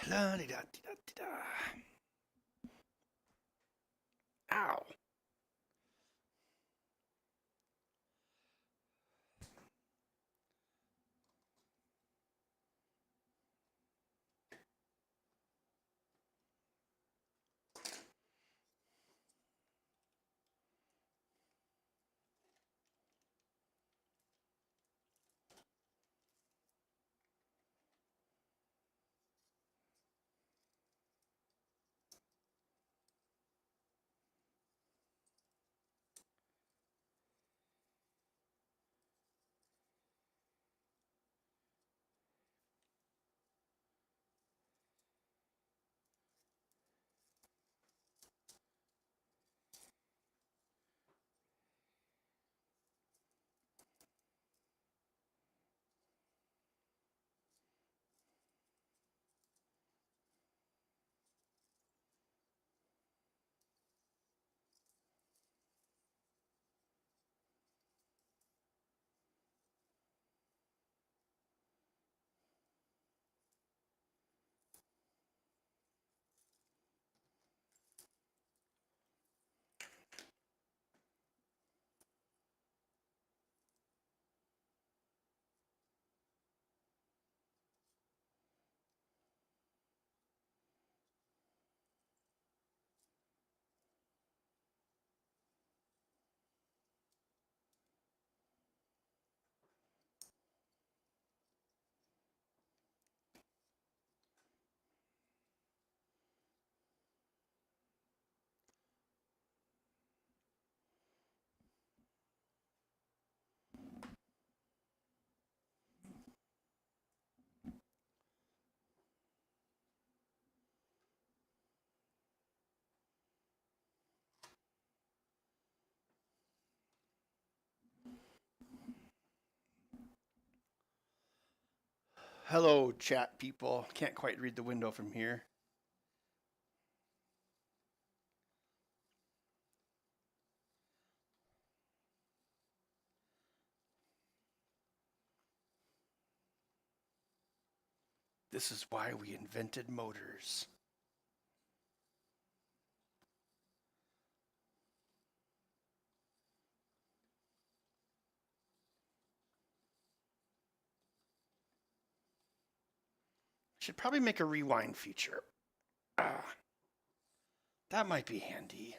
La-di-da-di-da-di-da. Ow. Hello, chat people. Can't quite read the window from here. This is why we invented motors. Should probably make a rewind feature. That might be handy.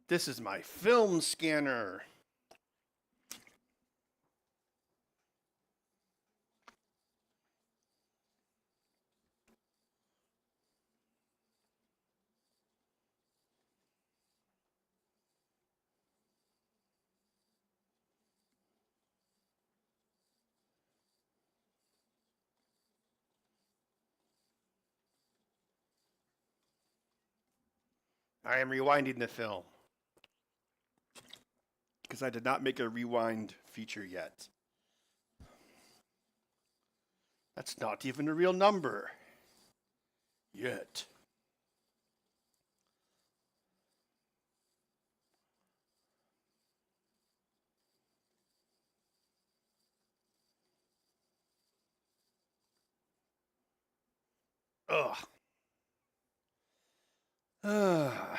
This is my film scanner. I am rewinding the film because I did not make a rewind feature yet. That's not even a real number yet. Ugh. Ugh.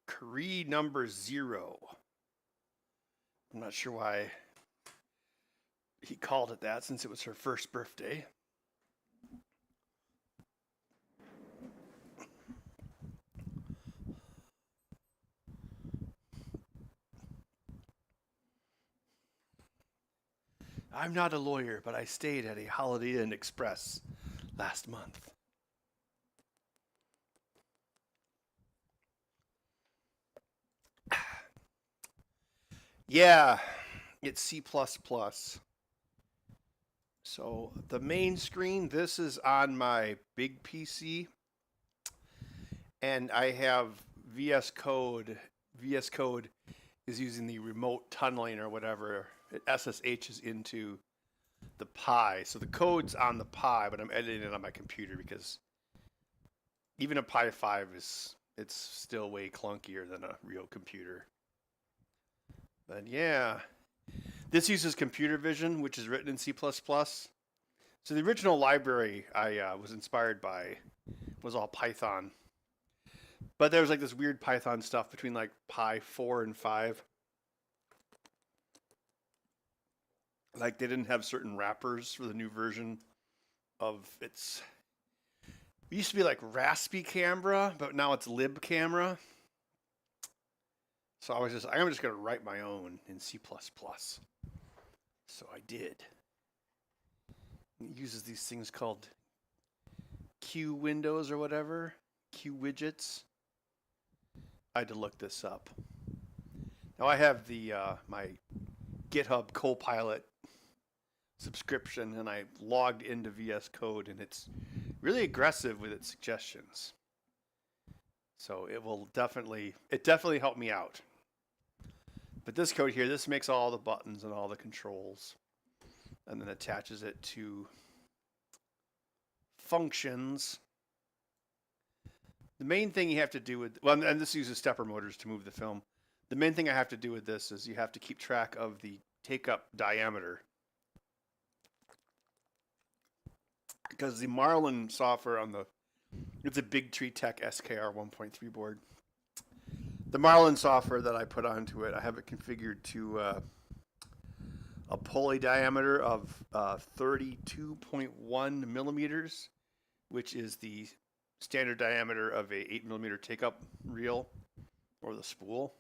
Cree number 0. I'm not sure why he called it that since it was her first birthday. I'm not a lawyer, but I stayed at a Holiday Inn Express last month. Yeah, it's C++. So the main screen, this is on my big PC, and I have VS Code. VS Code is using the remote tunneling or whatever. It SSHs into the Pi. So the code's on the Pi, but I'm editing it on my computer because even a Pi 5 it's still way clunkier than a real computer. But yeah, this uses computer vision, which is written in C++. So the original library I was inspired by was all Python. But there was like this weird Python stuff between like Pi 4 and 5. Like they didn't have certain wrappers for the new version of its. It used to be like Raspy Camera, but now it's Lib Camera. So I'm just gonna write my own in C++. So I did. It uses these things called Q windows or whatever, Q widgets. I had to look this up. Now I have the my GitHub Copilot subscription, and I logged into VS Code, and it's really aggressive with its suggestions. So it definitely helped me out. But this code here, this makes all the buttons and all the controls, and then attaches it to functions. The main thing you have to do with, well, and this uses stepper motors to move the film. The main thing I have to do with this is you have to keep track of the take-up diameter. Because the Marlin software on it's a Big Tree Tech SKR 1.3 board. The Marlin software that I put onto it, I have it configured to a pulley diameter of 32.1 millimeters, which is the standard diameter of a 8mm take-up reel or the spool.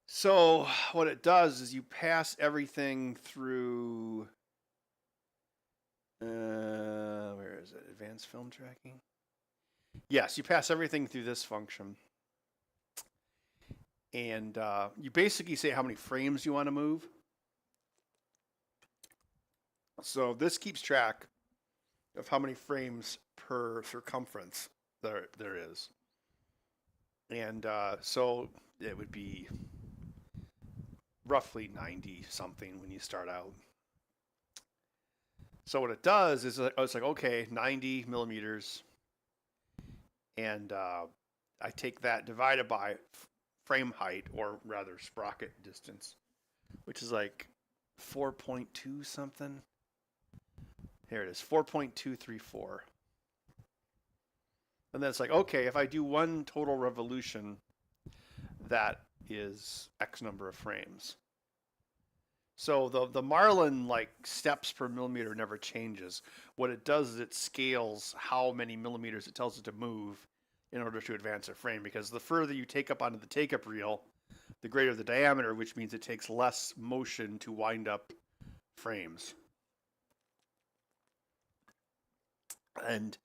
So what it does is you pass everything through, where is it? Advanced film tracking? Yes, you pass everything through this function. And you basically say how many frames you want to move. So this keeps track of how many frames per circumference there is. And so it would be roughly 90 something when you start out. So what it does is it's like, okay, 90 millimeters. And I take that divided by frame height, or rather sprocket distance, which is like 4.2 something. Here it is, 4.234. And then it's like, okay, if I do one total revolution, that is X number of frames. So the Marlin like steps per millimeter never changes. What it does is it scales how many millimeters it tells it to move in order to advance a frame, because the further you take up onto the take-up reel, the greater the diameter, which means it takes less motion to wind up frames. And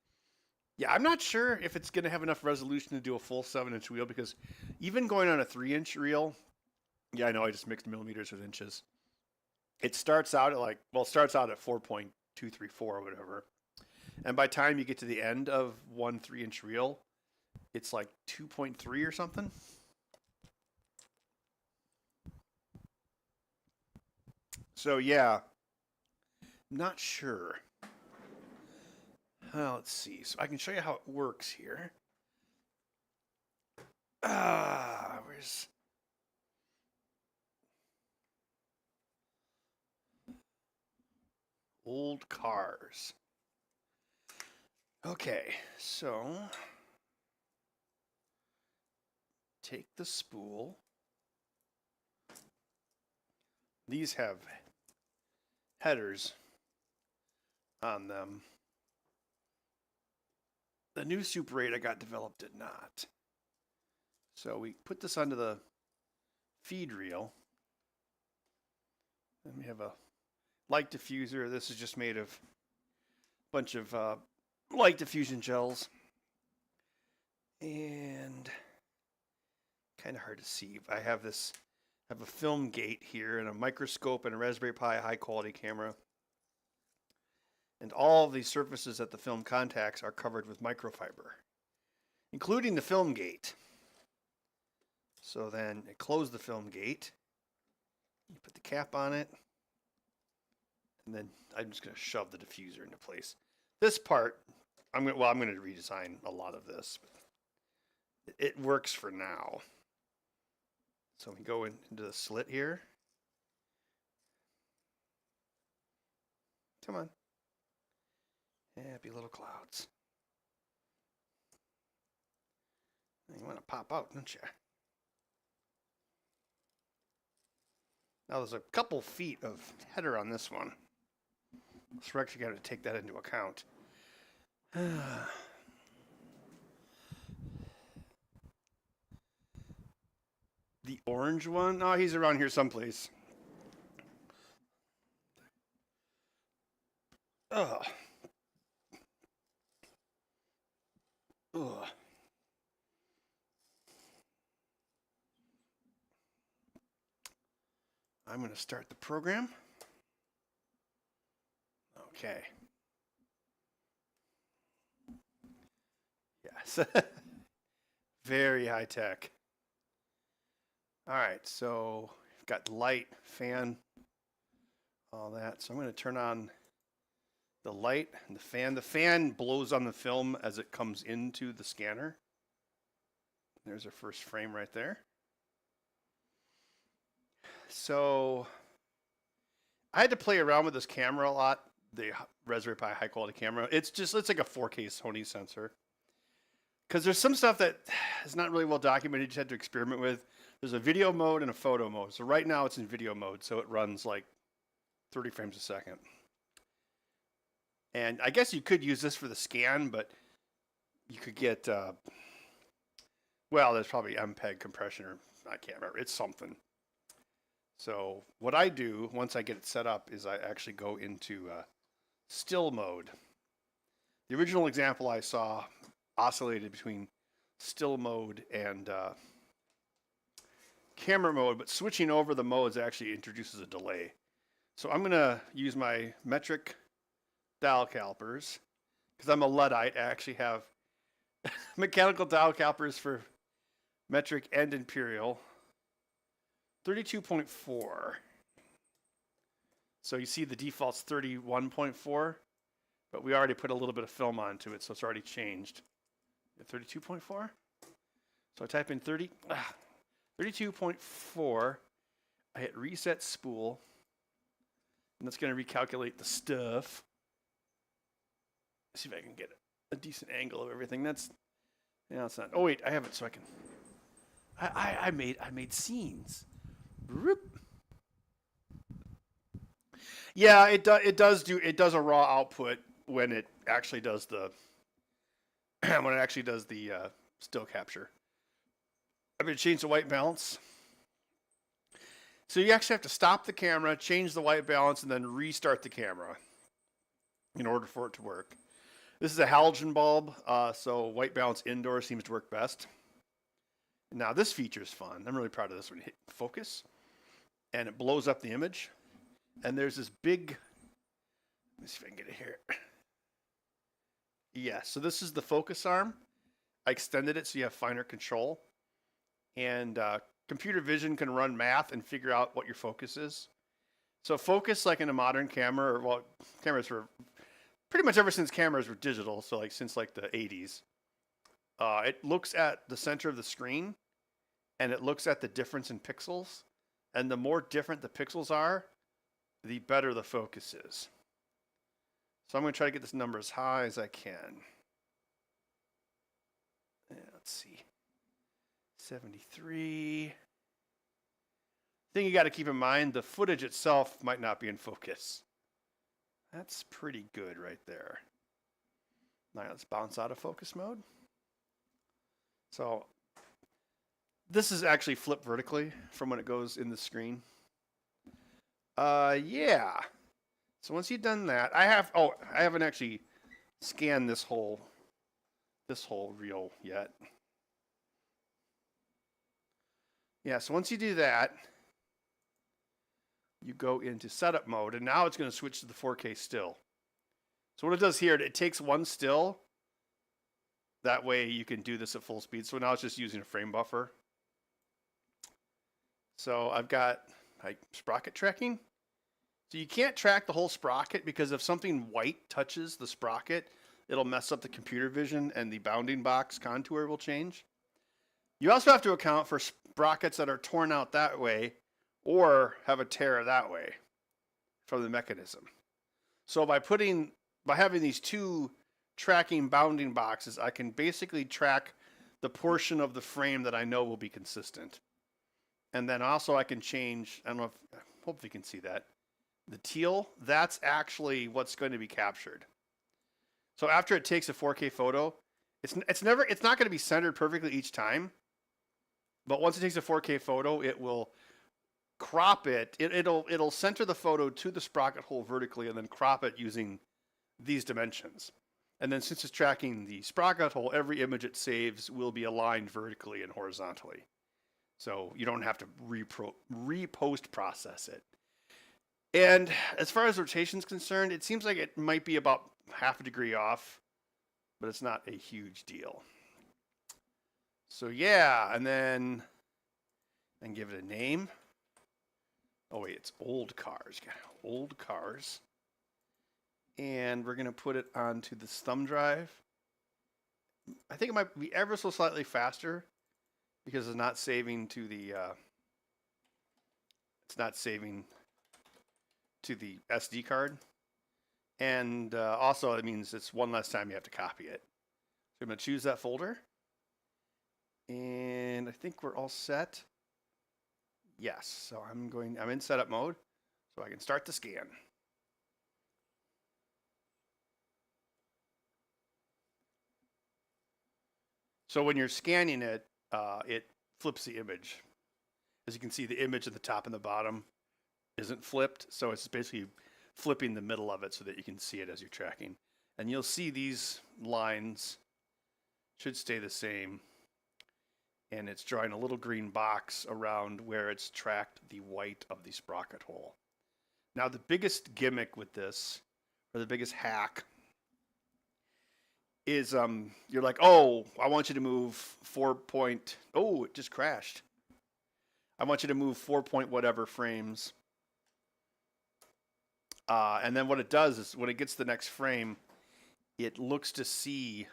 yeah, I'm not sure if it's going to have enough resolution to do a full 7-inch reel, because even going on a 3-inch reel, yeah, I know I just mixed millimeters with inches. It starts out at 4.234 or whatever. And by the time you get to the end of one 3-inch reel, it's like 2.3 or something. So yeah, not sure. Let's see. So I can show you how it works here. Where's... Old cars. Okay, so take the spool. These have headers on them. The new Super 8 I got developed did not. So we put this onto the feed reel. Then we have a light diffuser. This is just made of a bunch of light diffusion gels. And kind of hard to see. I have a film gate here and a microscope and a Raspberry Pi high quality camera. And all of these surfaces that the film contacts are covered with microfiber, including the film gate. So then I close the film gate. You put the cap on it. And then I'm just going to shove the diffuser into place. This part, I'm going to redesign a lot of this. But it works for now. So we go into the slit here. Come on. Happy little clouds. You want to pop out, don't you? Now there's a couple feet of header on this one. So we're actually going to take that into account. The orange one? Oh, he's around here someplace. Ugh. Ugh. I'm going to start the program. Okay. Yes. Very high tech. All right, so we've got light, fan, all that. So I'm going to turn on the light and the fan. The fan blows on the film as it comes into the scanner. There's our first frame right there. So I had to play around with this camera a lot, the Raspberry Pi high quality camera. It's like a 4K Sony sensor. Because there's some stuff that is not really well documented, you just had to experiment with. There's a video mode and a photo mode. So right now it's in video mode, so it runs like 30 frames a second. And I guess you could use this for the scan, but you could get, well, there's probably MPEG compression, or I can't remember. It's something. So what I do once I get it set up is I actually go into still mode. The original example I saw oscillated between still mode and camera mode, but switching over the modes actually introduces a delay. So I'm going to use my metric dial calipers. Because I'm a Luddite, I actually have mechanical dial calipers for metric and imperial. 32.4. So you see the default's 31.4, but we already put a little bit of film onto it, so it's already changed. 32.4. So I type in 32.4. I hit reset spool, and that's going to recalculate the stuff. Let's see if I can get a decent angle of everything. That's, yeah, it's not. Oh wait, I have it so I can. I made scenes. Yeah, it does a raw output when it actually does the still capture. I'm going to change the white balance. So you actually have to stop the camera, change the white balance, and then restart the camera in order for it to work. This is a halogen bulb, so white balance indoor seems to work best. Now this feature is fun. I'm really proud of this one. Hit focus, and it blows up the image. And there's this big, let me see if I can get it here. Yeah, so this is the focus arm. I extended it so you have finer control. And computer vision can run math and figure out what your focus is. So focus, like in a modern camera, or well, cameras were pretty much ever since cameras were digital, so like since like the 80s, it looks at the center of the screen, and it looks at the difference in pixels. And the more different the pixels are, the better the focus is. So I'm going to try to get this number as high as I can. Yeah, let's see. 73. Thing you got to keep in mind, the footage itself might not be in focus. That's pretty good right there. Now let's bounce out of focus mode. So this is actually flipped vertically from when it goes in the screen. Yeah. So once you've done that, I haven't actually scanned this whole reel yet. Yeah, so once you do that, you go into setup mode, and now it's going to switch to the 4K still. So what it does here, it takes one still. That way you can do this at full speed. So now it's just using a frame buffer. So I've got like sprocket tracking. So you can't track the whole sprocket because if something white touches the sprocket, it'll mess up the computer vision and the bounding box contour will change. You also have to account for sprockets that are torn out that way or have a tear that way from the mechanism. So by having these two tracking bounding boxes, I can basically track the portion of the frame that I know will be consistent. And then also I can change, I don't know if, hopefully you can see that. The teal, that's actually what's going to be captured. So after it takes a 4K photo, it's not going to be centered perfectly each time. But once it takes a 4K photo, it will crop it. It'll center the photo to the sprocket hole vertically and then crop it using these dimensions. And then since it's tracking the sprocket hole, every image it saves will be aligned vertically and horizontally. So you don't have to repost process it. And as far as rotation is concerned, it seems like it might be about half a degree off, but it's not a huge deal. So yeah, and then give it a name. Oh wait, it's old cars. Old cars. And we're going to put it onto this thumb drive. I think it might be ever so slightly faster because it's not saving to the SD card. And also it means it's one less time you have to copy it. So I'm going to choose that folder. And I think we're all set. Yes, so I'm in setup mode, so I can start the scan. So when you're scanning it, it flips the image. As you can see, the image at the top and the bottom isn't flipped, so it's basically flipping the middle of it so that you can see it as you're tracking. And you'll see these lines should stay the same. And it's drawing a little green box around where it's tracked the white of the sprocket hole. Now the biggest gimmick with this, or the biggest hack, is you're like, oh, I want you to move oh, it just crashed. I want you to move 4 point whatever frames. And then what it does is when it gets the next frame, it looks to see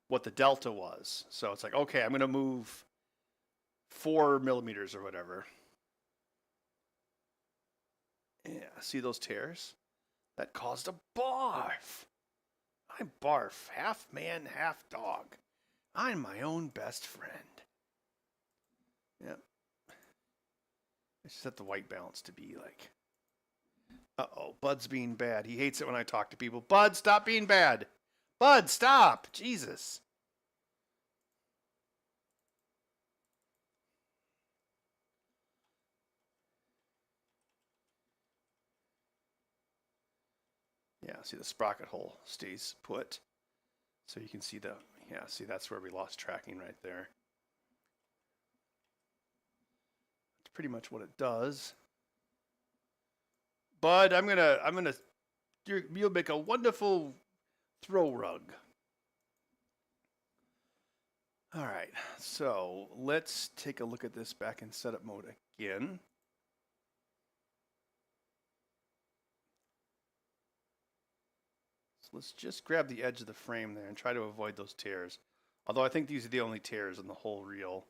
what the delta was. So it's like, okay, I'm going to move 4 millimeters or whatever. Yeah, see those tears? That caused a barf. I barf, half man, half dog. I'm my own best friend. Yep. I set the white balance to be like, uh-oh, Bud's being bad. He hates it when I talk to people. Bud, stop being bad. Bud, stop! Jesus. Yeah, see the sprocket hole stays put. So you can see see that's where we lost tracking right there. That's pretty much what it does. Bud, you'll make a wonderful throw rug. All right, so let's take a look at this back in setup mode again. So let's just grab the edge of the frame there and try to avoid those tears. Although I think these are the only tears in the whole reel.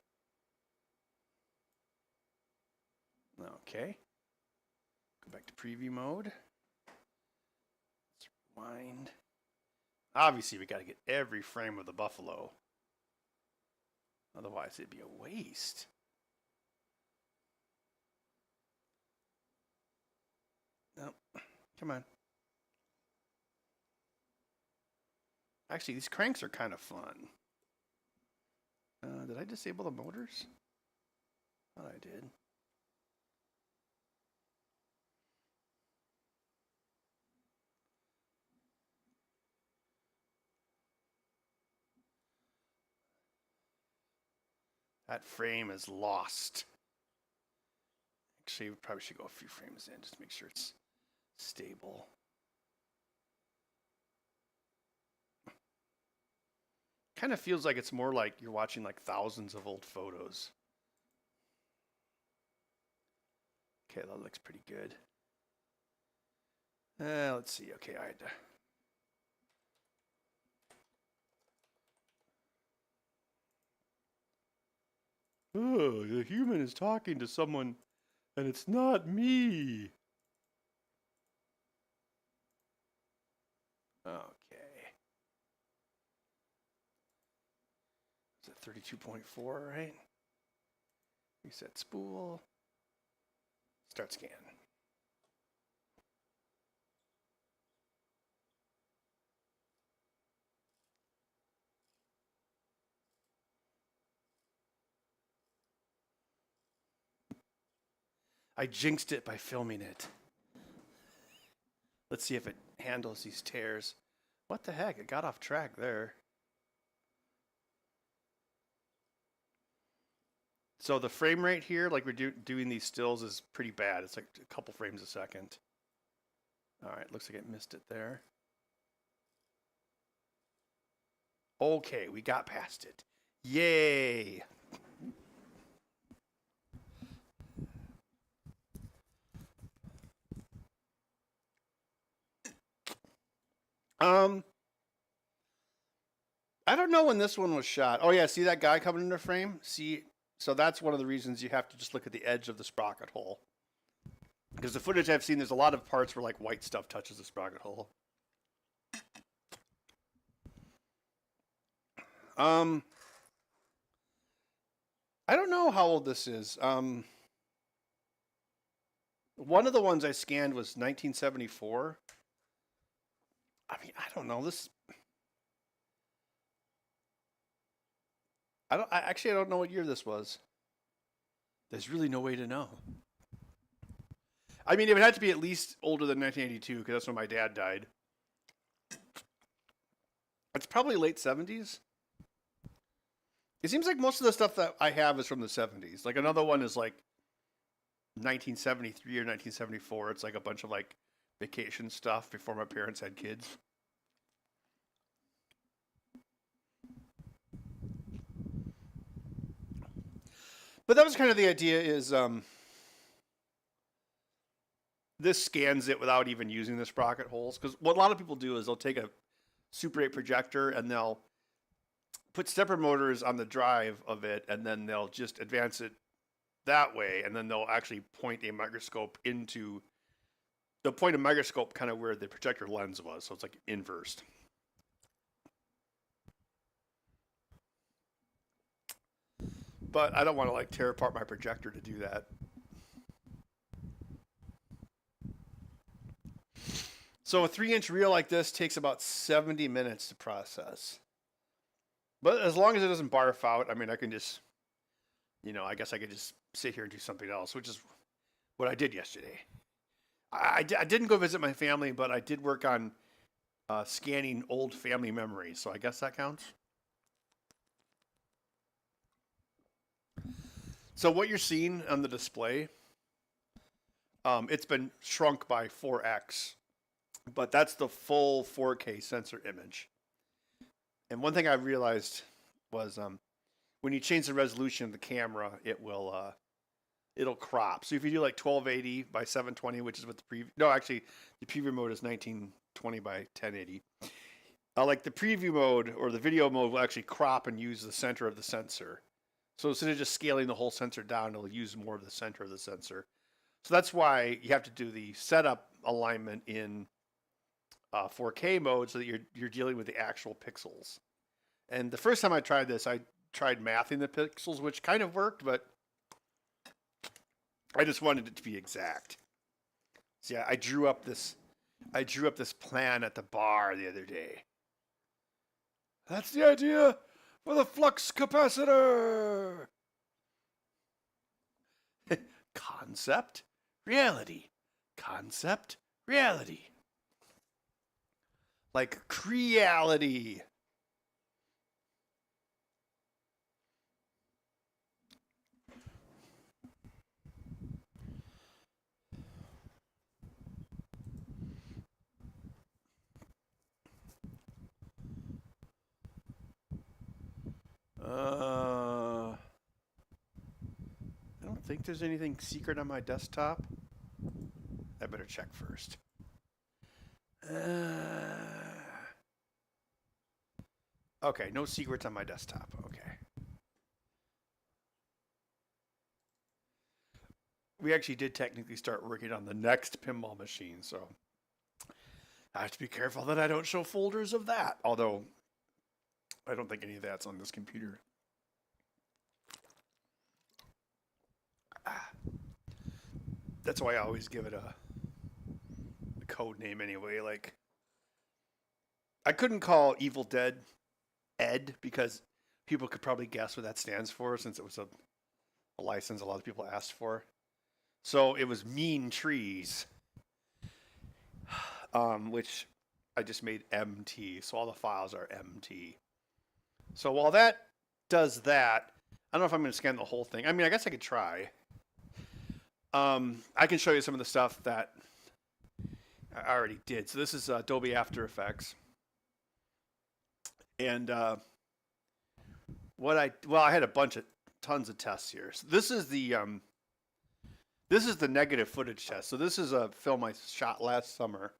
Okay. Go back to preview mode. Let's rewind. Obviously, we got to get every frame of the buffalo. Otherwise, it'd be a waste. Nope. Come on. Actually, these cranks are kind of fun. Did I disable the motors? I thought I did. That frame is lost. Actually, we probably should go a few frames in just to make sure it's stable. Kind of feels like it's more like you're watching like thousands of old photos. Okay, that looks pretty good. Let's see. Okay, I had to. Oh, the human is talking to someone, and it's not me. Okay. Is it 32.4, right? Reset spool. Start scan. I jinxed it by filming it. Let's see if it handles these tears. What the heck? It got off track there. So the frame rate here, like we're doing these stills, is pretty bad. It's like a couple frames a second. All right, looks like it missed it there. Okay, we got past it. Yay! I don't know when this one was shot. Oh yeah, see that guy coming into frame? See, so that's one of the reasons you have to just look at the edge of the sprocket hole. Because the footage I've seen, there's a lot of parts where like white stuff touches the sprocket hole. I don't know how old this is. One of the ones I scanned was 1974. I mean, I don't know this. I don't know what year this was. There's really no way to know. I mean, it would have to be at least older than 1982 because that's when my dad died. It's probably late 70s. It seems like most of the stuff that I have is from the 70s. Like another one is like 1973 or 1974. It's like a bunch of like vacation stuff before my parents had kids. But that was kind of the idea is this scans it without even using the sprocket holes. Because what a lot of people do is they'll take a Super 8 projector and they'll put stepper motors on the drive of it, and then they'll just advance it that way, and then they'll actually point a microscope into the point of microscope kind of where the projector lens was, so it's like inversed. But I don't want to like tear apart my projector to do that. So a 3-inch reel like this takes about 70 minutes to process. But as long as it doesn't barf out, I mean, I can just, I guess I could just sit here and do something else, which is what I did yesterday. I didn't go visit my family, but I did work on scanning old family memories, so I guess that counts. So what you're seeing on the display, it's been shrunk by 4x, but that's the full 4K sensor image. And one thing I realized was when you change the resolution of the camera, it'll crop. So if you do like 1280 by 720, which is what the preview mode is 1920 by 1080. Like the preview mode or the video mode will actually crop and use the center of the sensor. So instead of just scaling the whole sensor down, it'll use more of the center of the sensor. So that's why you have to do the setup alignment in 4K mode so that you're dealing with the actual pixels. And the first time I tried this, I tried mathing the pixels, which kind of worked, but I just wanted it to be exact. So yeah, I drew up this plan at the bar the other day. That's the idea for the flux capacitor. Concept, reality. Concept, reality. Like creality. I don't think there's anything secret on my desktop. I better check first. Okay, no secrets on my desktop. Okay. We actually did technically start working on the next pinball machine, so I have to be careful that I don't show folders of that. Although, I don't think any of that's on this computer. That's why I always give it a code name anyway. Like, I couldn't call Evil Dead Ed because people could probably guess what that stands for since it was a license a lot of people asked for. So it was Mean Trees, which I just made MT. So all the files are MT. So while that does that, I don't know if I'm going to scan the whole thing. I mean, I guess I could try. I can show you some of the stuff that I already did. So this is Adobe After Effects. And I had tons of tests here. So this is the negative footage test. So this is a film I shot last summer,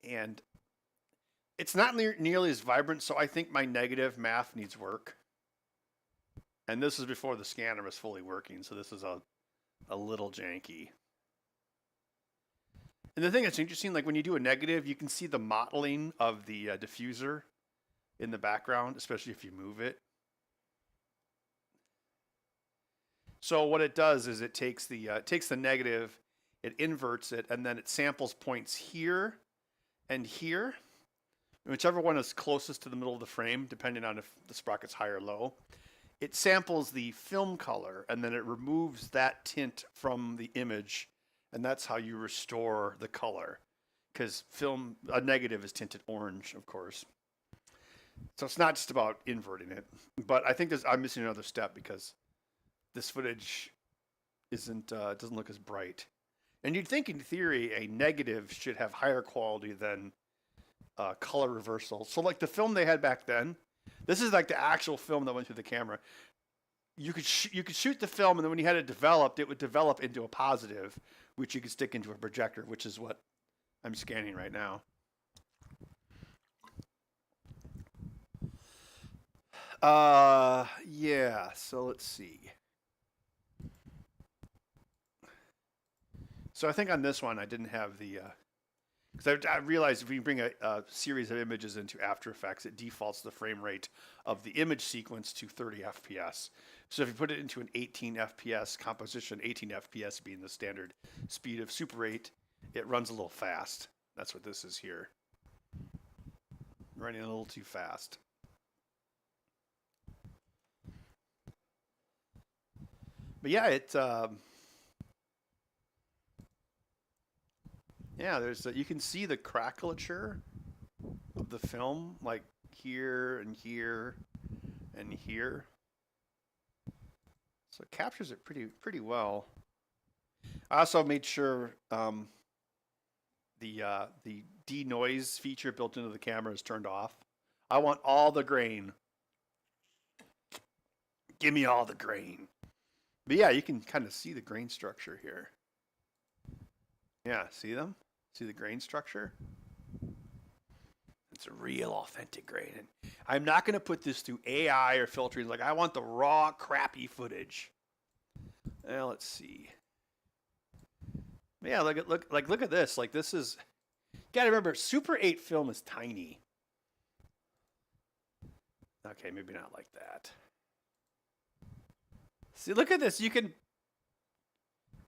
and it's not nearly as vibrant. So I think my negative math needs work. And this is before the scanner was fully working. So this is a little janky. And the thing that's interesting, like when you do a negative, you can see the mottling of the diffuser in the background, especially if you move it. So what it does is it takes the negative, it inverts it, and then it samples points here and here, whichever one is closest to the middle of the frame, depending on if the sprocket's high or low. It samples the film color, and then it removes that tint from the image, and that's how you restore the color. Because a negative is tinted orange, of course. So it's not just about inverting it, but I think I'm missing another step because this footage doesn't look as bright. And you'd think, in theory, a negative should have higher quality than color reversal. So, like the film they had back then, this is like the actual film that went through the camera. You could shoot the film, and then when you had it developed, it would develop into a positive, which you could stick into a projector, which is what I'm scanning right now. Yeah. So let's see. So I think on this one I didn't have the because I realized if you bring a series of images into After Effects, it defaults the frame rate of the image sequence to 30 FPS. So if you put it into an 18 FPS composition, 18 FPS being the standard speed of Super 8, it runs a little fast. That's what this is here. Running a little too fast. But yeah, there's you can see the crackleature of the film, like here and here and here. So it captures it pretty well. I also made sure the denoise feature built into the camera is turned off. I want all the grain. Give me all the grain. But yeah, you can kind of see the grain structure here. Yeah, see them? See the grain structure? It's a real authentic grain. And I'm not going to put this through AI or filtering. Like, I want the raw, crappy footage. Well, let's see. Yeah, look at this. Like, this is... You got to remember, Super 8 film is tiny. Okay, maybe not like that. See, look at this. You can...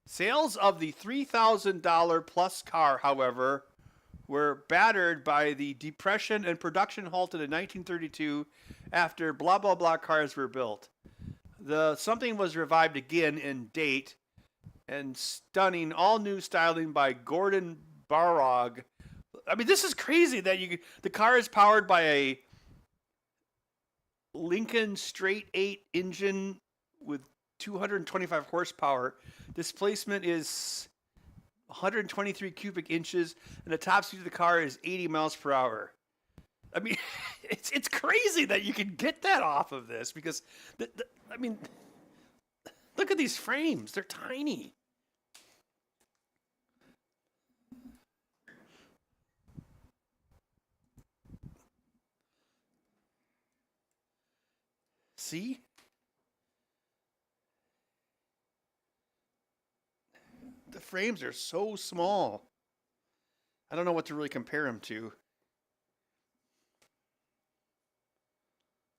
Sales of the $3,000 plus car, however, were battered by the Depression, and production halted in 1932 after blah blah blah cars were built. The something was revived again in date and stunning all new styling by Gordon Barrog. I mean, this is crazy that the car is powered by a Lincoln Straight 8 engine with 225 horsepower. Displacement is 123 cubic inches, and the top speed of the car is 80 miles per hour. I mean, it's crazy that you can get that off of this because, I mean, look at these frames. They're tiny. See? The frames are so small. I don't know what to really compare them to.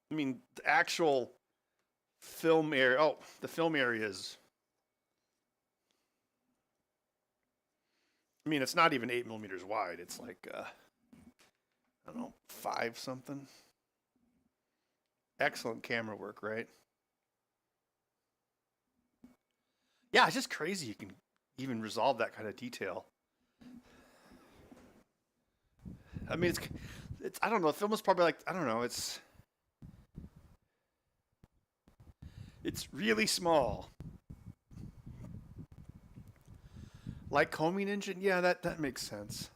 I mean, the actual film area. Oh, the film area is. I mean, it's not even 8 millimeters wide. It's like, I don't know, 5 something. Excellent camera work, right? Yeah, it's just crazy you can even resolve that kind of detail. I mean, it's I don't know. The film is probably like I don't know. It's really small. Like combing engine, yeah, that makes sense.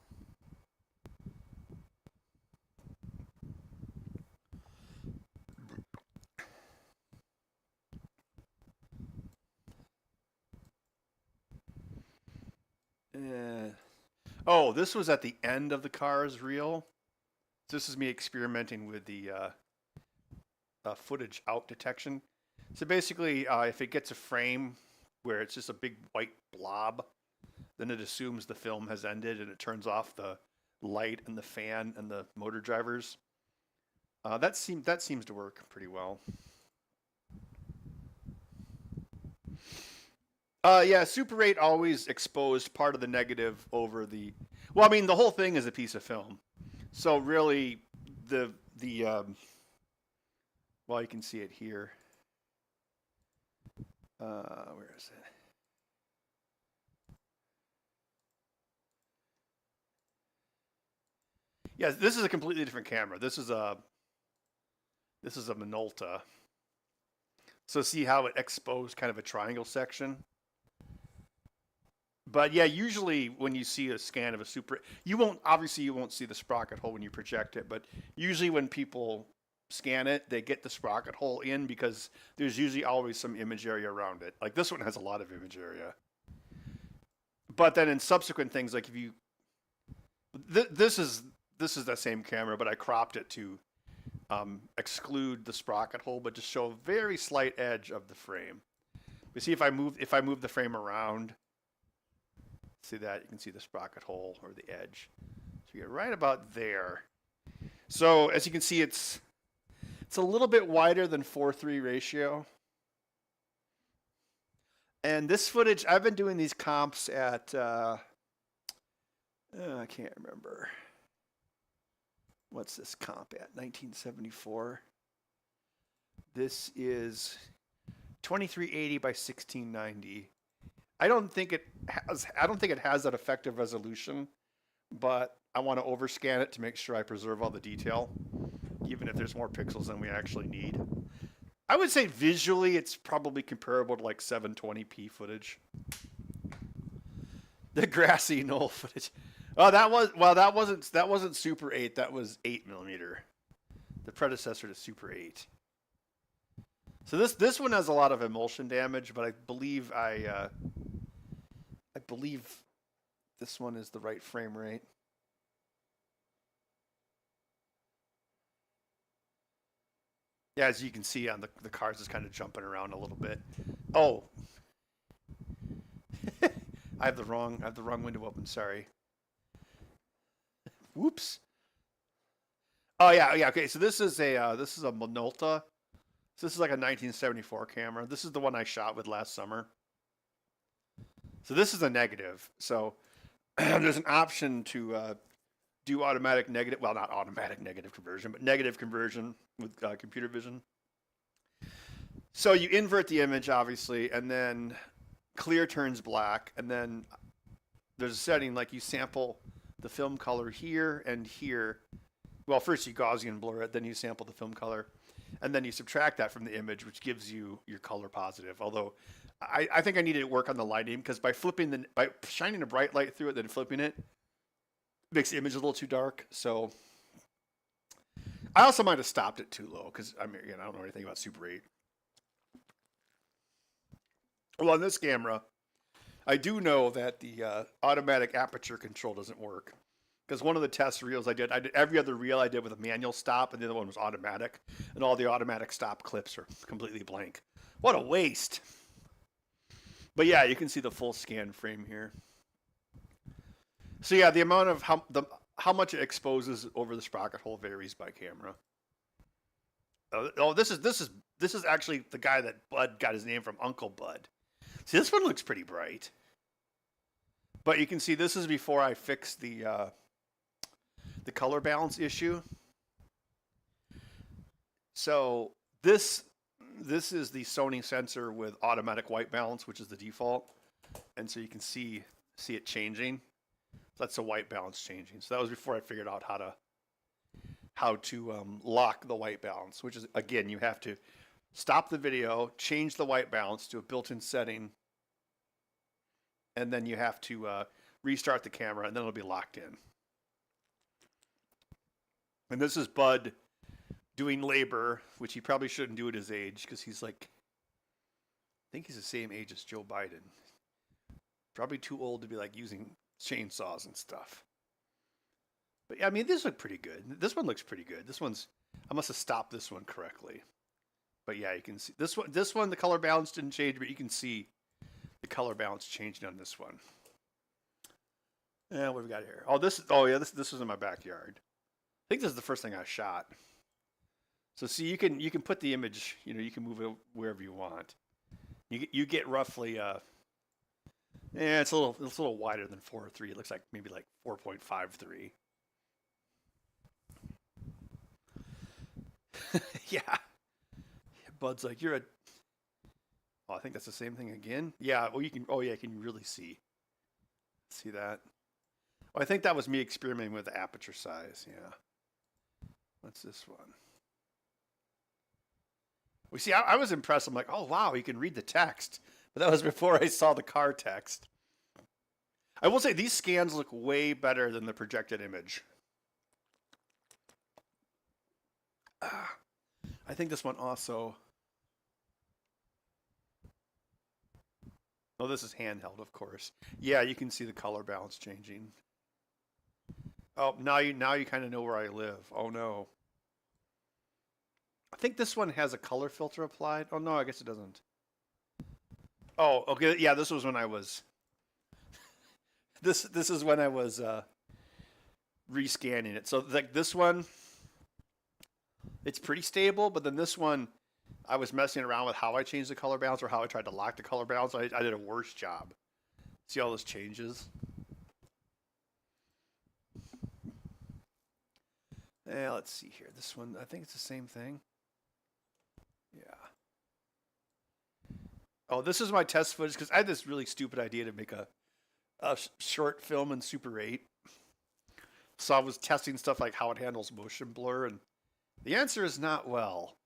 Uh, oh, this was at the end of the car's reel. This is me experimenting with the footage out detection. So basically, if it gets a frame where it's just a big white blob, then it assumes the film has ended and it turns off the light and the fan and the motor drivers. That seems to work pretty well. Yeah, Super 8 always exposed part of the negative over the. Well, I mean, the whole thing is a piece of film, so really, the well, you can see it here. Where is it? Yeah, this is a completely different camera. This is a Minolta. So see how it exposed kind of a triangle section. But yeah, usually when you see a scan of a Super, you won't see the sprocket hole when you project it, but usually when people scan it, they get the sprocket hole in because there's usually always some image area around it. Like this one has a lot of image area. But then in subsequent things, like if you this is the same camera, but I cropped it to exclude the sprocket hole, but just show a very slight edge of the frame. You see if I move the frame around, see that you can see the sprocket hole or the edge. So you get right about there. So as you can see, it's a little bit wider than 4:3 ratio. And this footage, I've been doing these comps at I can't remember. What's this comp at? 1974. This is 2380 by 1690. I don't think it has that effective resolution, but I want to overscan it to make sure I preserve all the detail, even if there's more pixels than we actually need. I would say visually it's probably comparable to like 720p footage. The grassy knoll footage. Oh, that wasn't Super 8. That was 8 millimeter, the predecessor to Super 8. So this one has a lot of emulsion damage, but I believe this one is the right frame rate. Yeah, as you can see on the cars is kind of jumping around a little bit. Oh, I have the wrong window open. Sorry. Whoops. Oh yeah. Okay, so this is a Minolta. So this is like a 1974 camera. This is the one I shot with last summer. So this is a negative. So there's an option to do automatic negative. Well, not automatic negative conversion, but negative conversion with computer vision. So you invert the image, obviously, and then clear turns black, and then there's a setting like you sample the film color here and here. Well, first you Gaussian blur it, then you sample the film color, and then you subtract that from the image, which gives you your color positive. Although I think I needed to work on the lighting because by shining a bright light through it, then flipping it makes the image a little too dark. So I also might have stopped it too low because I mean, again, I don't know anything about Super 8. Well, on this camera, I do know that the automatic aperture control doesn't work. Because one of the test reels I did every other reel I did with a manual stop, and the other one was automatic, and all the automatic stop clips are completely blank. What a waste! But yeah, you can see the full scan frame here. So yeah, the amount of how much it exposes over the sprocket hole varies by camera. Oh, this is actually the guy that Bud got his name from, Uncle Bud. See, this one looks pretty bright. But you can see this is before I fixed the color balance issue. So this is the Sony sensor with automatic white balance, which is the default, and so you can see it changing. So that's the white balance changing. So that was before I figured out how to lock the white balance, which is, again, you have to stop the video, change the white balance to a built-in setting, and then you have to restart the camera, and then it'll be locked in. And this is Bud doing labor, which he probably shouldn't do at his age, because he's like, I think he's the same age as Joe Biden. Probably too old to be like using chainsaws and stuff. But yeah, I mean, these look pretty good. This one looks pretty good. This one's, I must have stopped this one correctly. But yeah, you can see this one, the color balance didn't change, but you can see the color balance changing on this one. Yeah, what have we got here? This was in my backyard. I think this is the first thing I shot. So see, you can put the image, you can move it wherever you want. You get roughly it's a little wider than 4.3. It looks like maybe like 4.53. Yeah. Bud's like, you're a. Oh, I think that's the same thing again. Yeah. Well, you can. Oh, yeah. Can you really see that? Oh, I think that was me experimenting with the aperture size. Yeah. What's this one? We see. I was impressed. I'm like, oh wow, you can read the text. But that was before I saw the car text. I will say these scans look way better than the projected image. I think this one also. Oh, this is handheld, of course. Yeah, you can see the color balance changing. Oh, now you kind of know where I live. Oh no. I think this one has a color filter applied. Oh no, I guess it doesn't. Oh, okay. Yeah, this was when I was. This is when I was rescanning it. So like this one, it's pretty stable, but then this one, I was messing around with how I changed the color balance or how I tried to lock the color balance. I did a worse job. See all those changes? Yeah, let's see here. This one, I think it's the same thing. Yeah. Oh, this is my test footage because I had this really stupid idea to make a short film in Super 8. So I was testing stuff like how it handles motion blur, and the answer is not well.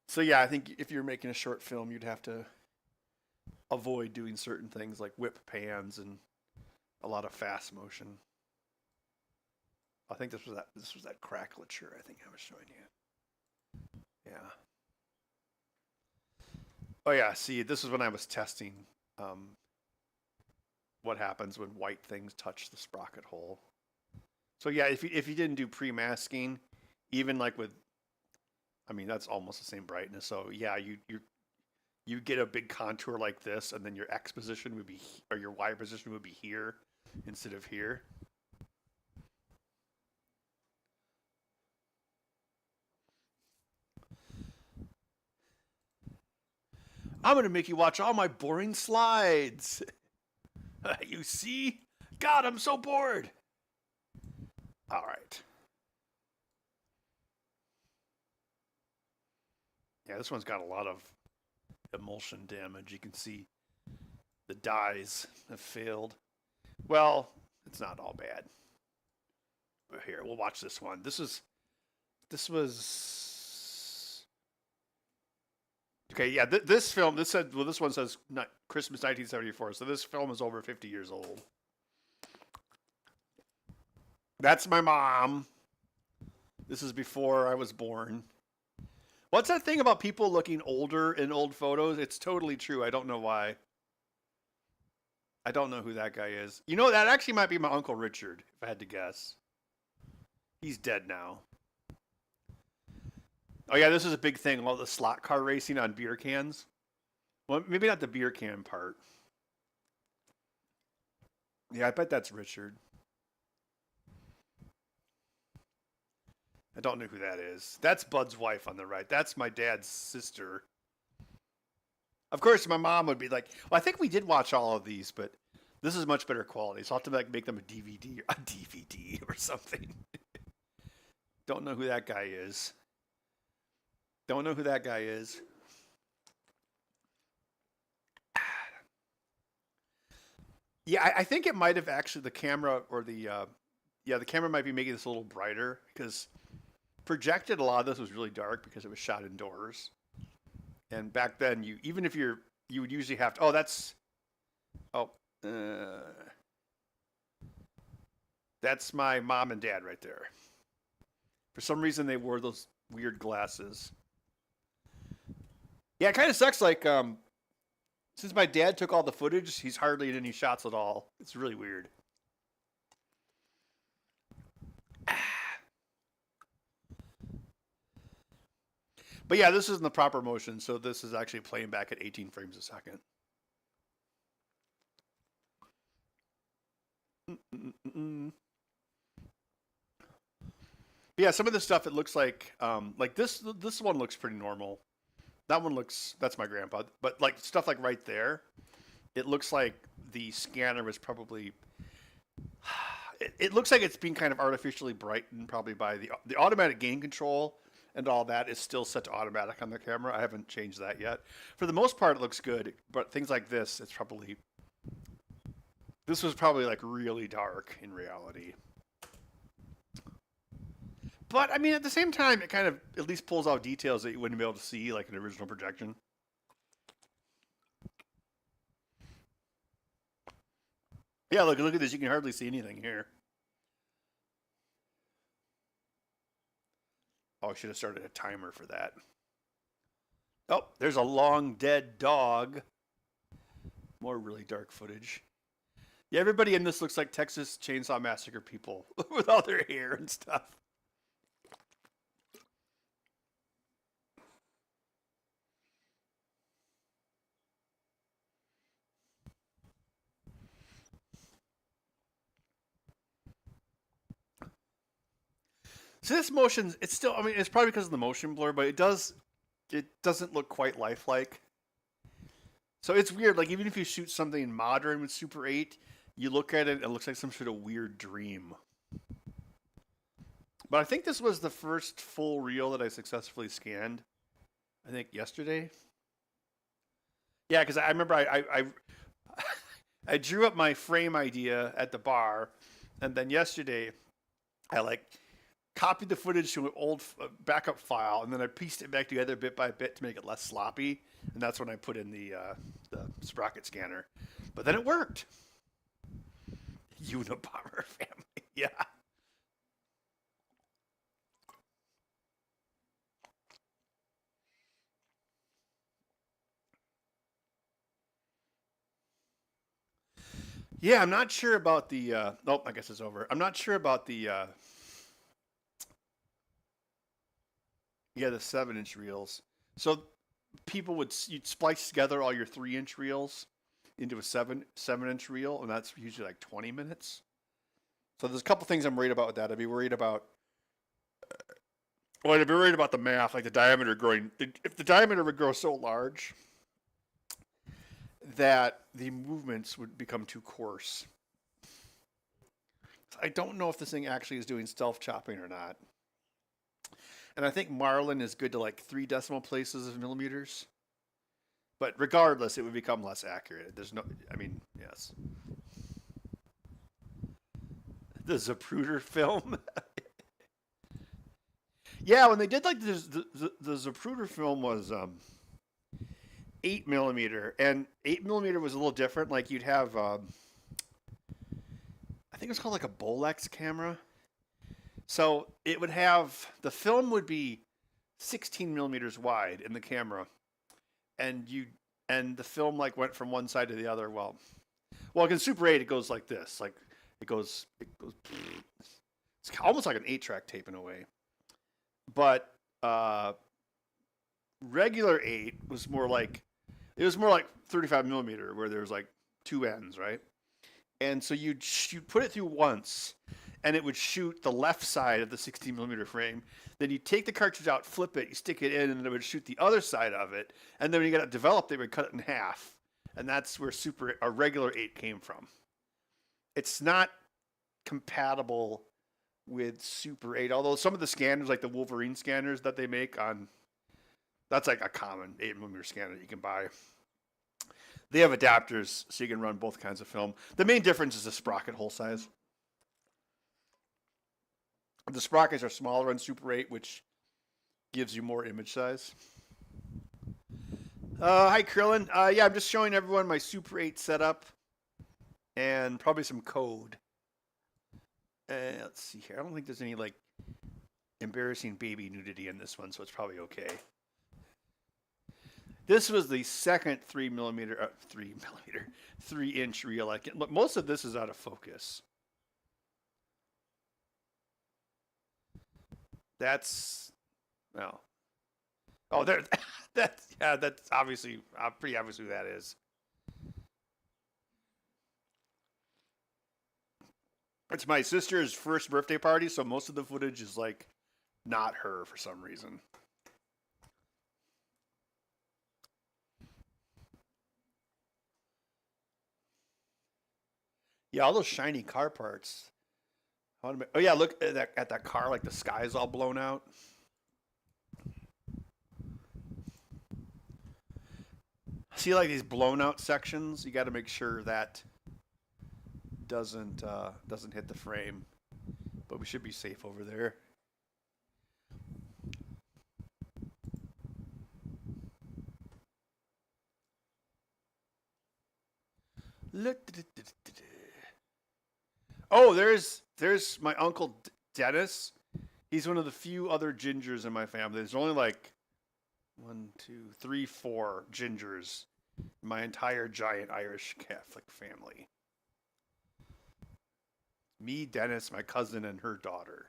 So yeah, I think if you're making a short film, you'd have to avoid doing certain things like whip pans and a lot of fast motion. I think this was that cracklature I think I was showing you. Yeah. Oh yeah, see, this is when I was testing what happens when white things touch the sprocket hole. So yeah, if you didn't do pre-masking, even like with, I mean, that's almost the same brightness. So yeah, you get a big contour like this, and then your X position would be, or your Y position would be here instead of here. I'm going to make you watch all my boring slides. You see? God, I'm so bored. All right. Yeah, this one's got a lot of emulsion damage. You can see the dyes have failed. Well, it's not all bad. But here, we'll watch this one. This was Okay, yeah, this film, this said, well, this one says not Christmas 1974, so this film is over 50 years old. That's my mom. This is before I was born. What's that thing about people looking older in old photos? It's totally true. I don't know why. I don't know who that guy is. You know, that actually might be my Uncle Richard, if I had to guess. He's dead now. Oh, yeah, this is a big thing. All the slot car racing on beer cans. Well, maybe not the beer can part. Yeah, I bet that's Richard. I don't know who that is. That's Bud's wife on the right. That's my dad's sister. Of course, my mom would be like, "Well, I think we did watch all of these, but this is much better quality. So I'll have to like make them a DVD or something." Don't know who that guy is. Don't know who that guy is. Yeah, I think it might have actually the camera or the camera might be making this a little brighter because projected a lot of this was really dark because it was shot indoors. And back then, you would usually have to. Oh, oh, uh, that's my mom and dad right there. For some reason, they wore those weird glasses. Yeah, it kind of sucks. Like, since my dad took all the footage, he's hardly in any shots at all. It's really weird. But yeah, this isn't the proper motion, so this is actually playing back at 18 frames a second. But yeah, some of this stuff it looks like this one looks pretty normal. That's my grandpa. But like stuff like right there, it looks like the scanner was probably it looks like it's being kind of artificially brightened probably by the automatic gain control and all that is still set to automatic on the camera. I haven't changed that yet. For the most part, it looks good, but things like this, this was probably like really dark in reality. But I mean, at the same time, it kind of at least pulls out details that you wouldn't be able to see like an original projection. Yeah, look at this. You can hardly see anything here. Oh, I should have started a timer for that. Oh, there's a long dead dog. More really dark footage. Yeah, everybody in this looks like Texas Chainsaw Massacre people with all their hair and stuff. So this motion, it's still, I mean, it's probably because of the motion blur, but it doesn't look quite lifelike. So it's weird. Like even if you shoot something modern with Super 8, you look at it, it looks like some sort of weird dream. But I think this was the first full reel that I successfully scanned. I think yesterday. Yeah, because I remember I drew up my frame idea at the bar, and then yesterday I like copied the footage to an old backup file, and then I pieced it back together bit by bit to make it less sloppy, and that's when I put in the sprocket scanner. But then it worked. Unabomber family, yeah. Yeah, I'm not sure about the. Nope, I guess it's over. I'm not sure about the. Yeah, the 7-inch reels. So people you'd splice together all your 3-inch reels into a 7-inch reel, and that's usually like 20 minutes. So there's a couple things I'm worried about with that. I'd be worried about. Well, I'd be worried about the math, like the diameter growing. If the diameter would grow so large that the movements would become too coarse. I don't know if this thing actually is doing stealth chopping or not. And I think Marlin is good to like 3 decimal places of millimeters. But regardless, it would become less accurate. There's no, I mean, yes. The Zapruder film. Yeah, when they did like the Zapruder film was 8mm, and 8mm was a little different. Like you'd have, I think it was called like a Bolex camera. So it would have the film would be 16mm wide in the camera, and the film like went from one side to the other. Well, in Super 8 it goes like this, like it goes. It's almost like an 8-track tape in a way, but regular 8 was more like 35mm, where there's like two ends, right? And so you'd put it through once, and it would shoot the left side of the 16mm frame. Then you take the cartridge out, flip it, you stick it in, and then it would shoot the other side of it. And then when you got it developed, they would cut it in half, and that's where a regular 8 came from. It's not compatible with Super 8, although some of the scanners, like the Wolverine scanners that they make that's like a common 8mm scanner you can buy. They have adapters so you can run both kinds of film. The main difference is the sprocket hole size. The sprockets are smaller on Super 8, which gives you more image size. Hi, Krillin. Yeah, I'm just showing everyone my Super 8 setup and probably some code. Let's see here. I don't think there's any like embarrassing baby nudity in this one, so it's probably okay. This was the second 3-inch reel. Look, most of this is out of focus. That's, well, oh, there. That's obviously pretty obvious who that is. It's my sister's first birthday party, so most of the footage is like not her for some reason. Yeah, all those shiny car parts. Oh yeah, look at that car, like the sky's all blown out. See, like these blown out sections, you got to make sure that doesn't hit the frame. But we should be safe over there. Oh, there's my uncle Dennis. He's one of the few other gingers in my family. There's only like 1, 2, 3, 4 gingers in my entire giant Irish Catholic family. Me, Dennis, my cousin, and her daughter.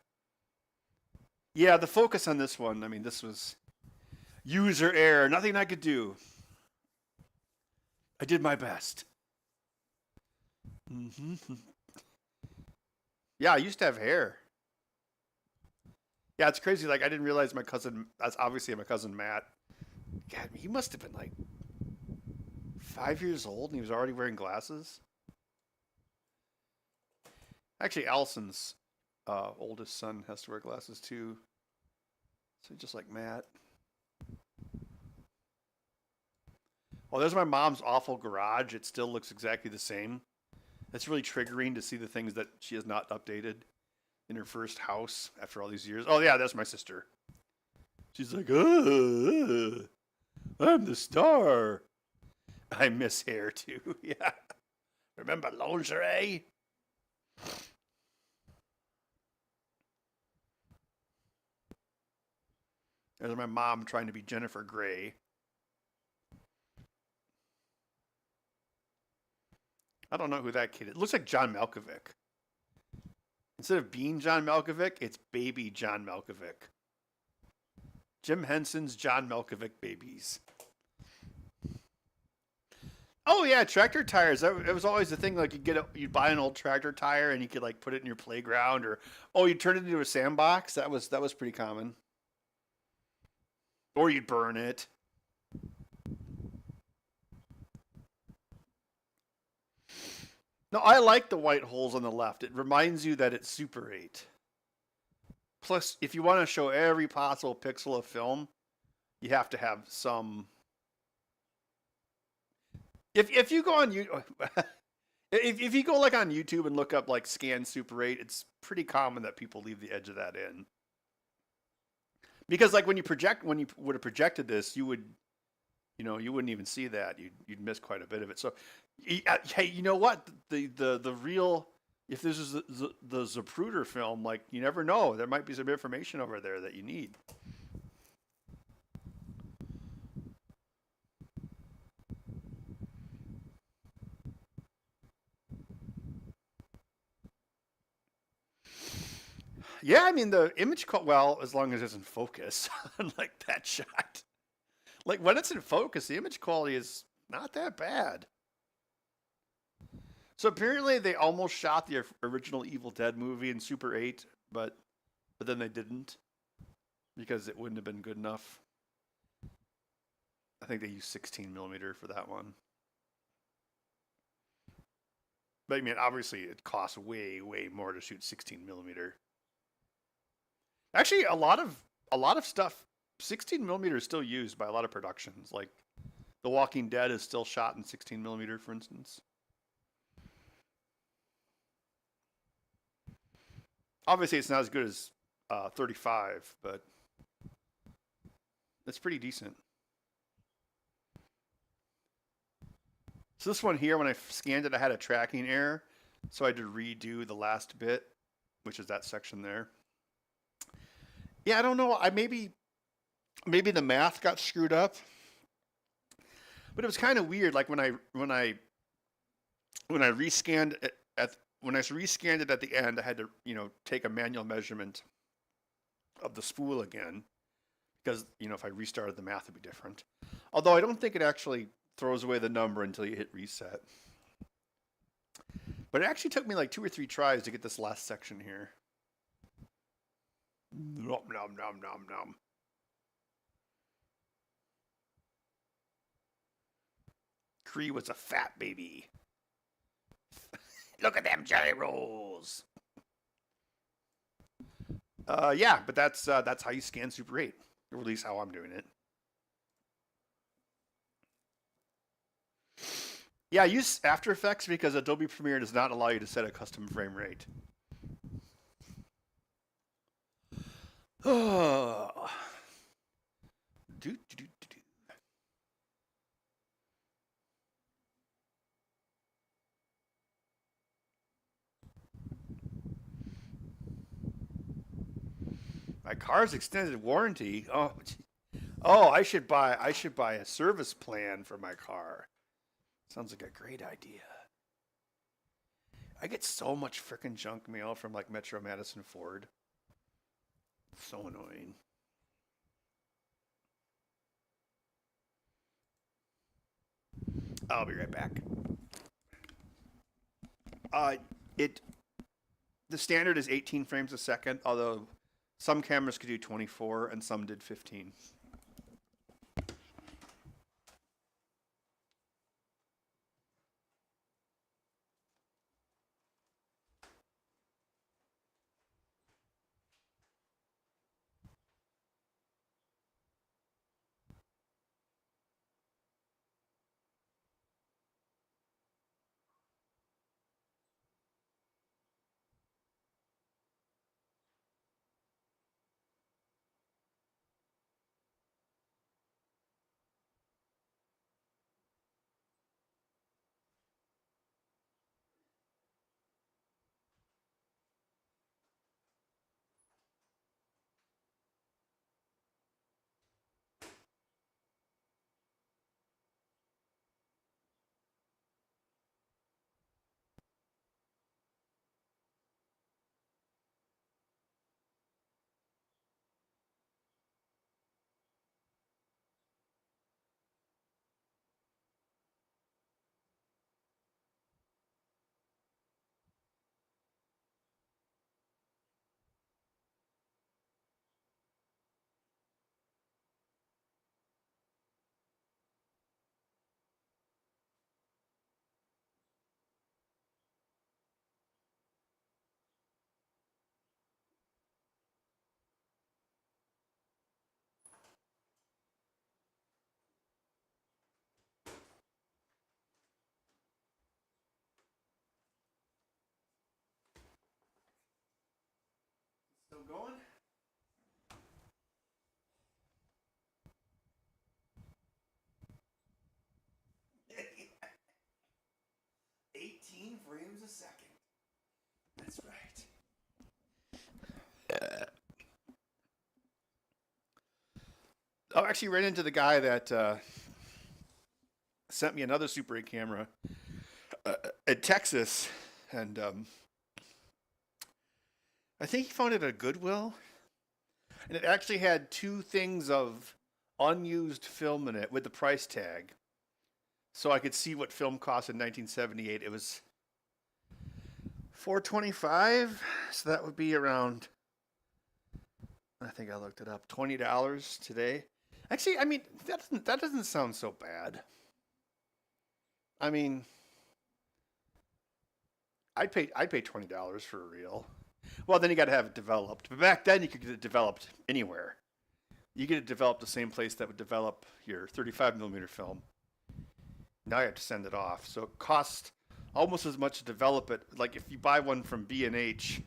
Yeah, the focus on this one, I mean, this was user error. Nothing I could do. I did my best. Yeah, I used to have hair. Yeah, it's crazy. Like, I didn't realize my cousin, that's obviously my cousin Matt. God, he must have been like 5 years old and he was already wearing glasses. Actually, Allison's oldest son has to wear glasses too. So just like Matt. Oh, there's my mom's awful garage. It still looks exactly the same. It's really triggering to see the things that she has not updated in her first house after all these years. Oh yeah, that's my sister. She's like, I'm the star. I miss hair too. Yeah. Remember lingerie? There's my mom trying to be Jennifer Grey. I don't know who that kid is. It looks like John Malkovich. Instead of being John Malkovich, it's baby John Malkovich. Jim Henson's John Malkovich babies. Oh yeah, tractor tires. It was always the thing. Like you'd buy an old tractor tire and you could like put it in your playground, or you'd turn it into a sandbox. That was pretty common. Or you'd burn it. No, I like the white holes on the left. It reminds you that it's Super 8. Plus, if you want to show every possible pixel of film, you have to have some. If you go on if you go like on YouTube and look up like scan Super 8, it's pretty common that people leave the edge of that in. Because like when you would have projected this, you would You wouldn't even see that. You'd miss quite a bit of it. So, hey, you know what? The real if this is the Zapruder film, like you never know, there might be some information over there that you need. Yeah, I mean the image well, as long as it's in focus, unlike that shot. Like when it's in focus, the image quality is not that bad. So apparently they almost shot the original Evil Dead movie in Super 8, but then they didn't because it wouldn't have been good enough. I think they used 16 millimeter for that one. But I mean, obviously, it costs way, way more to shoot 16 millimeter. Actually, a lot of stuff, 16 millimeter is still used by a lot of productions. Like The Walking Dead is still shot in 16 millimeter, for instance. Obviously, it's not as good as 35, but it's pretty decent. So this one here, when I scanned it, I had a tracking error, so I had to redo the last bit, which is that section there. Yeah, I don't know. I maybe the math got screwed up, but it was kind of weird. Like when I rescanned it when I rescanned it at the end, I had to take a manual measurement of the spool again because if I restarted the math, it'd be different. Although I don't think it actually throws away the number until you hit reset. But it actually took me like 2 or 3 tries to get this last section here. Nom nom nom nom nom. Cree was a fat baby. Look at them jelly rolls. Yeah, but that's how you scan Super 8, or at least how I'm doing it. Yeah, use After Effects because Adobe Premiere does not allow you to set a custom frame rate. Oh. Do, do, do, do. My car's extended warranty. Oh, I should buy a service plan for my car. Sounds like a great idea. I get so much freaking junk mail from like Metro Madison Ford. So annoying. I'll be right back. Uh, it the standard is 18 frames a second, although some cameras could do 24 and some did 15. Still going? a second. That's right. I actually ran into the guy that sent me another Super 8 camera in Texas, and I think he found it at Goodwill, and it actually had 2 things of unused film in it with the price tag, so I could see what film cost in 1978. It was $425, so that would be around. I think I looked it up. $20 today. Actually, I mean that doesn't sound so bad. I mean, I'd pay $20 for a reel. Well, then you got to have it developed. But back then, you could get it developed anywhere. You get it developed the same place that would develop your 35 millimeter film. Now you have to send it off, so it costs almost as much to develop it. Like if you buy one from B&H.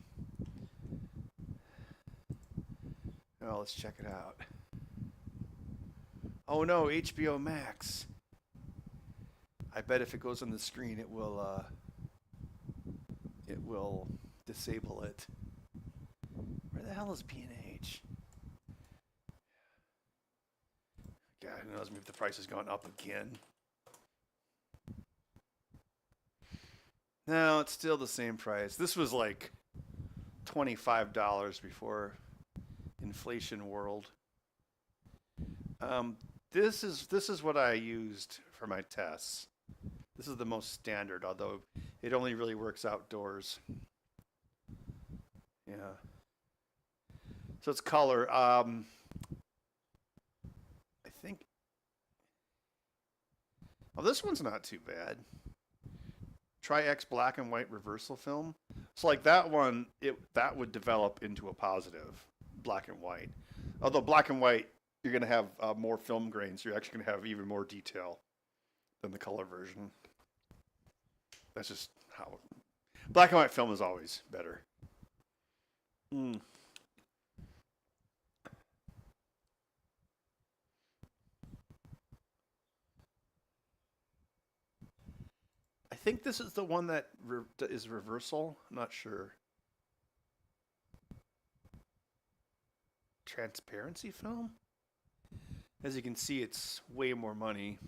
Oh, let's check it out. Oh no, HBO Max. I bet if it goes on the screen, it will disable it. Where the hell is B&H? God, who knows? Maybe the price has gone up again. No, it's still the same price. This was like $25 before inflation world. This is what I used for my tests. This is the most standard, although it only really works outdoors. Yeah. So it's color. I think. Oh, this one's not too bad. Tri-X black and white reversal film. So like that one, that would develop into a positive black and white. Although black and white, you're going to have more film grains. You're actually going to have even more detail than the color version. That's just how black and white film is always better. I think this is the one that is reversal. I'm not sure. Transparency film? As you can see, it's way more money.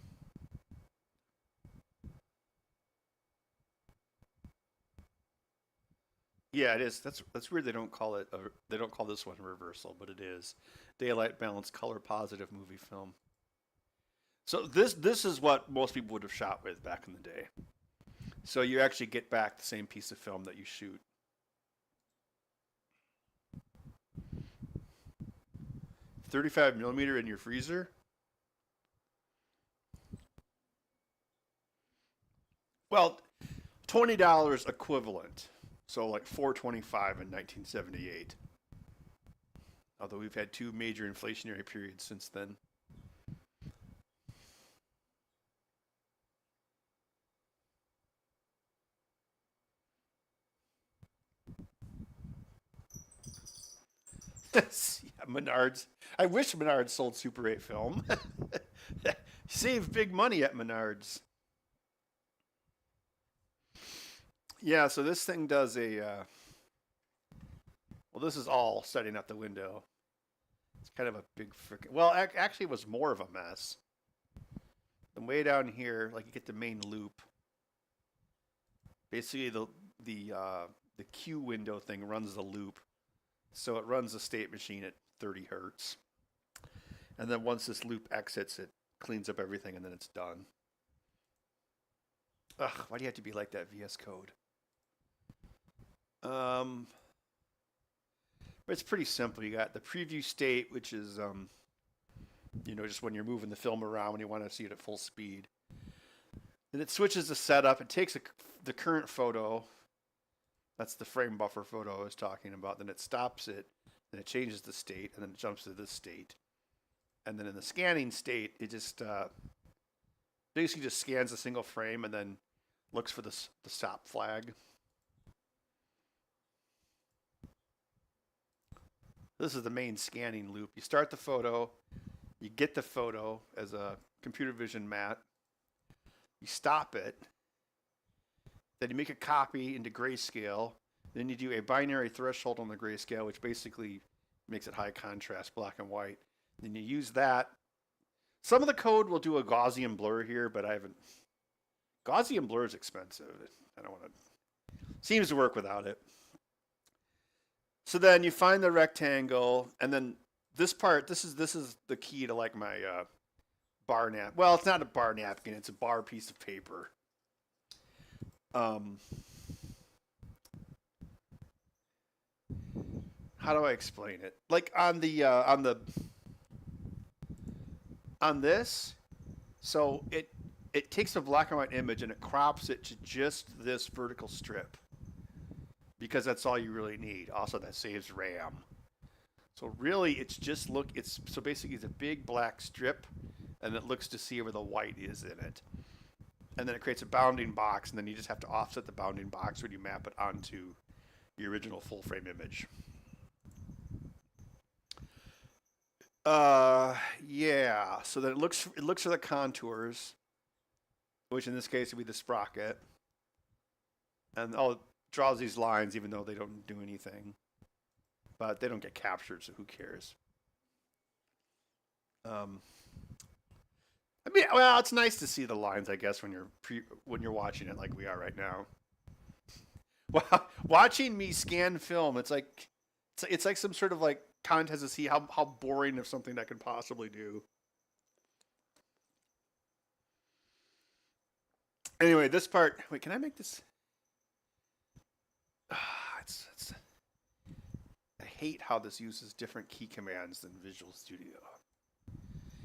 Yeah, it is. That's weird. They don't call it. They don't call this one reversal, but it is. Daylight balance, color positive movie film. So this is what most people would have shot with back in the day. So you actually get back the same piece of film that you shoot. 35 millimeter in your freezer. Well, $20 equivalent. So like $425 in 1978. Although we've had 2 major inflationary periods since then. Yeah, Menards. I wish Menards sold Super 8 film. Save big money at Menards. Yeah, so this thing does a. Well, this is all setting up the window. It's kind of a big freaking. Well, actually, it was more of a mess. And way down here, like you get the main loop. Basically, the Q window thing runs the loop, so it runs the state machine at 30 hertz. And then once this loop exits, it cleans up everything, and then it's done. Ugh, why do you have to be like that, VS Code? But it's pretty simple. You got the preview state, which is, just when you're moving the film around when you want to see it at full speed. Then it switches the setup. It takes the current photo. That's the frame buffer photo I was talking about. Then it stops it. Then it changes the state, and then it jumps to this state. And then in the scanning state, it just basically just scans a single frame and then looks for the stop flag. This is the main scanning loop. You start the photo, you get the photo as a computer vision mat, you stop it, Then you make a copy into grayscale. Then you do a binary threshold on the grayscale, which basically makes it high contrast, black and white. Then you use that. Some of the code will do a Gaussian blur here, but I haven't. Gaussian blur is expensive. I don't want to. Seems to work without it. So then you find the rectangle, and then this part. This is the key to like my bar nap. Well, it's not a bar napkin. It's a bar piece of paper. How do I explain it? Like on this, so it takes a black and white image and it crops it to just this vertical strip because that's all you really need. Also, that saves RAM. So really, it's just so basically it's a big black strip, and it looks to see where the white is in it, and then it creates a bounding box, and then you just have to offset the bounding box when you map it onto the original full frame image. Yeah. So then it looks for the contours, which in this case would be the sprocket, and it draws these lines even though they don't do anything, but they don't get captured, so who cares? I mean, well, it's nice to see the lines, I guess, when you're watching it like we are right now. Well, watching me scan film, it's like some sort of like contest to see how boring of something I could possibly do. Anyway, this part. Wait, can I make this? I hate how this uses different key commands than Visual Studio.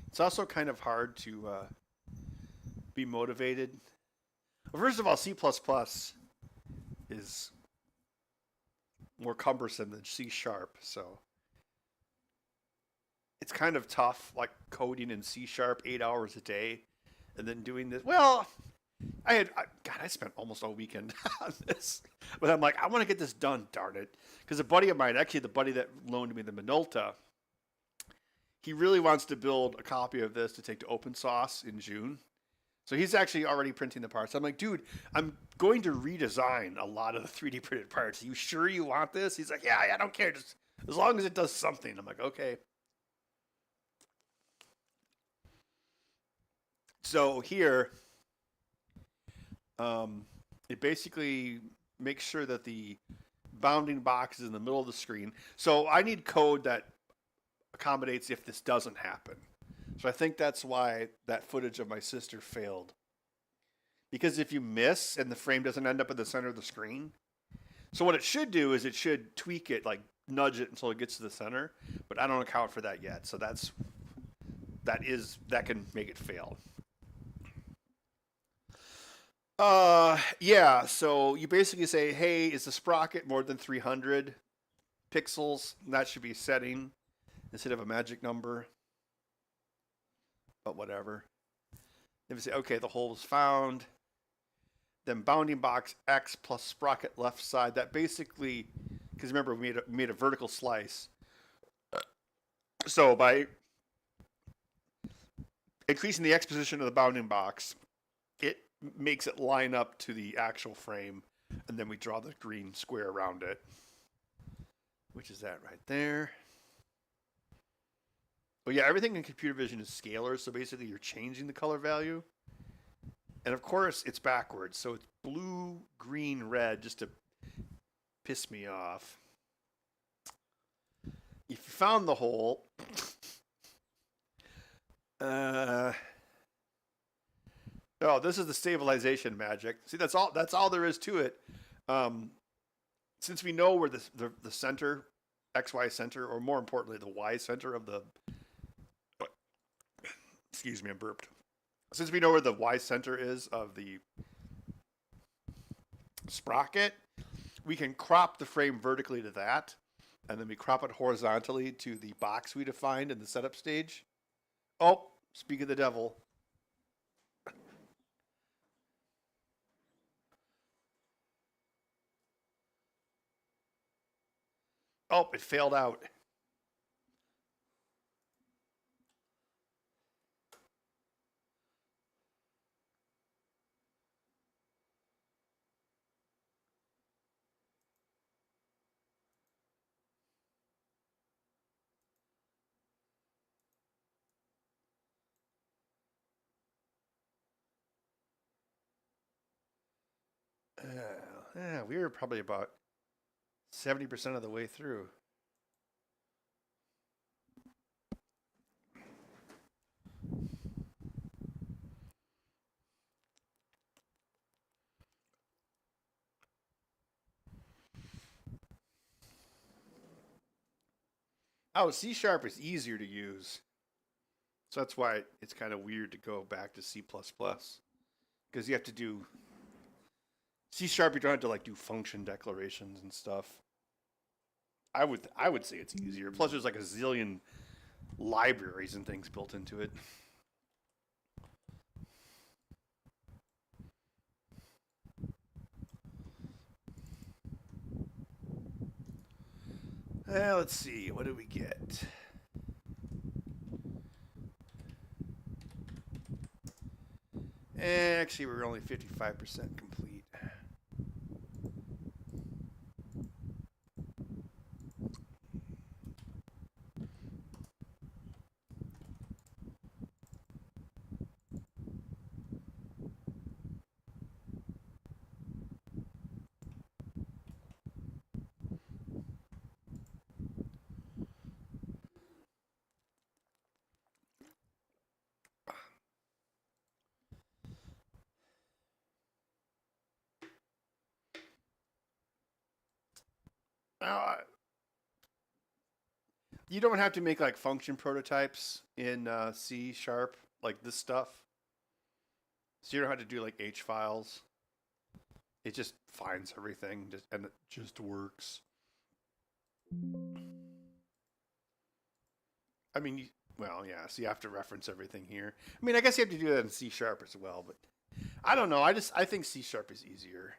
It's also kind of hard to be motivated. Well, first of all, C++ is more cumbersome than C#, so it's kind of tough, like coding in C# 8 hours a day, and then doing this. Well, I spent almost a weekend on this, but I'm like, I want to get this done, darn it, because a buddy of mine, actually the buddy that loaned me the Minolta, he really wants to build a copy of this to take to open source in June. So he's actually already printing the parts. I'm like, dude, I'm going to redesign a lot of the 3D printed parts. Are you sure you want this? He's like, yeah, I don't care. Just as long as it does something. I'm like, okay. So here, it basically makes sure that the bounding box is in the middle of the screen. So I need code that accommodates if this doesn't happen. So I think that's why that footage of my sister failed. Because if you miss and the frame doesn't end up at the center of the screen, so what it should do is it should tweak it, like nudge it until it gets to the center. But I don't account for that yet. So that can make it fail. Yeah, so you basically say, hey, is the sprocket more than 300 pixels? And that should be a setting instead of a magic number. But whatever. Then we say, okay, the hole is found. Then bounding box X plus sprocket left side. That basically, because remember, we made a vertical slice. So by increasing the X position of the bounding box, it makes it line up to the actual frame, and then we draw the green square around it, which is that right there. Well, yeah, everything in computer vision is scalar, so basically you're changing the color value. And of course, it's backwards, so it's blue, green, red, just to piss me off. If you found the hole, oh, this is the stabilization magic. See, that's all there is to it. Since we know where the center, XY center, or more importantly, the Y center of the, excuse me, I burped. Since we know where the Y center is of the sprocket, we can crop the frame vertically to that, and then we crop it horizontally to the box we defined in the setup stage. Oh, speak of the devil. Oh, it failed out. Yeah, we were probably about 70% of the way through. Oh, C sharp is easier to use. So that's why it's kind of weird to go back to C++. Because you have to do C sharp, you don't have to like do function declarations and stuff. I would say it's easier. Plus there's like a zillion libraries and things built into it. Let's see, what do we get? Actually, we're only 55% complete. Uh, you don't have to make like function prototypes in C sharp, like this stuff. So you don't have to do like H files. It just finds everything and it just works. I mean, well, yeah, so you have to reference everything here. I mean, I guess you have to do that in C sharp as well, but I don't know. I think C sharp is easier.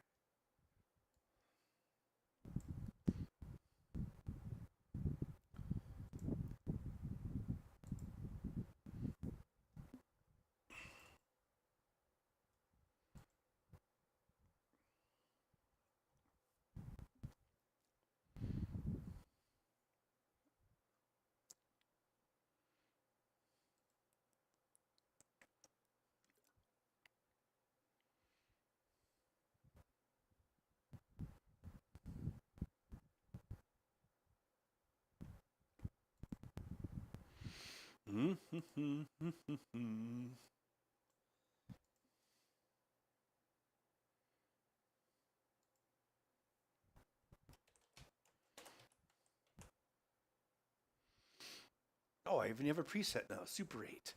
Oh, I even have a preset now. Super 8.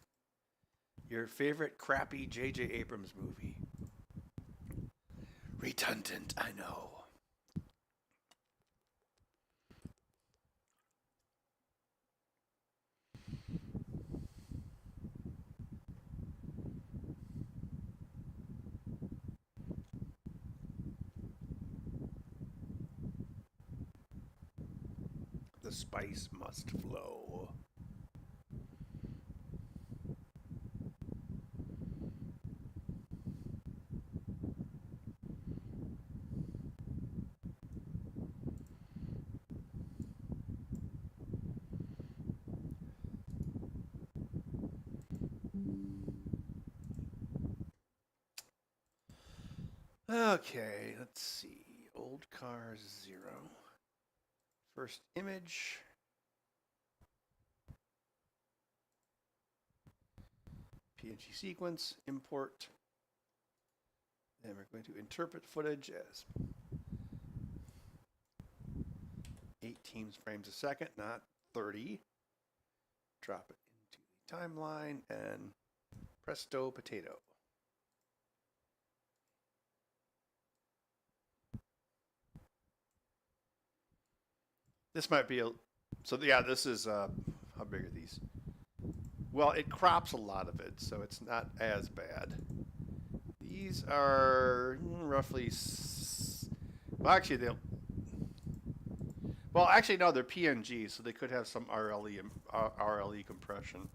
Your favorite crappy J.J. Abrams movie. Redundant, I know. The spice must flow. Okay, let's see. Old cars 0. First image. PNG sequence, import. Then we're going to interpret footage as 18 frames a second, not 30. Drop it into the timeline and presto potato. This might be a, so yeah, this is, how big are these? Well, it crops a lot of it, so it's not as bad. These are roughly, well, actually, well, actually, no, they're PNG, so they could have some RLE compression.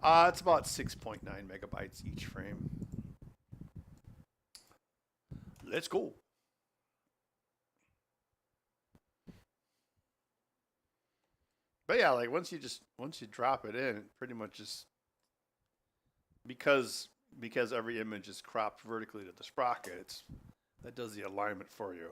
It's about 6.9 megabytes each frame. Let's go. But yeah, like once you drop it in, it pretty much just because every image is cropped vertically to the sprocket, it's That does the alignment for you.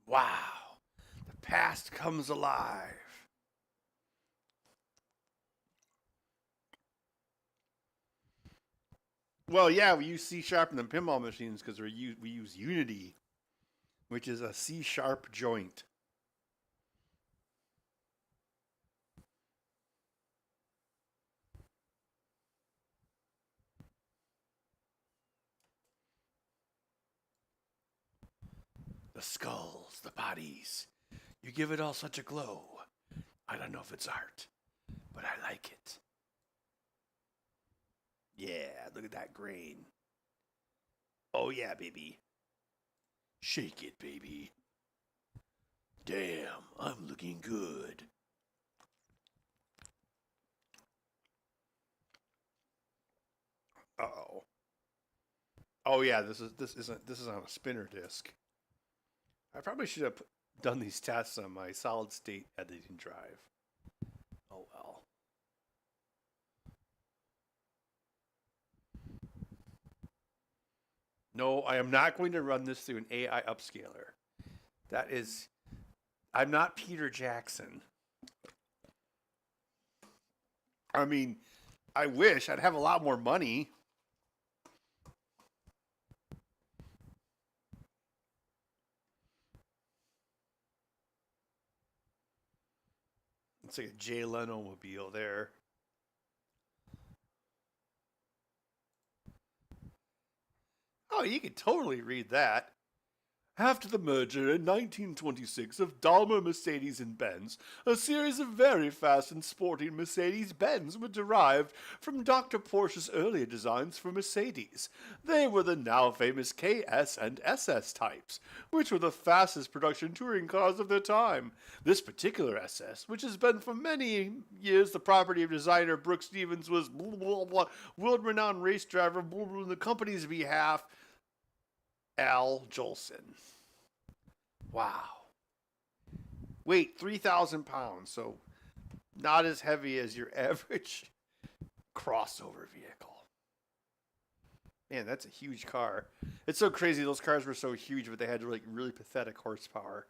Wow. The past comes alive. Well, yeah, we use C# in the pinball machines because we use Unity, which is a C# joint. The skulls, the bodies. You give it all such a glow. I don't know if it's art, but I like it. Yeah, look at that grain. Oh, yeah, baby. Shake it, baby. Damn, I'm looking good. Uh-oh. Oh yeah, this is on a spinner disc. I probably should have done these tests on my solid state editing drive. Oh well. No, I am not going to run this through an AI upscaler. That is, I'm not Peter Jackson. I mean, I wish I'd have a lot more money. It's like a Jay Leno mobile there. Oh, you could totally read that. After the merger in 1926 of Daimler, Mercedes, and Benz, a series of very fast and sporting Mercedes-Benz were derived from Dr. Porsche's earlier designs for Mercedes. They were the now famous KS and SS types, which were the fastest production touring cars of their time. This particular SS, which has been for many years the property of designer Brooke Stevens, was world-renowned race driver on the company's behalf, Al Jolson. Wow. Weight 3,000 pounds, so not as heavy as your average crossover vehicle. Man, that's a huge car. It's so crazy. Those cars were so huge, but they had like really pathetic horsepower.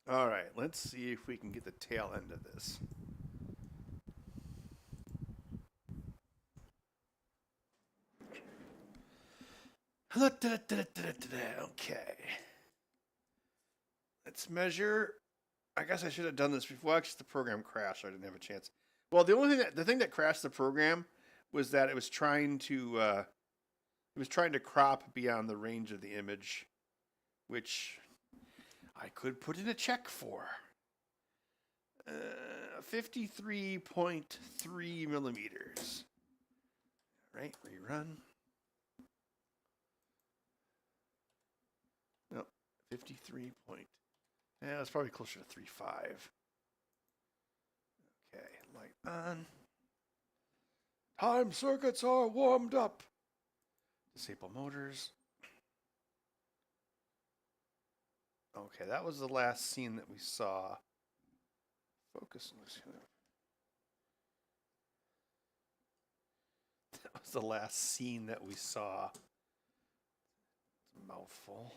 All right, let's see if we can get the tail end of this. Okay. Let's measure. I guess I should have done this before. Well, actually, the program crashed. So I didn't have a chance. Well, the thing that crashed the program was that it was trying to crop beyond the range of the image, which I could put in a check for. 53.3 millimeters. Right, rerun. No, 53 point. Yeah, it's probably closer to 3.5. Okay, light on. Time circuits are warmed up. Disable motors. Okay, that was the last scene that we saw. Focus. That was the last scene that we saw. It's a mouthful.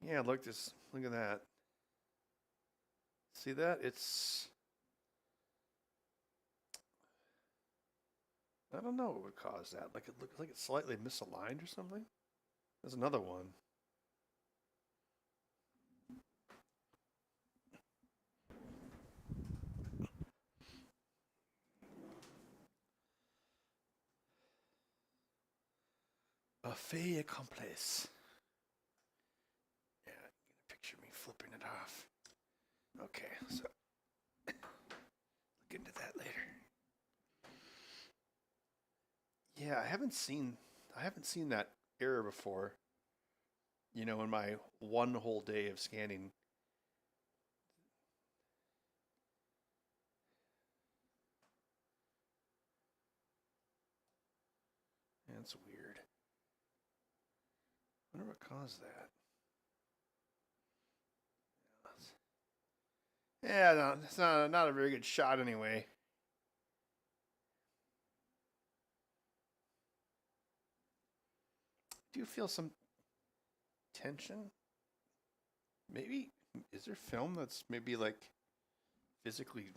Yeah, look at that. See that? It's, I don't know what would cause that. Like it looks like it's slightly misaligned or something. There's another one. A fait accompli. Yeah, picture me flipping it off. Okay, so look into that later. Yeah, I haven't seen that error before. You know, in my one whole day of scanning. That's weird. I wonder what caused that. Yeah, no, it's not a very good shot anyway. Do you feel some tension? Maybe is there film that's maybe like physically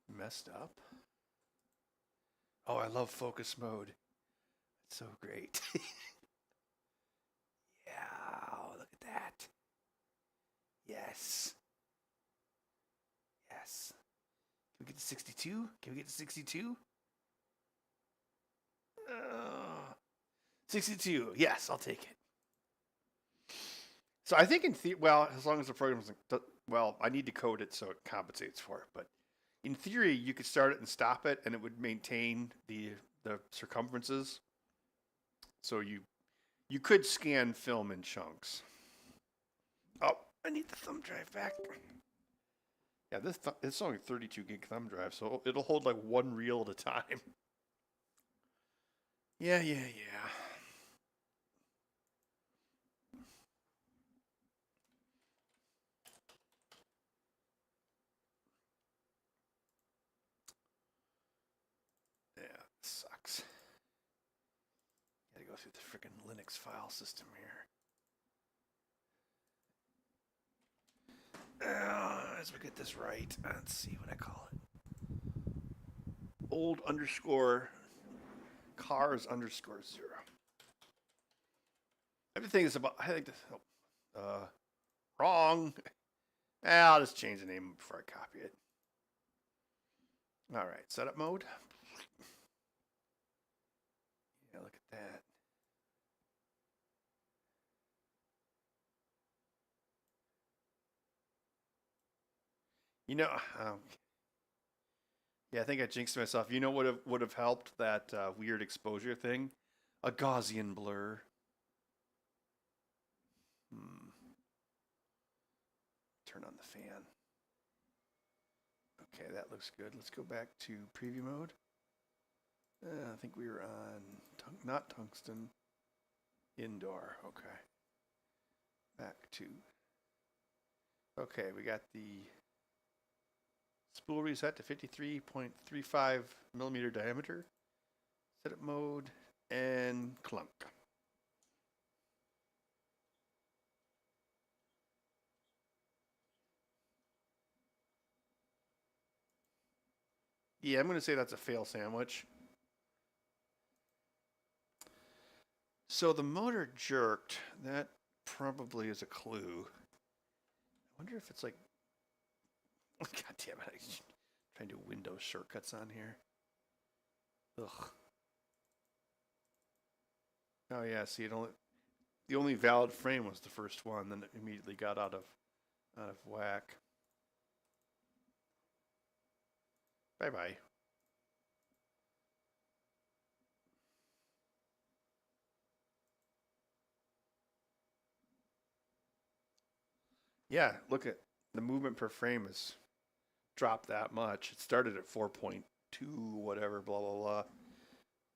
messed up? Oh, I love focus mode. It's so great. Yeah, look at that. Yes. Yes. Can we get to 62? Can we get to 62? 62. Yes, I'll take it. So I think well, as long as the program's well, I need to code it so it compensates for it. But in theory, you could start it and stop it, and it would maintain the circumferences. So you could scan film in chunks. Oh, I need the thumb drive back. Yeah, it's only 32 gig thumb drive, so it'll hold like one reel at a time. Yeah. Yeah, it sucks. Gotta go through the freaking Linux file system here. As we get this right, let's see what I call it. Old underscore cars underscore 0. Everything is about. I think this. Wrong. I'll just change the name before I copy it. All right, setup mode. Yeah, look at that. You know, yeah, I think I jinxed myself. You know what would have helped that weird exposure thing? A Gaussian blur. Hmm. Turn on the fan. Okay, that looks good. Let's go back to preview mode. I think we were on not tungsten. Indoor. Okay. Back to. Okay, we got the spool reset to 53.35 millimeter diameter. Setup mode and clunk. Yeah, I'm going to say that's a fail sandwich. So the motor jerked. That probably is a clue. I wonder if it's like. God damn it. I'm trying to do Windows shortcuts on here. Ugh. Oh, yeah. See, the only valid frame was the first one, then it immediately got out of whack. Bye bye. Yeah, look at the movement per frame has dropped that much. It started at 4.2, whatever, blah, blah,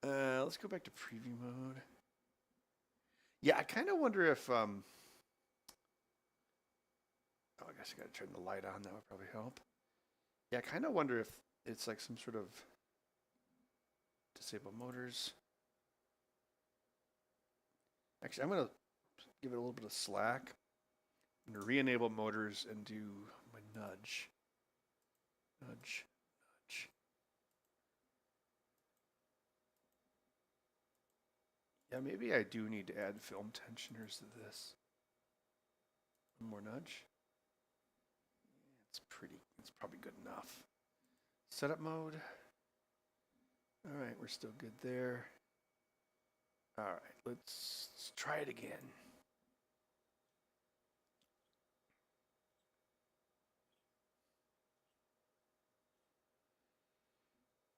blah. Let's go back to preview mode. Yeah, I kind of wonder if, oh, I guess I got to turn the light on. That would probably help. Yeah, I kind of wonder if it's like some sort of disable motors. Actually, I'm going to give it a little bit of slack. I'm going to re-enable motors and do my nudge. Nudge. Yeah, maybe I do need to add film tensioners to this. One more nudge. It's probably good enough. Setup mode. All right, we're still good there. All right, let's try it again.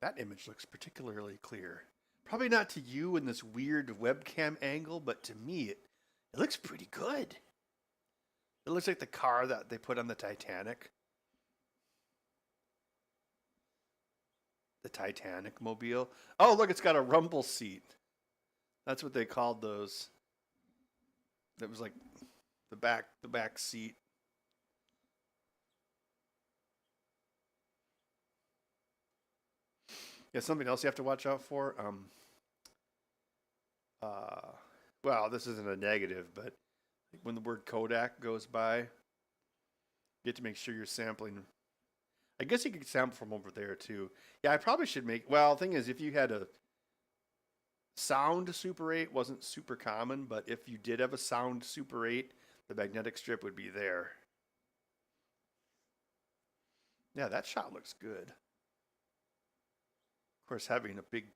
That image looks particularly clear. Probably not to you in this weird webcam angle, but to me, it looks pretty good. It looks like the car that they put on the Titanic. The Titanic mobile. Oh, look, it's got a rumble seat. That's what they called those. That was like the back seat. Yeah, something else you have to watch out for. Uh, well, this isn't a negative, but when the word Kodak goes by, you have to make sure you're sampling. I guess you could sample from over there too. Yeah, I probably should make. Well, the thing is, if you had a sound Super 8, wasn't super common, but if you did have a sound Super 8, the magnetic strip would be there. Yeah, that shot looks good. Of course, having a big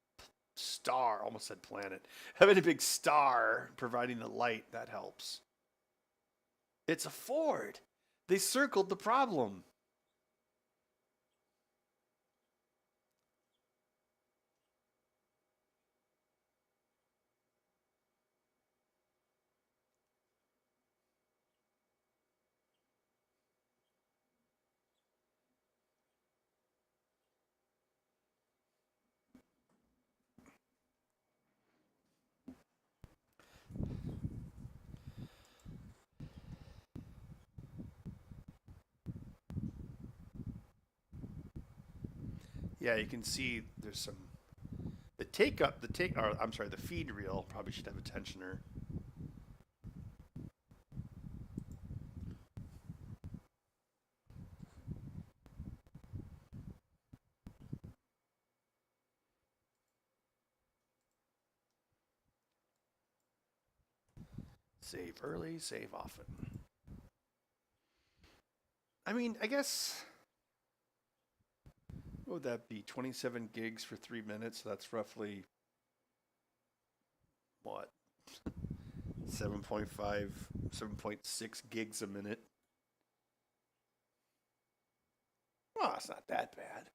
star, almost said planet, having a big star providing the light, that helps. It's a Ford. They circled the problem. Yeah, you can see there's some the feed reel probably should have a tensioner. Save early, save often. I mean, I guess what would that be? 27 gigs for 3 minutes. So that's roughly what? 7.5, 7.6 gigs a minute. Well, it's not that bad.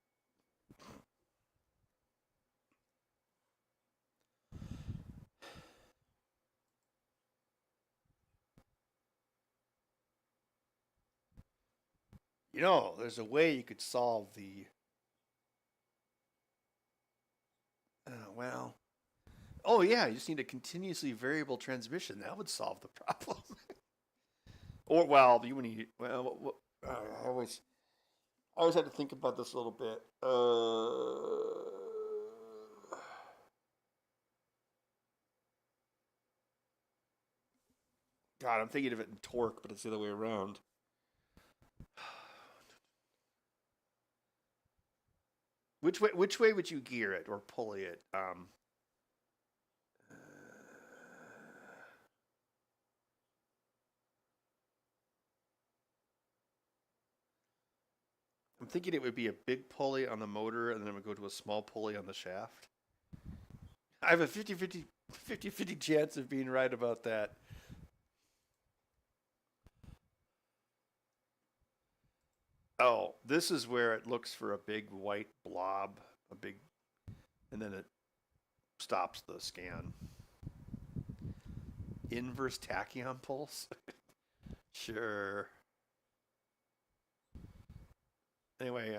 You know, there's a way you could solve the. Well, oh yeah, you just need a continuously variable transmission. That would solve the problem. Or well, you would need well. I always had to think about this a little bit. God, I'm thinking of it in torque, but it's the other way around. Which way would you gear it or pulley it? I'm thinking it would be a big pulley on the motor and then it would go to a small pulley on the shaft. I have a 50 chance of being right about that. Oh, this is where it looks for a big white blob, and then it stops the scan. Inverse tachyon pulse? Sure. Anyway,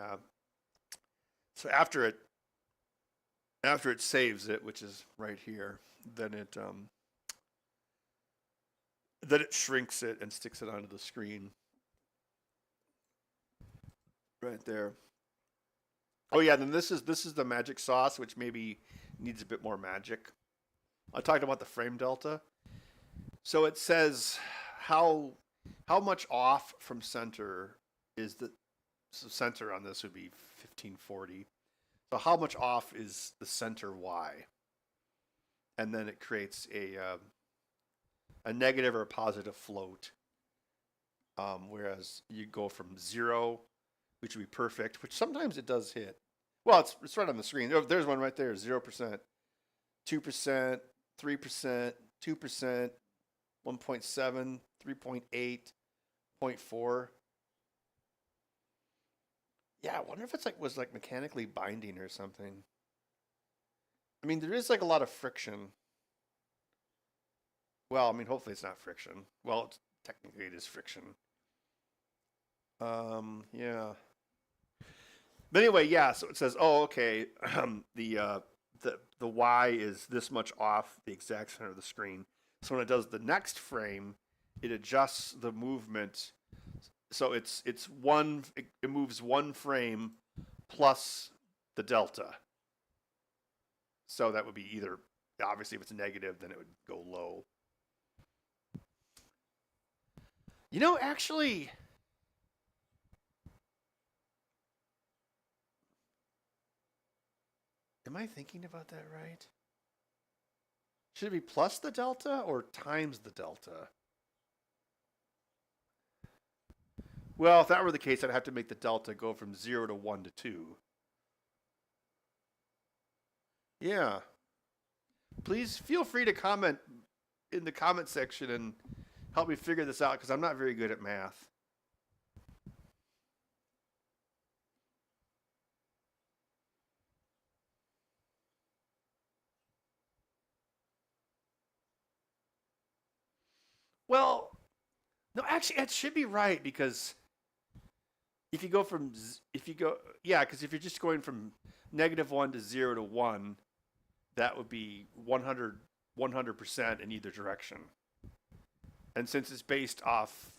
so after it saves it, which is right here, then it shrinks it and sticks it onto the screen right there. Oh yeah, then this is the magic sauce, which maybe needs a bit more magic. I talked about the frame delta. So it says how how much off from center is the so center on this would be 1540. So how much off is the center Y? And then it creates a negative or a positive float. Whereas you go from 0, which would be perfect, which sometimes it does hit. Well, it's right on the screen. There's one right there, 0%, 2%, 3%, 2%, 1.7, 3.8, 0.4. Yeah, I wonder if it's like was like mechanically binding or something. I mean, there is like a lot of friction. Well, I mean, hopefully it's not friction. Well, technically it is friction. Yeah. But anyway, yeah. So it says, oh, okay. The Y is this much off the exact center of the screen. So when it does the next frame, it adjusts the movement. So it's one. It moves one frame plus the delta. So that would be either obviously if it's negative, then it would go low. Actually, am I thinking about that right? Should it be plus the delta or times the delta? Well, if that were the case, I'd have to make the delta go from 0 to 1 to 2. Yeah. Please feel free to comment in the comment section and help me figure this out because I'm not very good at math. Well, no, actually, it should be right because if you go from, if you go, yeah, because if you're just going from -1 to 0 to 1, that would be 100% in either direction. And since it's based off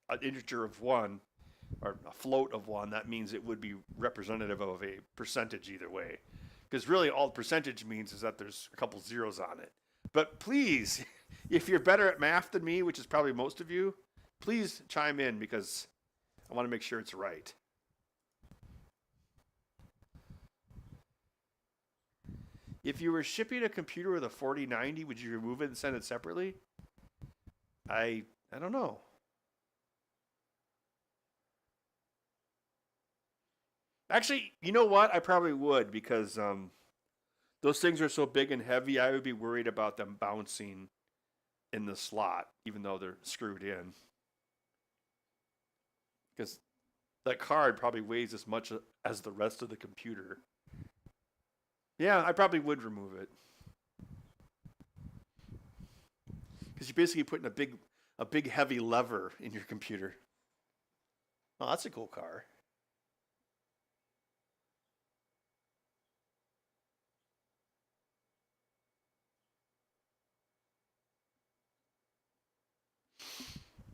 an integer of 1 or a float of 1, that means it would be representative of a percentage either way. Because really all percentage means is that there's a couple zeros on it. But please, if you're better at math than me, which is probably most of you, please chime in because I want to make sure it's right. If you were shipping a computer with a 4090, would you remove it and send it separately? I don't know. Actually, you know what? I probably would because those things are so big and heavy. I would be worried about them bouncing in the slot, even though they're screwed in. Because that card probably weighs as much as the rest of the computer. Yeah, I probably would remove it because you're basically putting a big heavy lever in your computer. Oh, that's a cool car.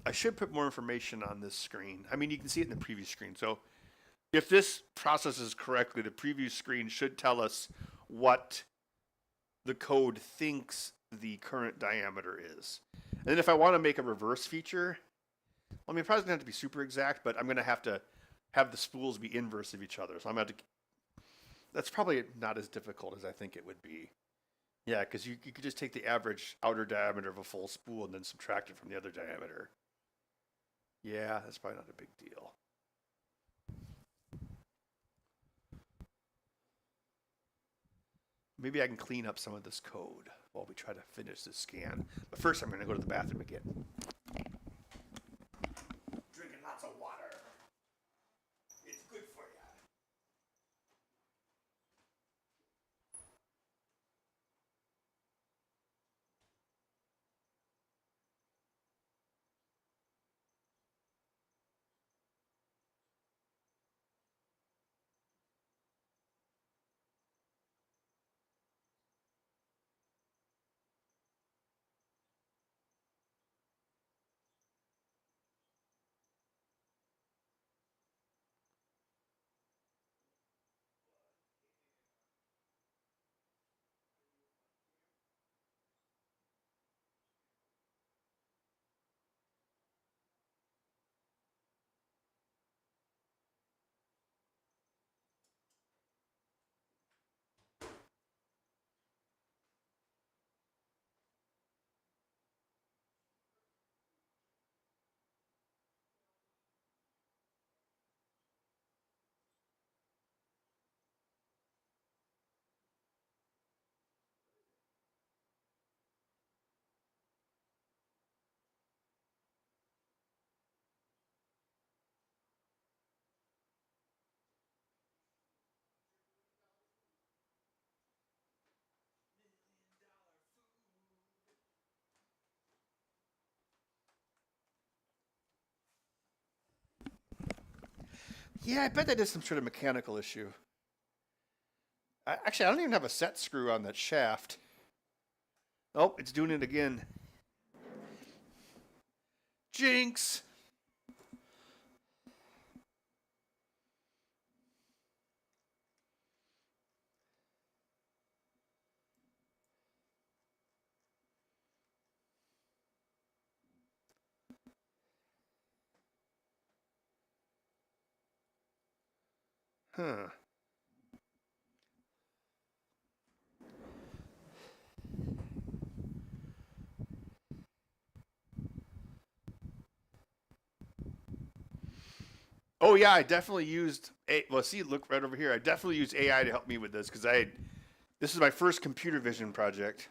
I should put more information on this screen. I mean, you can see it in the preview screen. So if this processes correctly, the preview screen should tell us what the code thinks the current diameter is. And then if I want to make a reverse feature, I mean, it probably doesn't have to be super exact, but I'm going to have the spools be inverse of each other. So I'm going to have to. That's probably not as difficult as I think it would be. Yeah, because you could just take the average outer diameter of a full spool and then subtract it from the other diameter. Yeah, that's probably not a big deal. Maybe I can clean up some of this code while we try to finish this scan. But first, I'm going to go to the bathroom again. Drinking lots of water. It's good for you. Yeah, I bet that is some sort of mechanical issue. Actually, I don't even have a set screw on that shaft. Oh, it's doing it again. Jinx! Huh. Oh yeah, I definitely used well, see, look right over here. I definitely used AI to help me with this because this is my first computer vision project.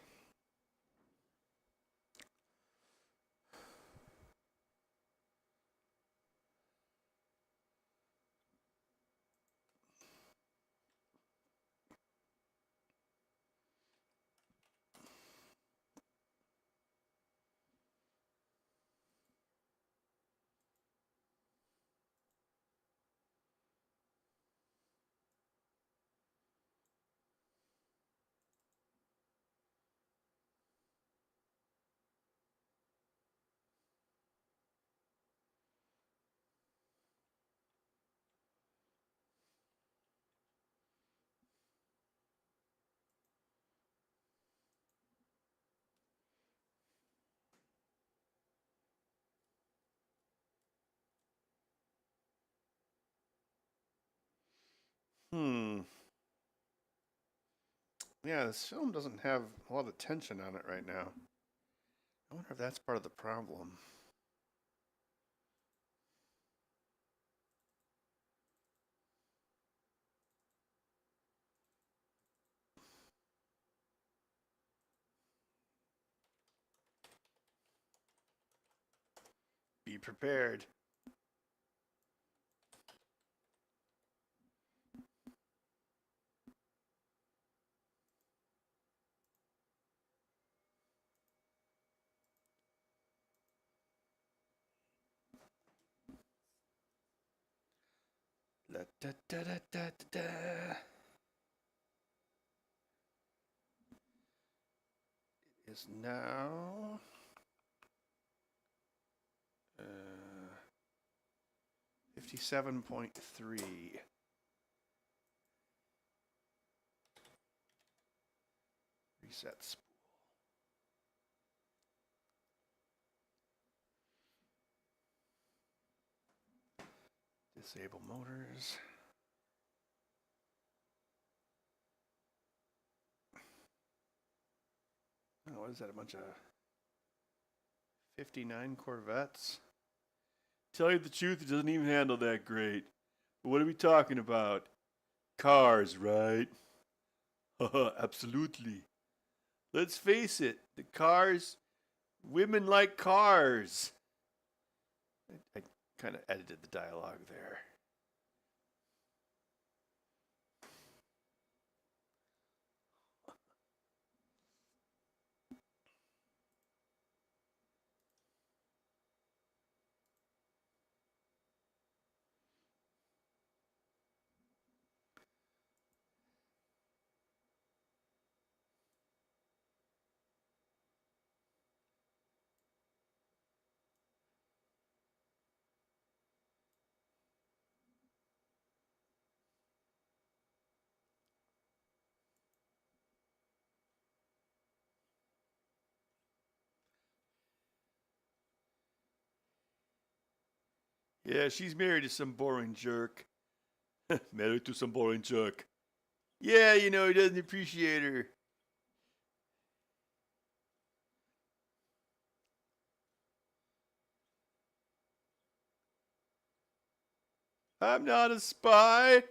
Hmm. Yeah, this film doesn't have a lot of tension on it right now. I wonder if that's part of the problem. Be prepared. Da, da, da, da, da, da. Is now 57.3. Reset spool. Disable motors. Oh, what is that? A bunch of 59 Corvettes? Tell you the truth, it doesn't even handle that great. But what are we talking about? Cars, right? Absolutely. Let's face it, the cars, women like cars. I kind of edited the dialogue there. Yeah, she's married to some boring jerk. Married to some boring jerk. Yeah, he doesn't appreciate her. I'm not a spy.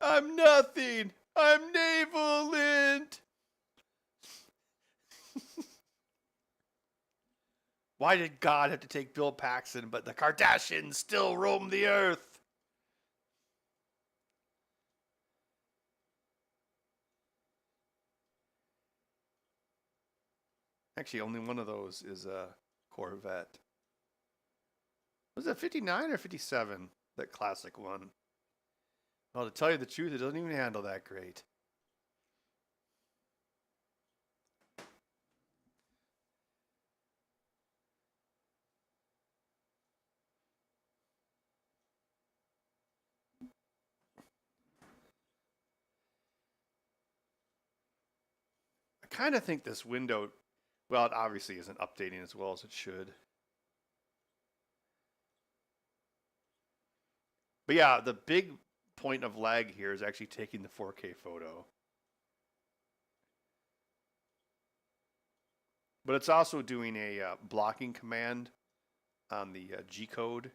I'm nothing. I'm navalent. Why did God have to take Bill Paxton, but the Kardashians still roam the earth? Actually, only one of those is a Corvette. Was it 59 or 57? That classic one. Well, to tell you the truth, it doesn't even handle that great. I kind of think this window, well, it obviously isn't updating as well as it should. But yeah, the big point of lag here is actually taking the 4K photo. But it's also doing a blocking command on the G code.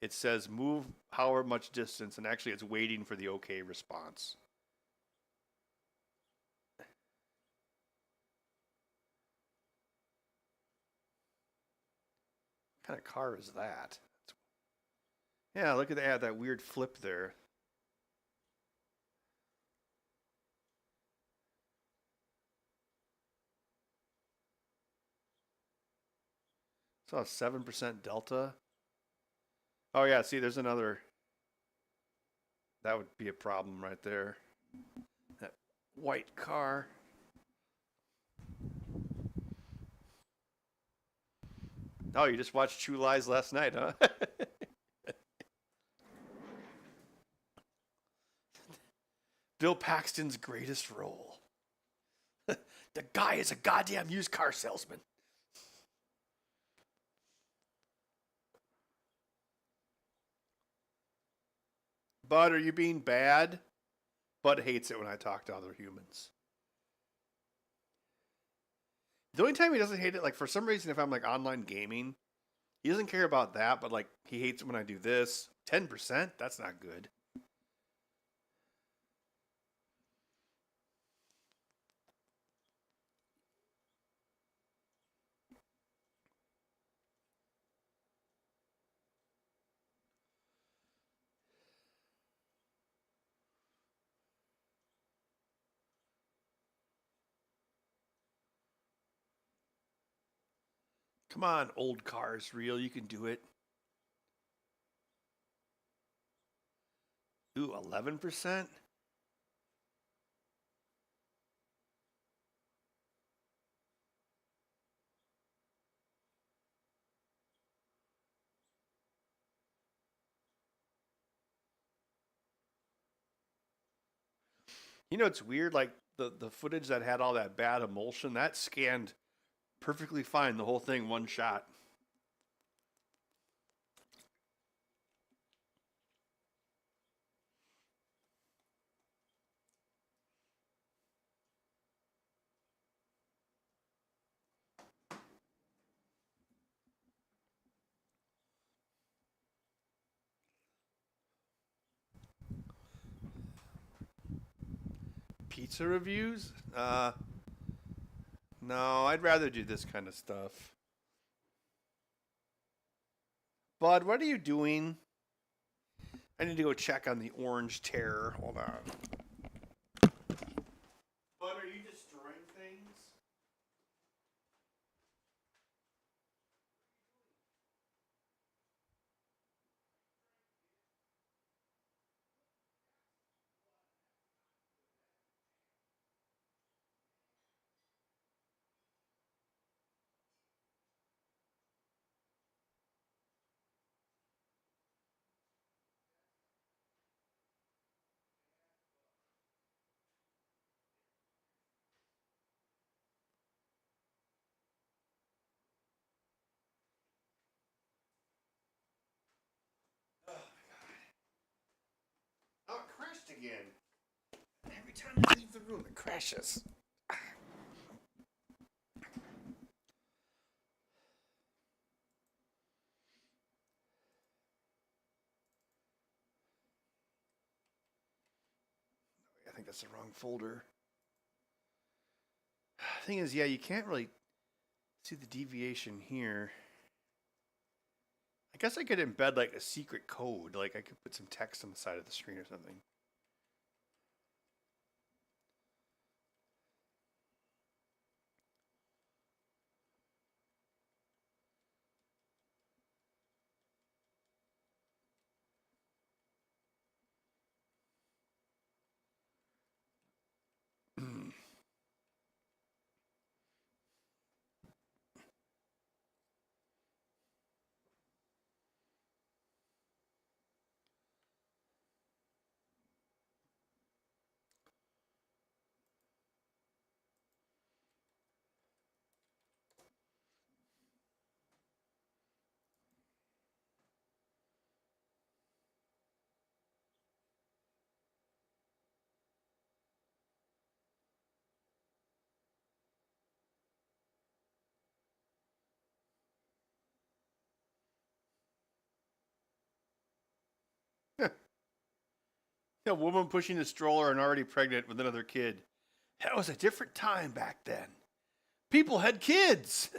It says move however much distance, and actually it's waiting for the OK response. What kind of car is that? Yeah, look at that weird flip there. Saw a 7% delta. Oh yeah, see, there's another. That would be a problem right there. That white car. Oh, you just watched True Lies last night, huh? Bill Paxton's greatest role. The guy is a goddamn used car salesman. Bud, are you being bad? Bud hates it when I talk to other humans. The only time he doesn't hate it, like for some reason, if I'm like online gaming, he doesn't care about that, but like he hates it when I do this. 10%? That's not good. Come on, old cars, real. You can do it. Ooh, 11%? You know, it's weird. Like the footage that had all that bad emulsion, that scanned perfectly fine. The whole thing, one shot. Pizza reviews? No, I'd rather do this kind of stuff. Bud, what are you doing? I need to go check on the orange terror. Hold on. Bud, are you destroying things? Oh, it crashed again. Every time I leave the room, it crashes. I think that's the wrong folder. Thing is, yeah, you can't really see the deviation here. I guess I could embed like a secret code. Like I could put some text on the side of the screen or something. A woman pushing a stroller and already pregnant with another kid. That was a different time back then. People had kids.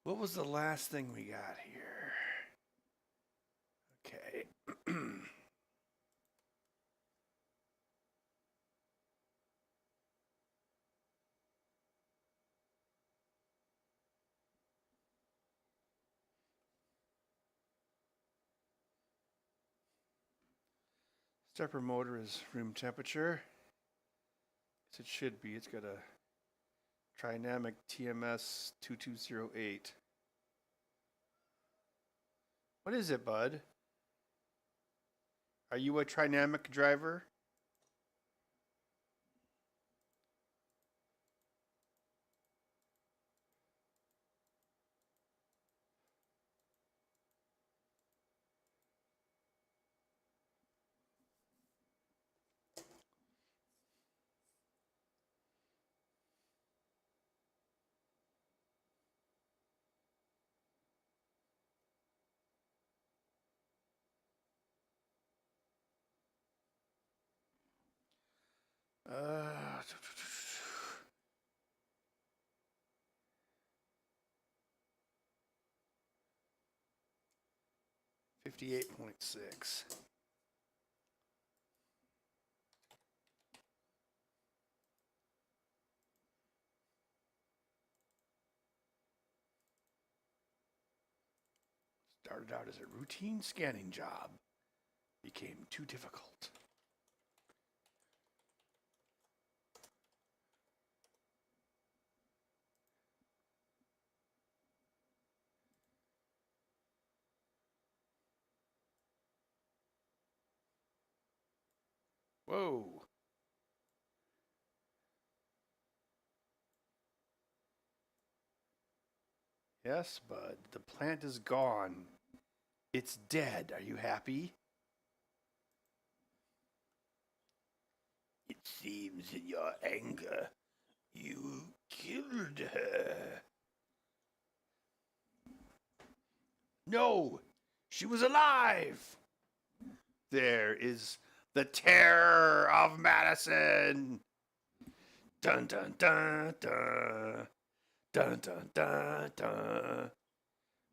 What was the last thing we got here? Okay. Stepper motor is room temperature. Yes, it should be. It's got a Trinamic TMS 2208. What is it, bud? Are you a Trinamic driver? Uh, 58.6. Started out as a routine scanning job. Became too difficult. Whoa. Yes, bud. The plant is gone. It's dead. Are you happy? It seems in your anger you killed her. No, she was alive. There is the terror of Madison. Dun dun dun dun. Dun dun dun dun.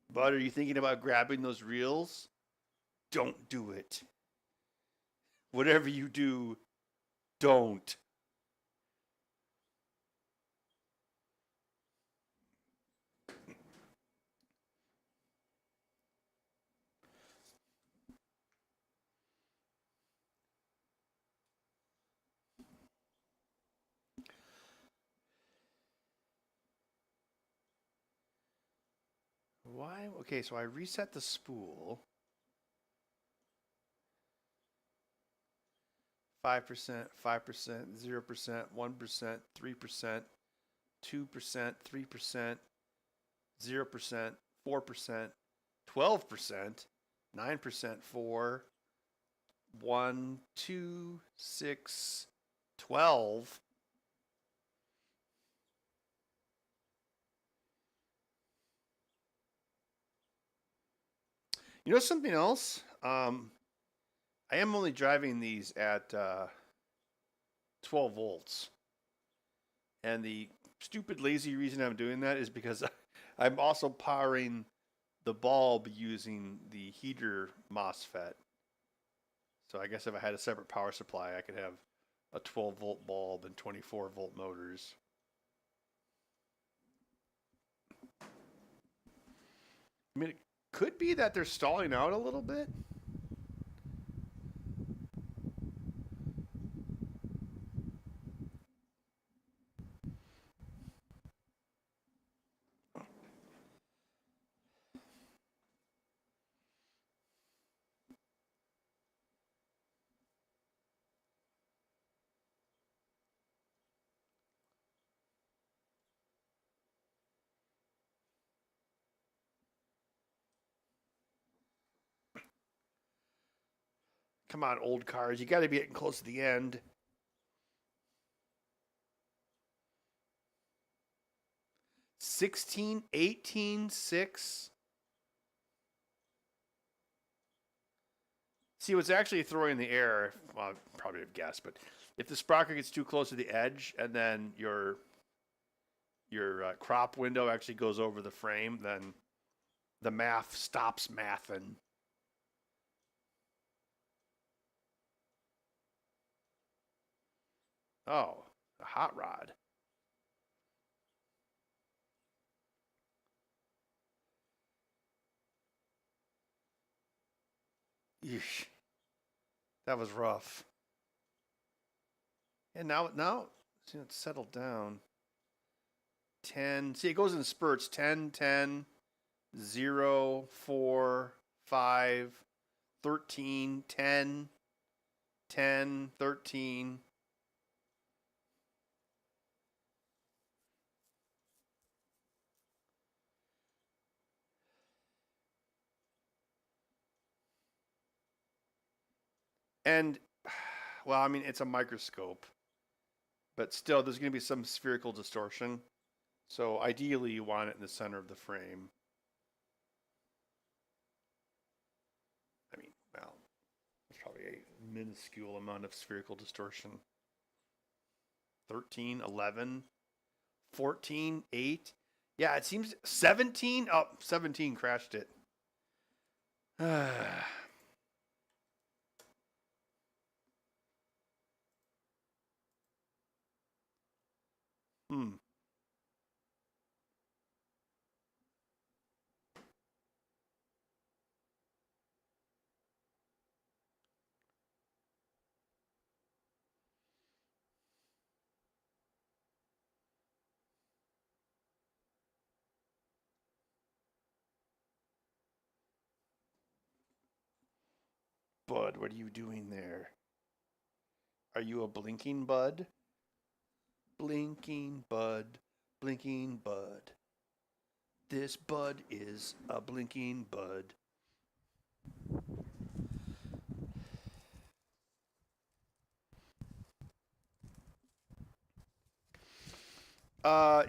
Bud, are you thinking about grabbing those reels? Don't do it. Whatever you do, don't. Why? Okay, so I reset the spool. 5%, 5%, 0%, 1%, 3%, 2%, 3%, 0%, 4%, 12%, 9% for 1, 2, 6, 12. You know something else? I am only driving these at 12 volts. And the stupid, lazy reason I'm doing that is because I'm also powering the bulb using the heater MOSFET. So I guess if I had a separate power supply, I could have a 12 volt bulb and 24 volt motors. I mean, it could be that they're stalling out a little bit. Come on, old cars. You got to be getting close to the end. 16, 18, 6. See, what's actually throwing the air, well, I probably have guessed, but if the sprocket gets too close to the edge and then your crop window actually goes over the frame, then the math stops mathing. Oh, a hot rod. Yeesh. That was rough. And now, see, it's settled down. 10. See, it goes in spurts. 10, 10, 0, 4, 5, 13, 10, 10, 13. And, well, I mean, it's a microscope, but still, there's going to be some spherical distortion. So ideally, you want it in the center of the frame. I mean, well, there's probably a minuscule amount of spherical distortion. 13, 11, 14, 8. Yeah, it seems 17. Oh, 17 crashed it. Hmm. Bud, what are you doing there? Are you a blinking bud? Blinking bud, blinking bud. This bud is a blinking bud. Uh,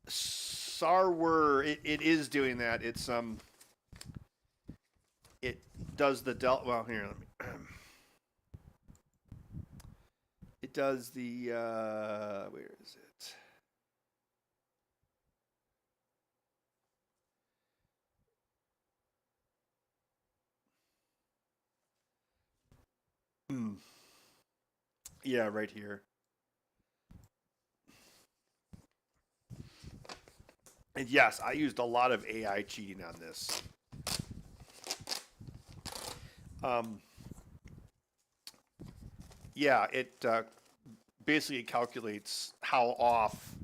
Sarwer, it is doing that. It does the delta. Well, here, let me. It does the. Where is it? Hmm. Yeah, right here. And yes, I used a lot of AI cheating on this. Um, yeah, it basically calculates how off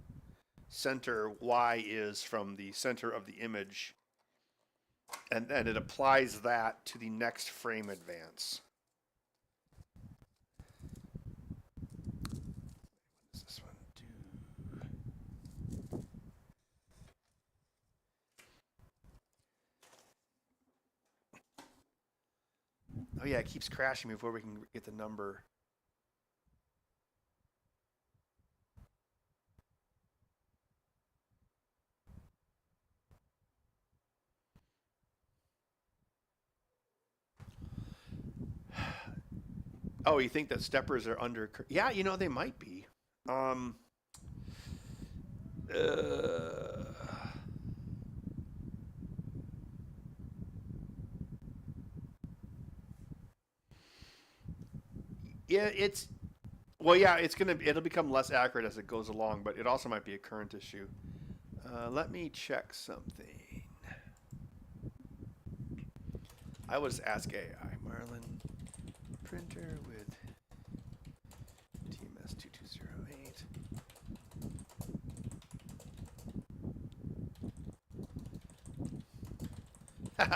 center Y is from the center of the image, and then it applies that to the next frame advance. What does this one do? Oh yeah, it keeps crashing before we can get the number. Oh, you think that steppers are under? Yeah, you know they might be. Um, uh, yeah, it's well, yeah, it'll become less accurate as it goes along, but it also might be a current issue. Let me check something. I would just ask AI, Marlin, printer with TMS2208.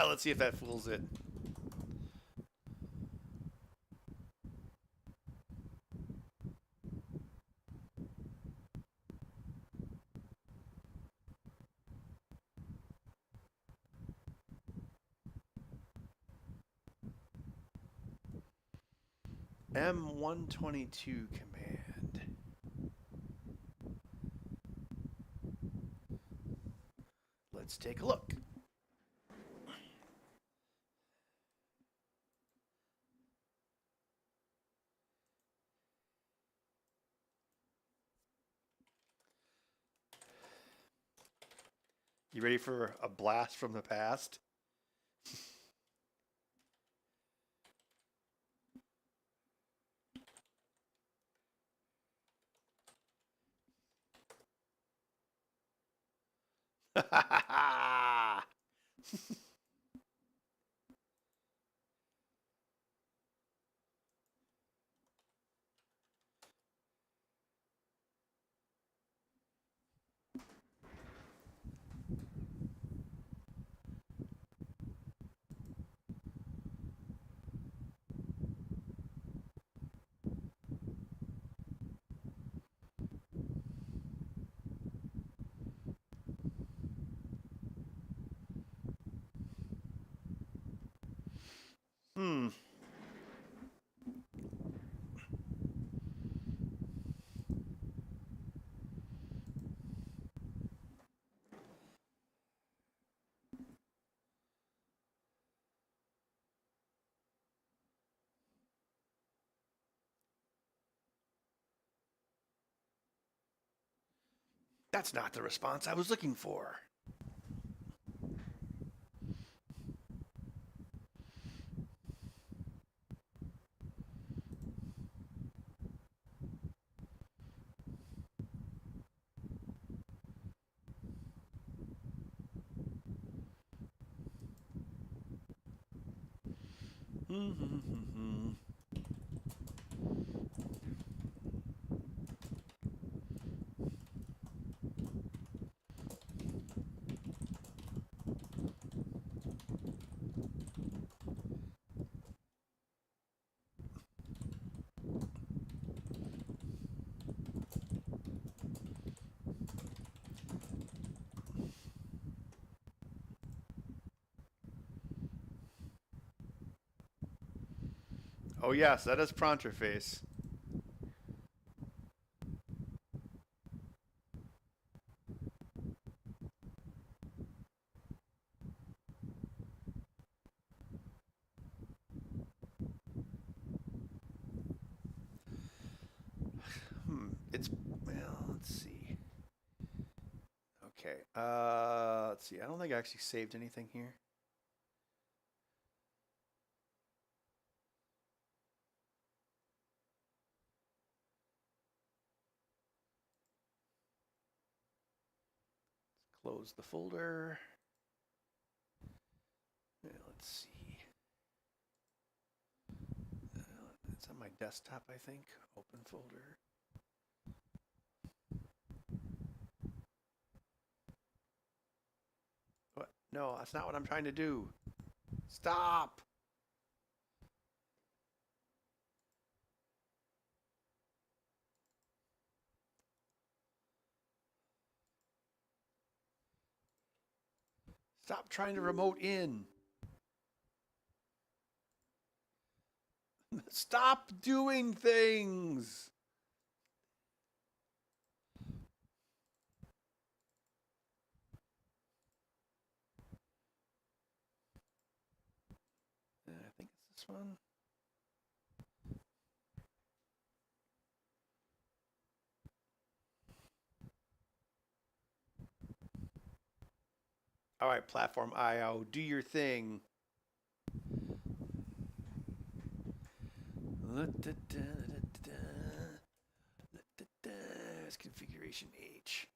Let's see if that fools it. M122 command. Let's take a look. You ready for a blast from the past? Hmm. That's not the response I was looking for. Oh yes, that is Pronterface. It's well. Let's see. Okay. Let's see. I don't think I actually saved anything here. Close the folder. Let's see. It's on my desktop, I think. Open folder. What? No, that's not what I'm trying to do. Stop. Stop trying to remote in. Stop doing things. I think it's this one. All right, Platform IO, do your thing. It's configuration H.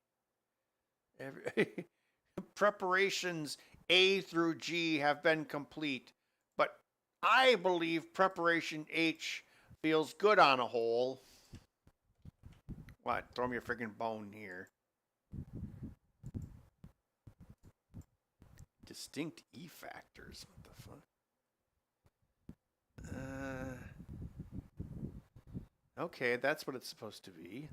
Preparations A through G have been complete, but I believe preparation H feels good on a whole. What? Throw me a friggin' bone here. Distinct E factors. What the fuck? Okay, that's what it's supposed to be.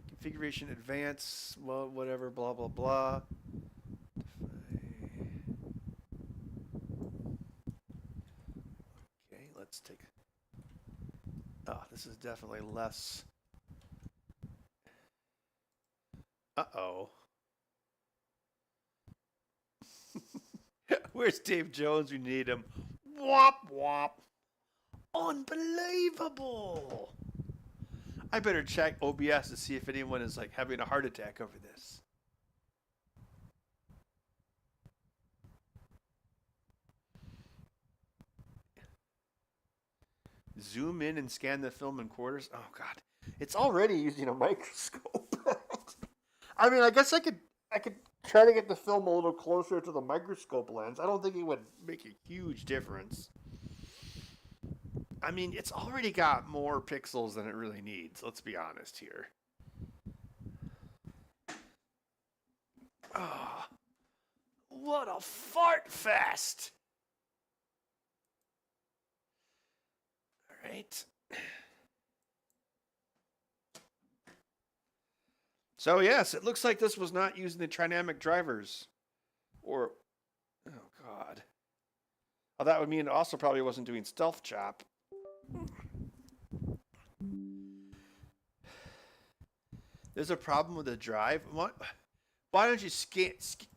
Configuration advance, well, whatever, blah, blah, blah. Okay, let's take Oh, this is definitely less. Uh-oh. Where's Dave Jones? We need him. Womp womp. Unbelievable. I better check OBS to see if anyone is like having a heart attack over this. Zoom in and scan the film in quarters. Oh god. It's already using a microscope. I mean, I guess I could try to get the film a little closer to the microscope lens. I don't think it would make a huge difference. I mean, it's already got more pixels than it really needs. Let's be honest here. Oh, what a fart fest! All right. So yes, it looks like this was not using the trinamic drivers, or oh god. Oh, that would mean it also probably wasn't doing stealth chop. There's a problem with the drive. What? Why don't you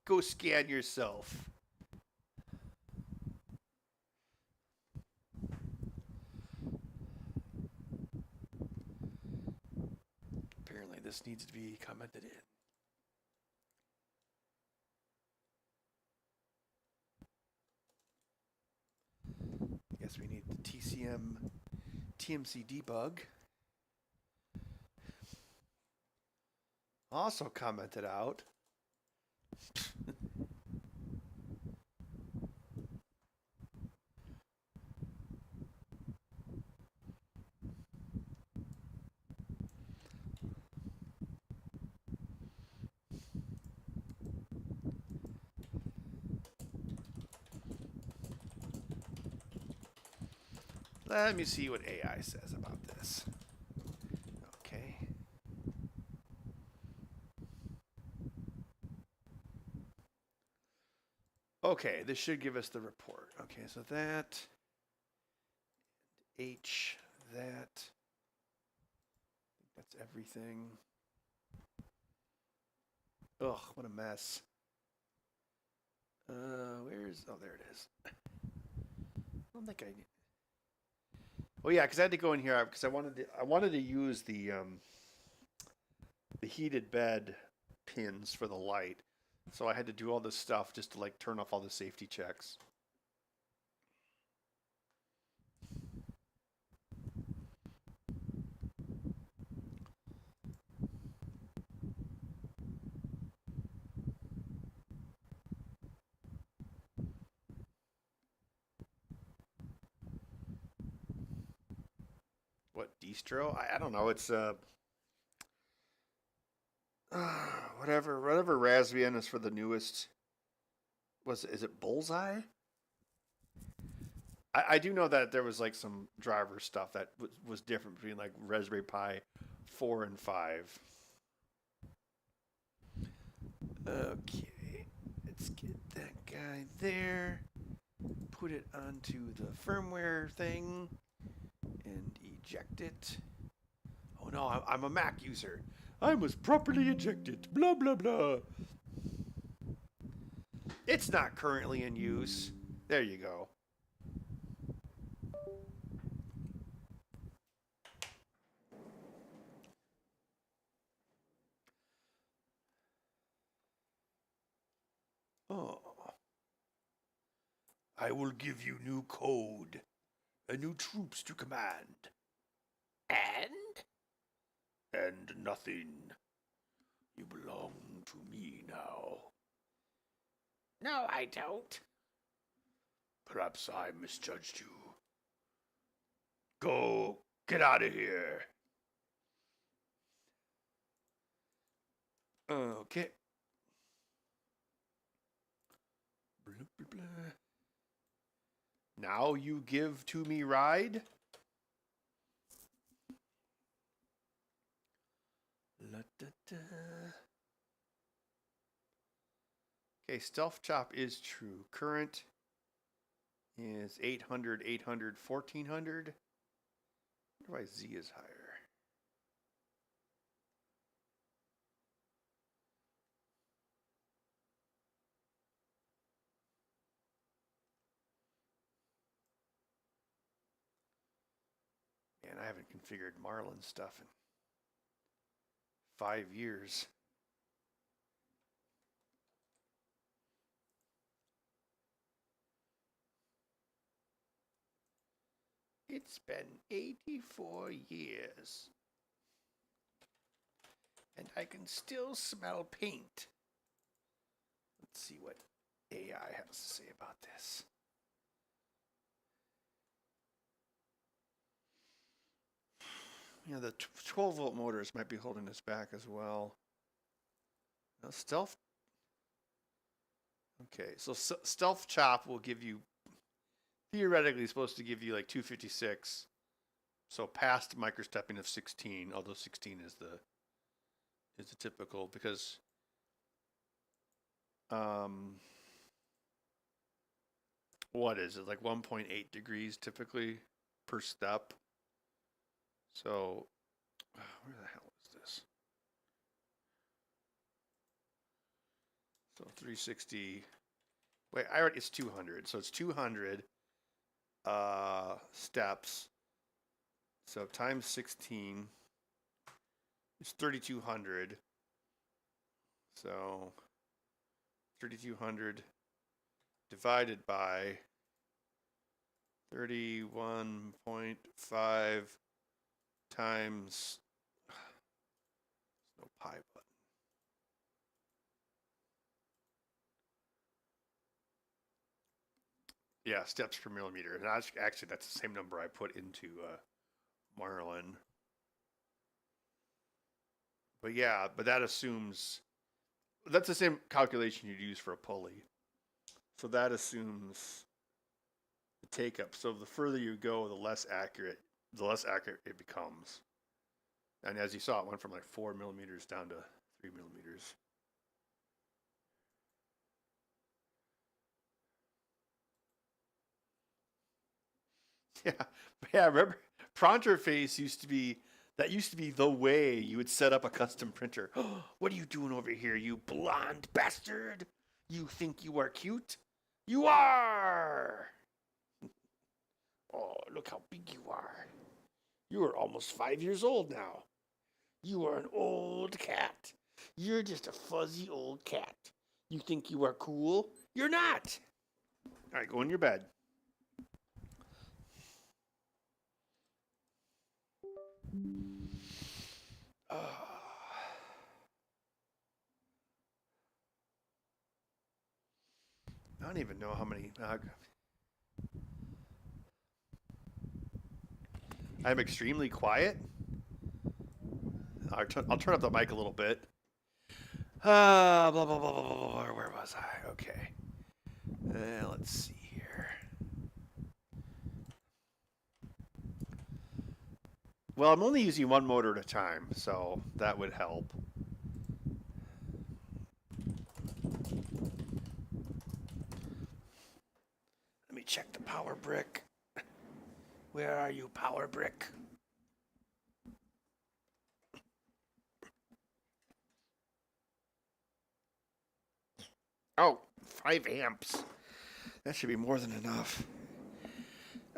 go scan yourself? Apparently, this needs to be commented in. I guess we need the TMC debug. Also commented out. Let me see what AI says about this. Okay. Okay, this should give us the report. Okay, so that H, that's everything. Ugh, what a mess. Where's, oh, there it is. I don't think I, oh yeah, because I had to go in here because I wanted to use the heated bed pins for the light. So I had to do all this stuff just to like turn off all the safety checks. What distro? I don't know. It's whatever Raspbian is for the newest. Is it Bullseye? I do know that there was like some driver stuff that was different between like Raspberry Pi 4 and 5. Okay, let's get that guy there. Put it onto the firmware thing and eject it. Oh no, I'm a Mac user. I was properly ejected. Blah blah blah. It's not currently in use. There you go. Oh. I will give you new code and new troops to command. And? And nothing. You belong to me now. No, I don't. Perhaps I misjudged you. Go, get out of here. Okay. Blah, blah, blah. Now you give to me ride. La, da, da. Okay, stealth chop is true. Current is 800, 800, 1400. Why Z is higher. Man, I haven't configured Marlin stuff in 5 years. It's been 84 years. And I can still smell paint. Let's see what AI has to say about this. You know, the 12 volt motors might be holding us back as well. Now, stealth. Okay, so stealth chop will give you, theoretically, supposed to give you like 256. So past microstepping of 16, although 16 is the typical, because what is it, like 1.8 degrees typically per step? So where the hell is this? So 360. Wait, it's 200. So it's 200 steps. So times 16 is 3,200. So 3,200 divided by 31.5 times, no pi button. Yeah, steps per millimeter. And actually, that's the same number I put into Marlin. But yeah, but that assumes, that's the same calculation you'd use for a pulley. So that assumes the take up. So the further you go, the less accurate it becomes. And as you saw, it went from like 4 millimeters down to 3 millimeters. Yeah, remember, pronter face used to be the way you would set up a custom printer. Oh, what are you doing over here, you blonde bastard? You think you are cute? You are! Oh, look how big you are. You are almost 5 years old now. You are an old cat. You're just a fuzzy old cat. You think you are cool? You're not! All right, go in your bed. I don't even know how many. I'm extremely quiet. I'll turn up the mic a little bit. Blah, blah, blah, blah, blah, blah. Where was I? Okay. Let's see here. Well, I'm only using one motor at a time, so that would help. Let me check the power brick. Where are you, power brick? Oh, 5 amps. That should be more than enough.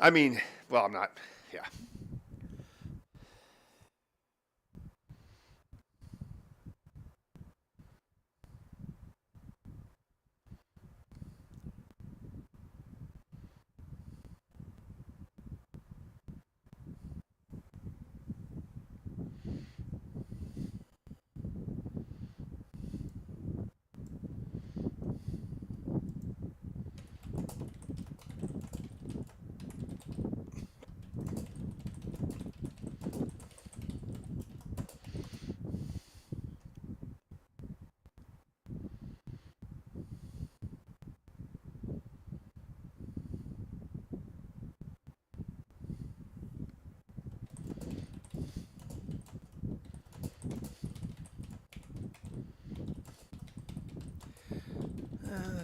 I mean, well, I'm not. Yeah.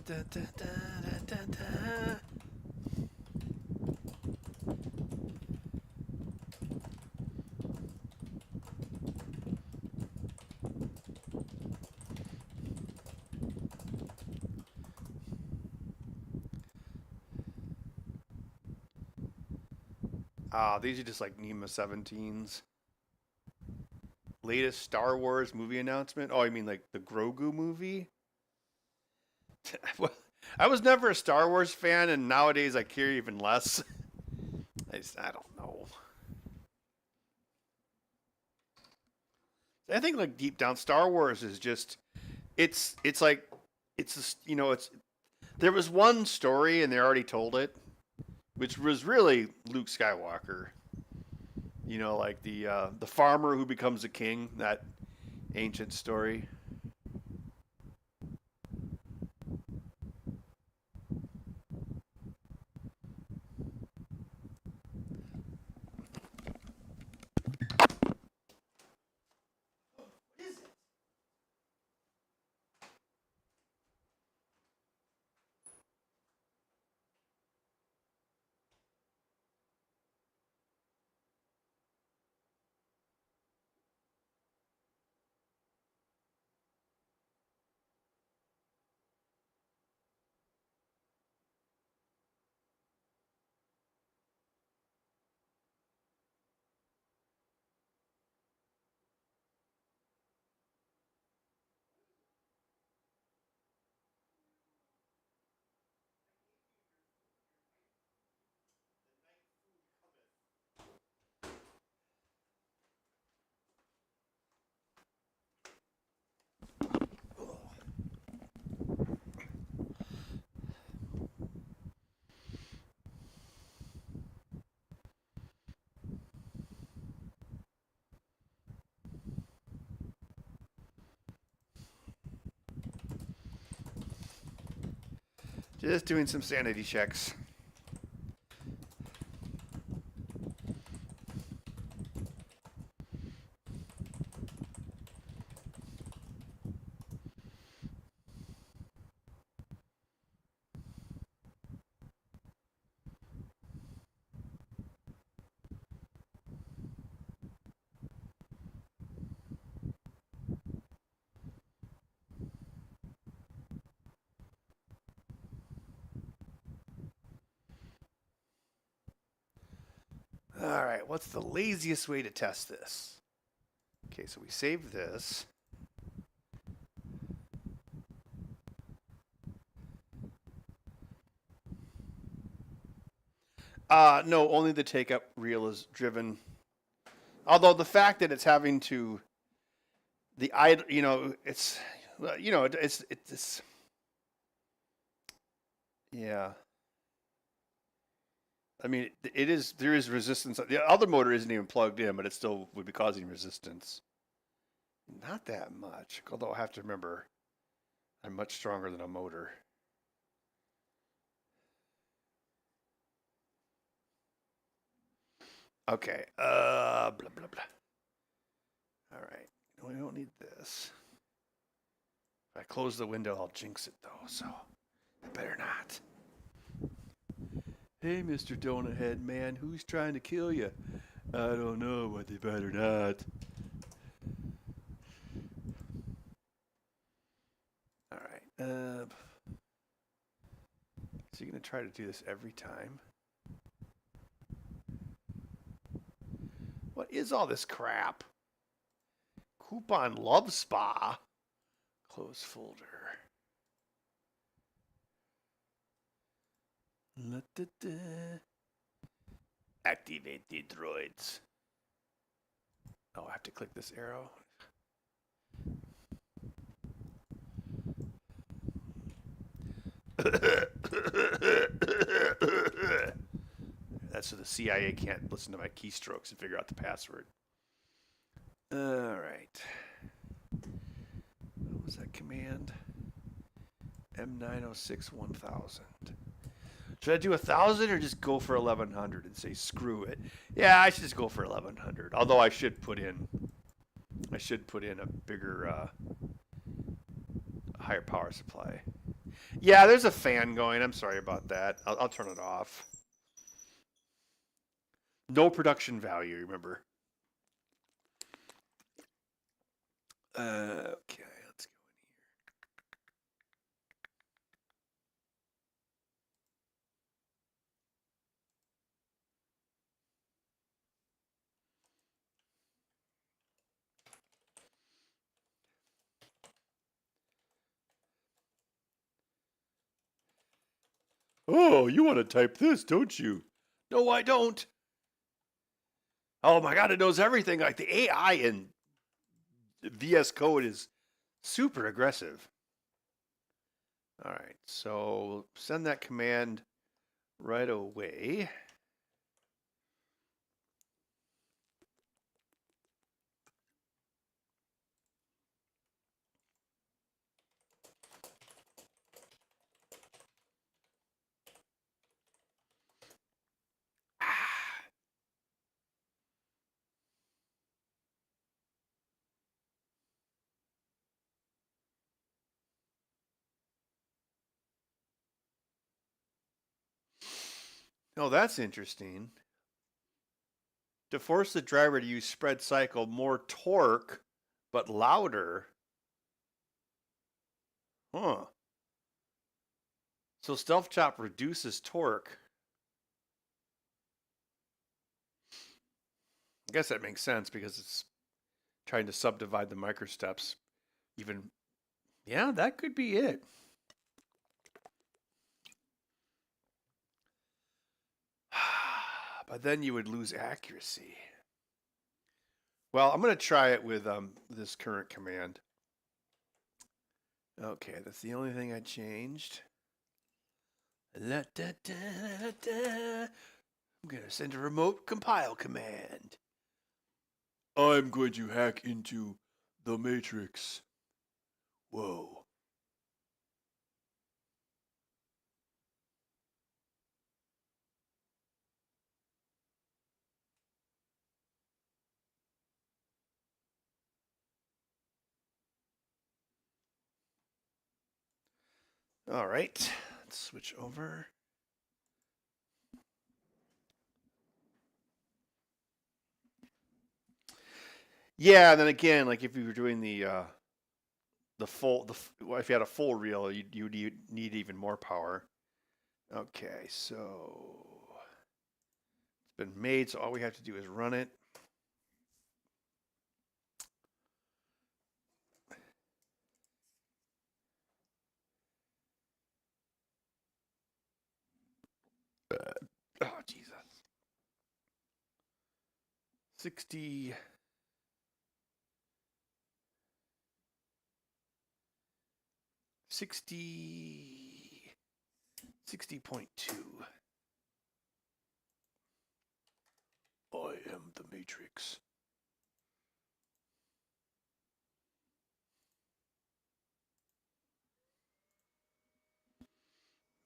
Da, da, da, da, da. These are just like NEMA 17s. Latest Star Wars movie announcement. Oh, I mean like the Grogu movie? Well, I was never a Star Wars fan, and nowadays I care even less. I don't know. I think like deep down, Star Wars is just it's like it's there was one story and they already told it, which was really Luke Skywalker. Like the farmer who becomes a king, that ancient story. Just doing some sanity checks. All right, what's the laziest way to test this? Okay, so we save this. No, only the take up reel is driven. Although the fact that it's having to the idle, it's it's yeah. I mean, it is there is resistance. The other motor isn't even plugged in, but it still would be causing resistance. Not that much, although I have to remember I'm much stronger than a motor. Okay. Blah blah blah. All right. We don't need this. If I close the window, I'll jinx it though. So I better not. Hey, Mr. Donut Head Man, who's trying to kill you? I don't know, but they better not. All right. So you're gonna try to do this every time? What is all this crap? Coupon Love Spa. Close folder. Activate the droids. Oh, I have to click this arrow. That's so the CIA can't listen to my keystrokes and figure out the password. All right. What was that command? M906 1000. Should I do 1,000 or just go for 1,100 and say screw it? Yeah, I should just go for 1,100. Although I should put in a bigger, higher power supply. Yeah, there's a fan going. I'm sorry about that. I'll turn it off. No production value, remember. Okay, let's go in Oh, you want to type this, don't you? No, I don't. Oh my God, it knows everything. Like the AI in VS Code is super aggressive. All right, so send that command right away. Oh, that's interesting. To force the driver to use spread cycle, more torque, but louder. Huh. So stealth chop reduces torque. I guess that makes sense because it's trying to subdivide the microsteps. Even, yeah, that could be it. But then you would lose accuracy. Well, I'm going to try it with this current command. Okay, that's the only thing I changed. I'm going to send a remote compile command. I'm going to hack into the Matrix. Whoa. All right, let's switch over. Yeah, and then again, like if you were doing well, if you had a full reel, you'd need even more power. Okay, so it's been made, so all we have to do is run it. Oh, Jesus. 60. 60.2. I am the Matrix.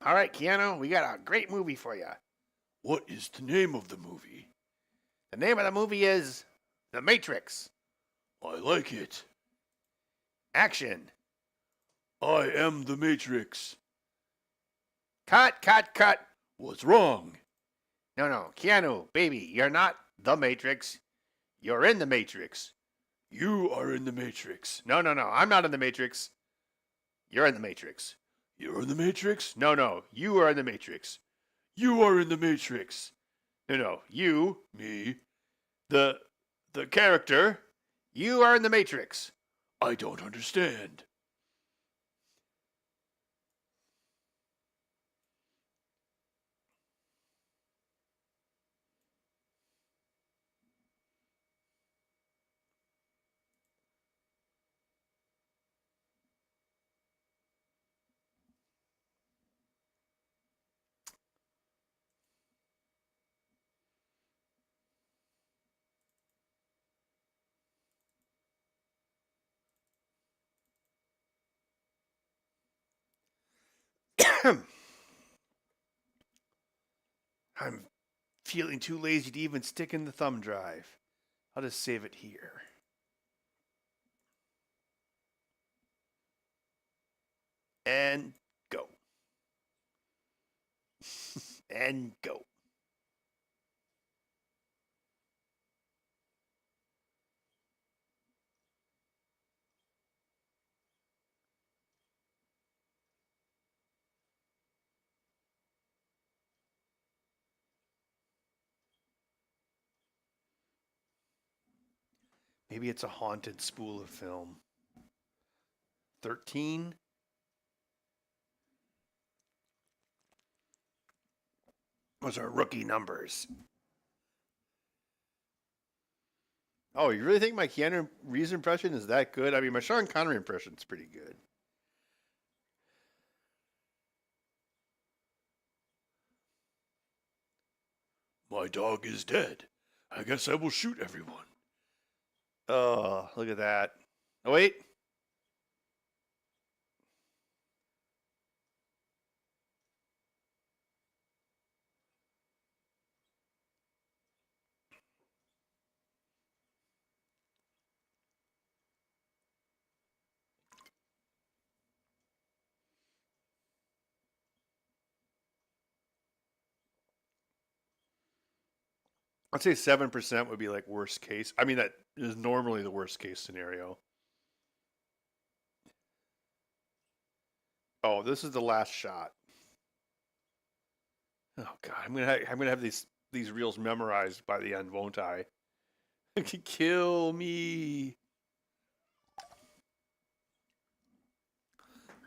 All right, Keanu, we got a great movie for you. What is the name of the movie? The name of the movie is The Matrix. I like it. Action. I am the Matrix. Cut, cut, cut. What's wrong? No, Keanu, baby, you're not the Matrix. You're in the Matrix. You are in the Matrix. No, I'm not in the Matrix. You're in the Matrix. You're in the Matrix? No, you are in the Matrix. You are in the Matrix. No, you, me, the character, you are in the Matrix. I don't understand. I'm feeling too lazy to even stick in the thumb drive. I'll just save it here. And go. And go. Maybe it's a haunted spool of film. 13? Those are rookie numbers. Oh, you really think my Keanu Reeves impression is that good? I mean, my Sean Connery impression is pretty good. My dog is dead. I guess I will shoot everyone. Oh, look at that. Oh, wait. I'd say 7% would be like worst case. I mean, that is normally the worst case scenario. Oh, this is the last shot. Oh God, I'm gonna have these reels memorized by the end, won't I? Kill me.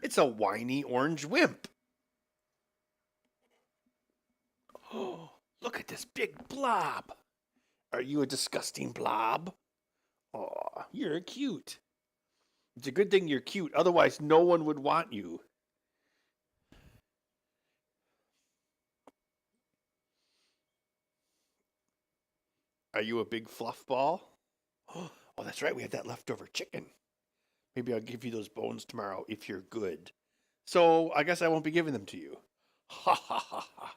It's a whiny orange wimp. Oh, look at this big blob. Are you a disgusting blob? Oh, you're cute. It's a good thing you're cute, otherwise no one would want you. Are you a big fluff ball? Oh, that's right. We have that leftover chicken. Maybe I'll give you those bones tomorrow if you're good. So I guess I won't be giving them to you. Ha ha ha ha.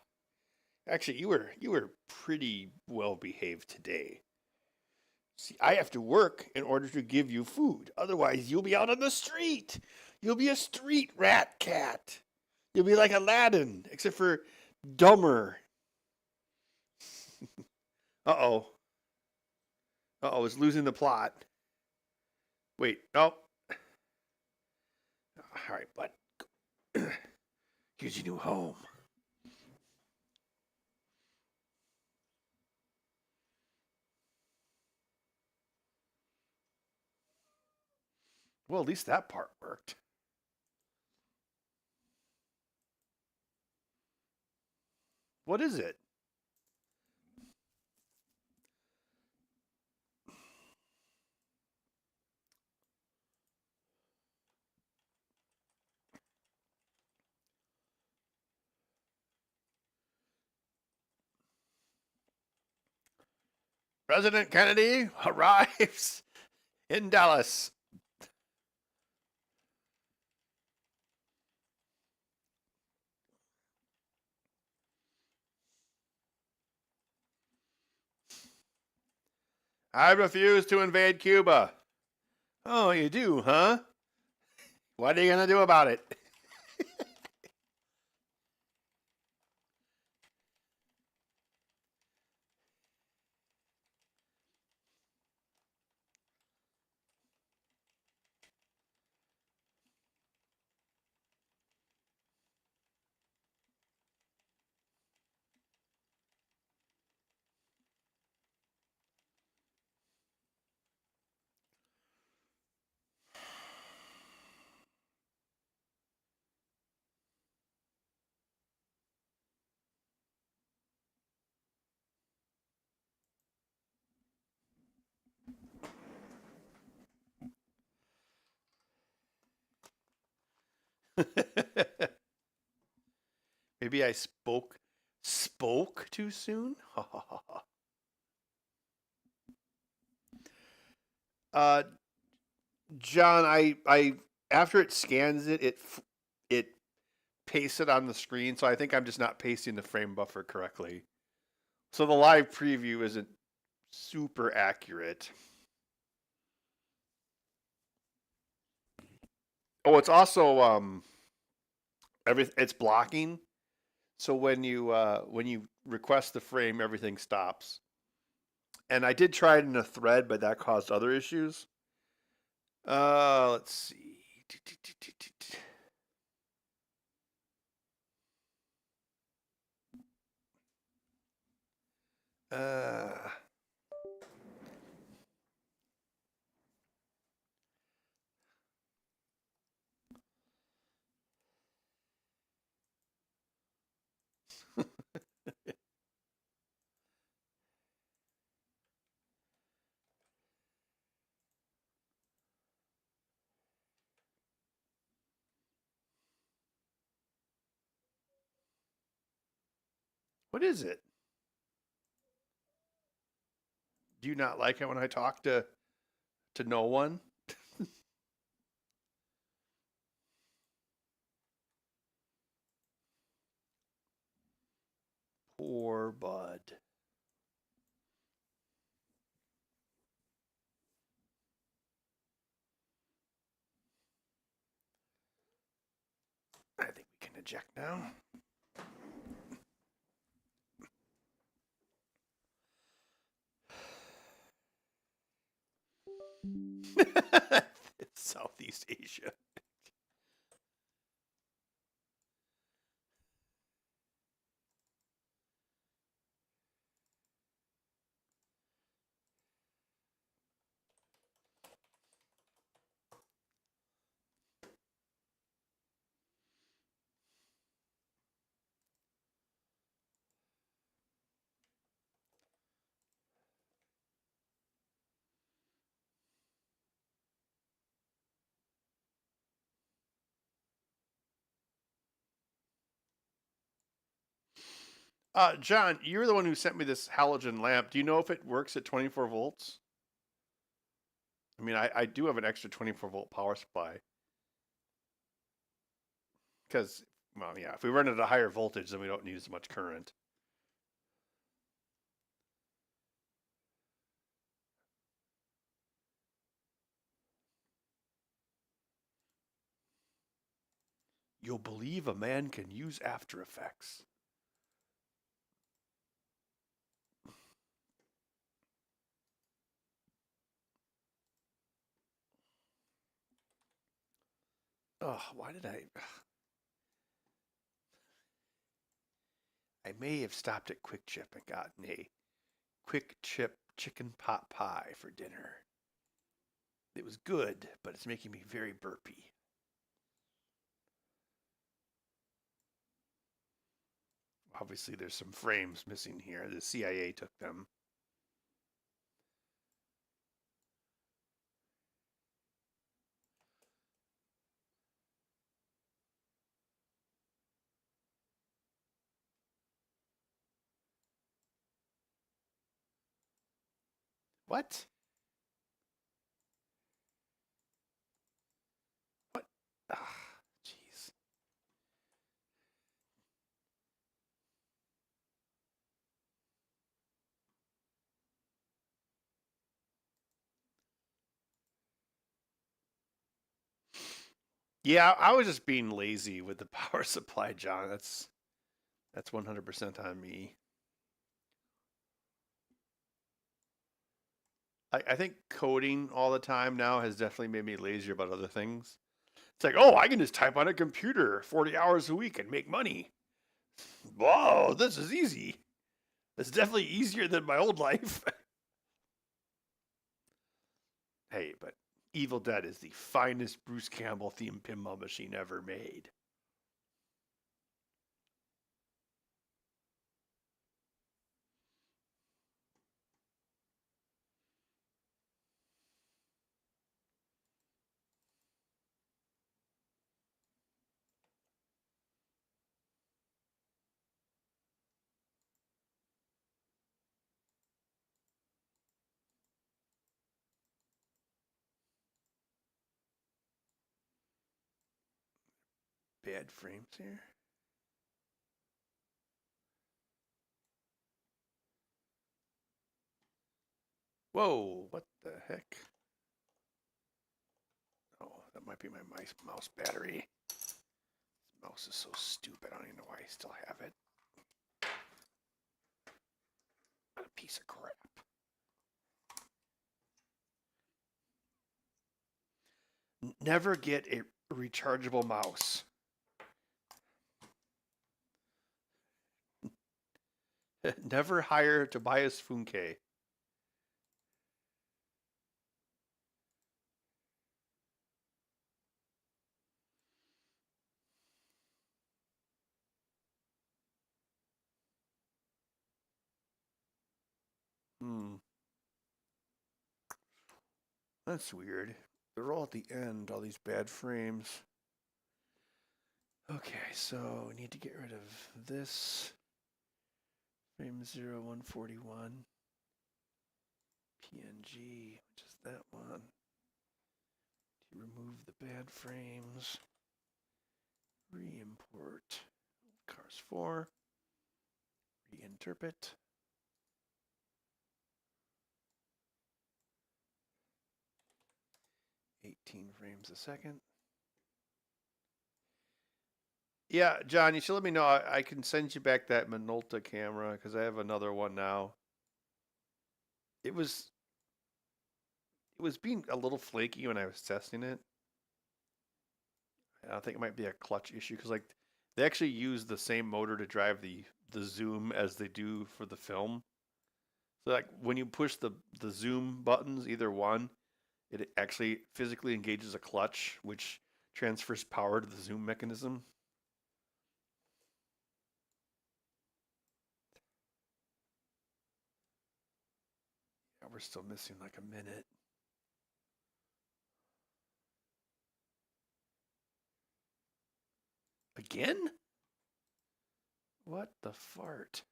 Actually, you were pretty well behaved today. See, I have to work in order to give you food. Otherwise, you'll be out on the street. You'll be a street rat cat. You'll be like Aladdin, except for dumber. Uh oh. Uh oh, it's losing the plot. Wait, oh. All right, bud. Here's your new home. Well, at least that part worked. What is it? President Kennedy arrives in Dallas. I refuse to invade Cuba. Oh, you do, huh? What are you going to do about it? Maybe I spoke too soon? uh John, I after it scans it, it pastes it on the screen, so I think I'm just not pasting the frame buffer correctly. So the live preview isn't super accurate. Oh, it's also it's blocking. So when you request the frame, everything stops. And I did try it in a thread, but that caused other issues. Let's see. Uh, What is it? Do you not like it when I talk to no one? Poor Bud. I think we can eject now. It's Southeast Asia. John, you're the one who sent me this halogen lamp. Do you know if it works at 24 volts? I mean, I do have an extra 24-volt power supply. Because, well, yeah, if we run at a higher voltage, then we don't need as much current. You'll believe a man can use After Effects. Oh, why did I may have stopped at Quick Chip and gotten a Quick Chip chicken pot pie for dinner. It was good, but it's making me very burpy. Obviously, there's some frames missing here. The CIA took them. What? What? Ah, jeez. Yeah, I was just being lazy with the power supply, John. That's 100% on me. I think coding all the time now has definitely made me lazier about other things. It's like, oh, I can just type on a computer 40 hours a week and make money. Whoa, this is easy. It's definitely easier than my old life. Hey, but Evil Dead is the finest Bruce Campbell themed pinball machine ever made. Bad frames here. Whoa, what the heck? Oh, that might be my mouse battery. This mouse is so stupid. I don't even know why I still have it. What a piece of crap. Never get a rechargeable mouse. Never hire Tobias Funke. That's weird. They're all at the end, all these bad frames. Okay, so we need to get rid of this. Frame 0, 141. PNG, which is that one. To remove the bad frames. Re-import. Cars 4. Reinterpret. 18 frames a second. Yeah, John, you should let me know. I can send you back that Minolta camera because I have another one now. It was being a little flaky when I was testing it. I think it might be a clutch issue because like they actually use the same motor to drive the zoom as they do for the film. So like when you push the zoom buttons, either one, it actually physically engages a clutch, which transfers power to the zoom mechanism. Yeah, we're still missing like a minute. Again? What the fart?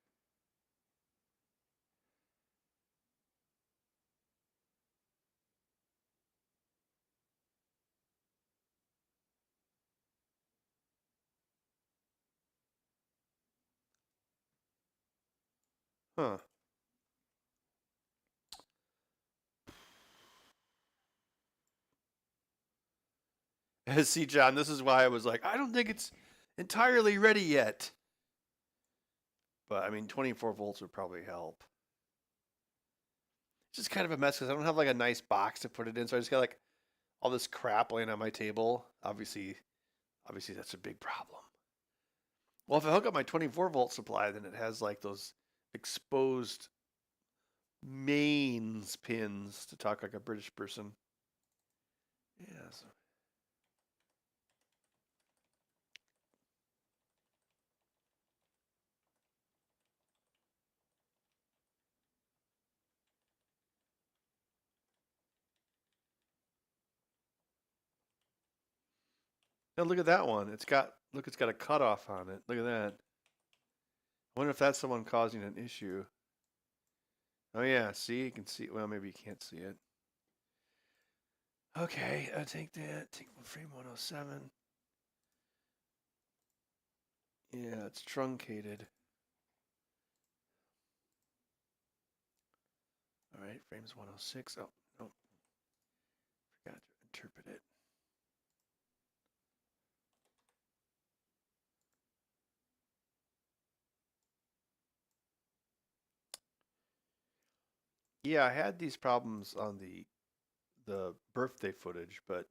Huh. See, John, this is why I was like, I don't think it's entirely ready yet. But I mean, 24 volts would probably help. It's just kind of a mess because I don't have like a nice box to put it in, so I just got like all this crap laying on my table. Obviously, that's a big problem. Well, if I hook up my 24 volt supply, then it has like those exposed mains pins to talk like a British person. Yeah. So. Now look at that one. It's got a cutoff on it. Look at that. I wonder if that's the one causing an issue. Oh yeah, see, you can see. Well, maybe you can't see it. Okay, I'll take that. Take frame 107. Yeah, it's truncated. All right, frames 106. Oh, no. Forgot to interpret it. Yeah, I had these problems on the birthday footage, but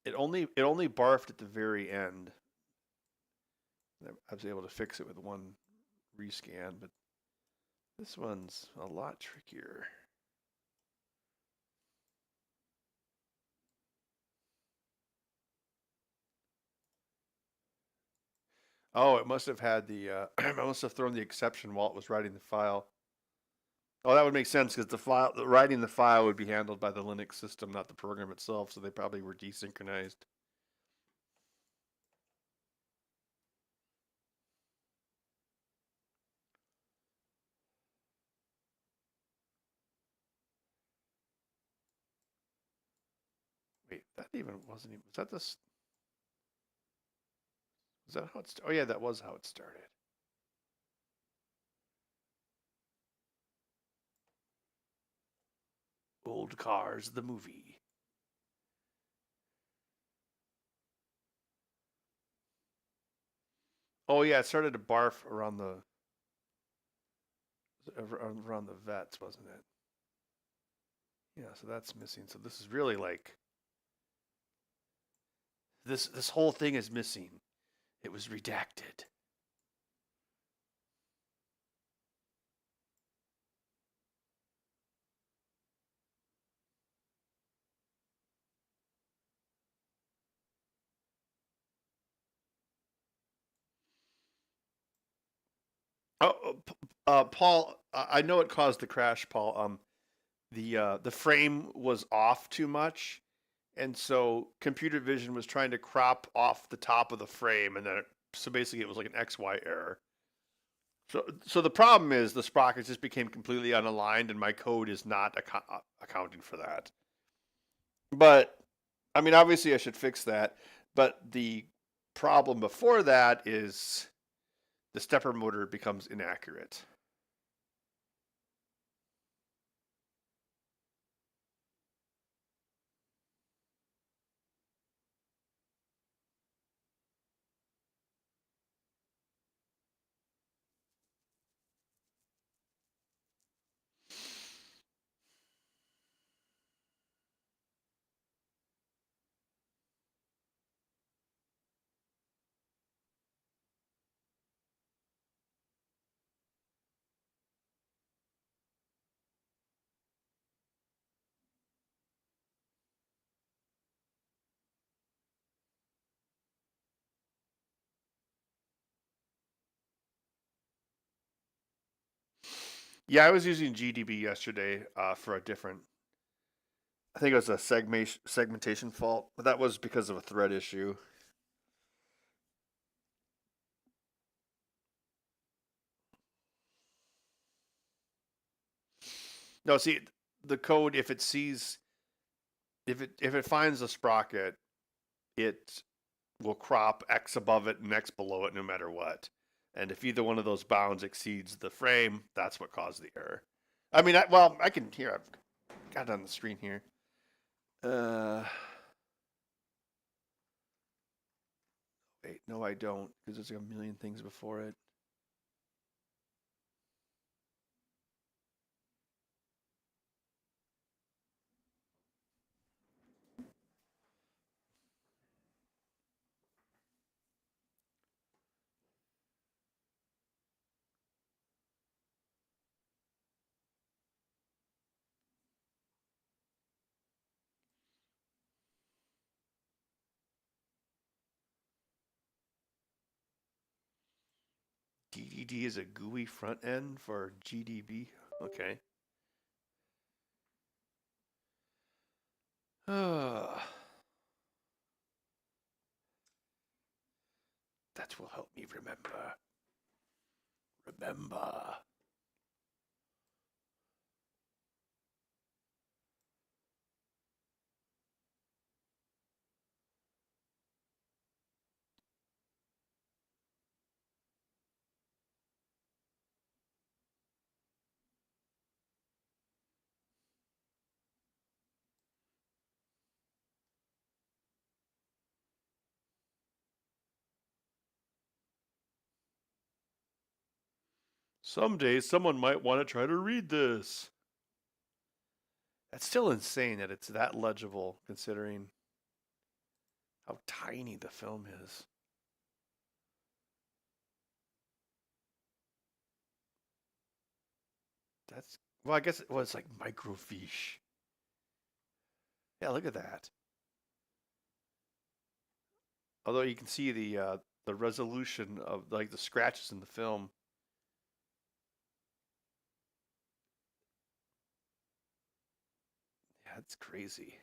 it only barfed at the very end. I was able to fix it with one rescan, but this one's a lot trickier. Oh, it must have had the I must have thrown the exception while it was writing the file. Oh, that would make sense because writing the file would be handled by the Linux system, not the program itself. So they probably were desynchronized. Wait, that even wasn't even. Was that this? Was that how it? Oh yeah, that was how it started. Old Cars, the movie. Oh yeah, it started to barf around the vets, wasn't it? Yeah, so that's missing. So this is really like this whole thing is missing. It was redacted. Oh, Paul, I know it caused the crash, Paul. The frame was off too much, and so computer vision was trying to crop off the top of the frame, and then so basically it was like an XY error. So the problem is the sprockets just became completely unaligned, and my code is not accounting for that. But I mean, obviously, I should fix that. But the problem before that is the stepper motor becomes inaccurate. Yeah, I was using GDB yesterday for a different. I think it was a segmentation fault, but that was because of a thread issue. No, see, the code if it sees if it finds a sprocket, it will crop X above it and X below it no matter what. And if either one of those bounds exceeds the frame, that's what caused the error. I mean, I can here. I've got it on the screen here. Wait, no, I don't, because there's like a million things before it. DDD is a GUI front end for GDB. Okay. That will help me remember. Remember. Someday someone might want to try to read this. That's still insane that it's that legible considering how tiny the film is. That's well, I guess it was like microfiche. Yeah, look at that. Although you can see the resolution of like the scratches in the film. Yeah, it's crazy.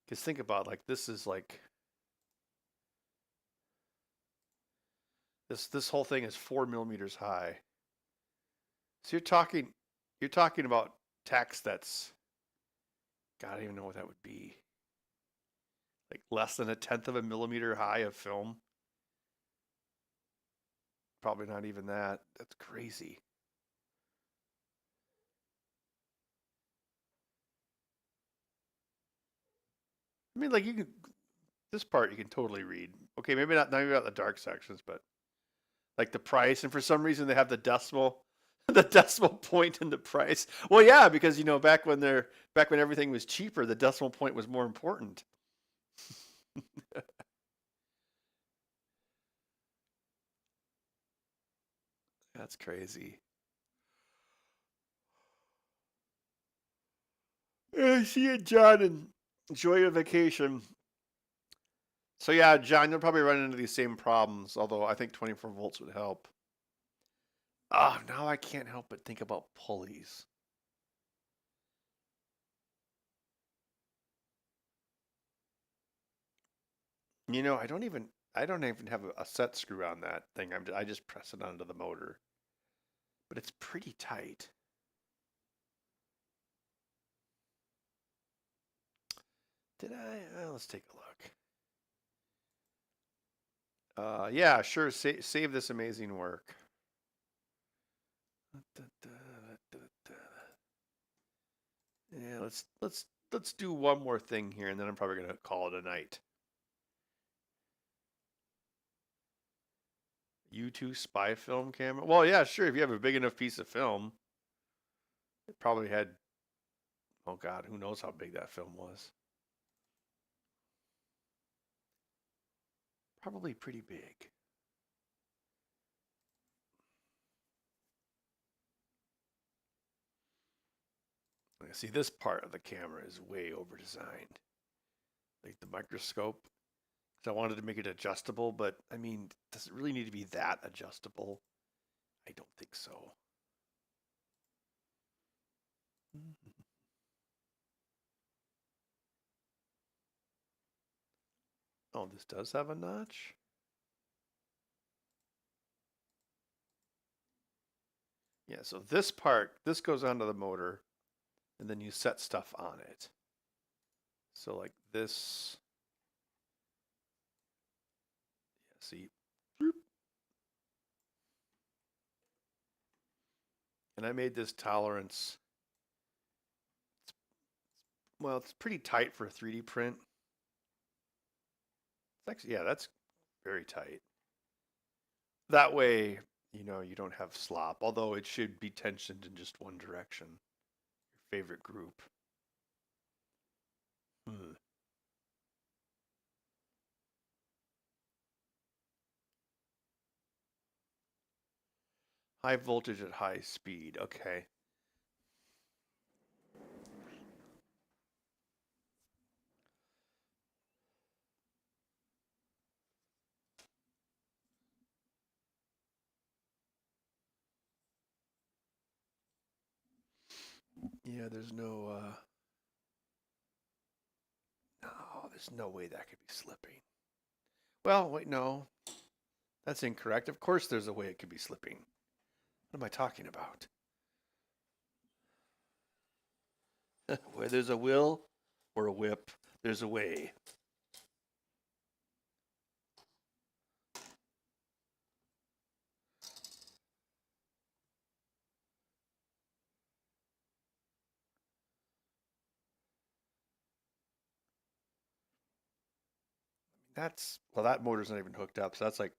Because think about like this is like this whole thing is 4 millimeters high. So you're talking about text that's God, I don't even know what that would be. Like less than a tenth of a millimeter high of film. Probably not even that. That's crazy. I mean, like you can this part you can totally read. Okay, maybe not the dark sections, but like the price, and for some reason they have the decimal, the decimal point in the price. Well, yeah, because back when everything was cheaper, the decimal point was more important. That's crazy. See you, John, and enjoy your vacation. So yeah, John, you'll probably run into these same problems. Although I think 24 volts would help. Ah, oh, now I can't help but think about pulleys. I don't even. I don't even have a set screw on that thing. I just press it onto the motor, but it's pretty tight. Did I? Let's take a look. Yeah, sure. Save this amazing work. Yeah, let's do one more thing here, and then I'm probably gonna call it a night. U2 spy film camera. Well, yeah, sure. If you have a big enough piece of film, it probably had. Oh God, who knows how big that film was? Probably pretty big. See, this part of the camera is way over designed. Like the microscope. So I wanted to make it adjustable, but I mean, does it really need to be that adjustable? I don't think so. Oh, this does have a notch? Yeah, so this part, this goes onto the motor, and then you set stuff on it. So like this, yeah, see, and I made this tolerance. Well, it's pretty tight for a 3D print. It's actually, yeah, that's very tight. That way, you don't have slop, although it should be tensioned in just one direction. Your favorite group. Hmm. High voltage at high speed. Okay. Yeah, there's no way that could be slipping. Well, wait, no. That's incorrect. Of course there's a way it could be slipping. What am I talking about? Where there's a will or a whip, there's a way. Well, that motor's not even hooked up, so that's like,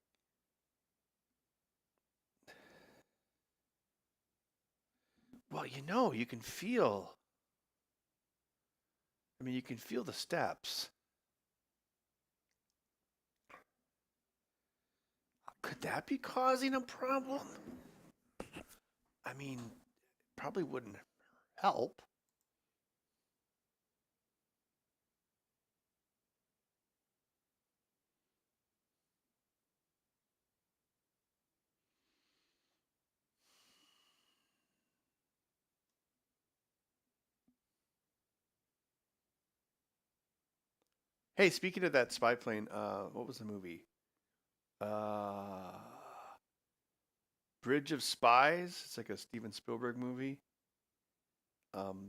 well, you can feel, you can feel the steps. Could that be causing a problem? I mean, probably wouldn't help. Hey, speaking of that spy plane, what was the movie? Uh, Bridge of Spies. It's like a Steven Spielberg movie.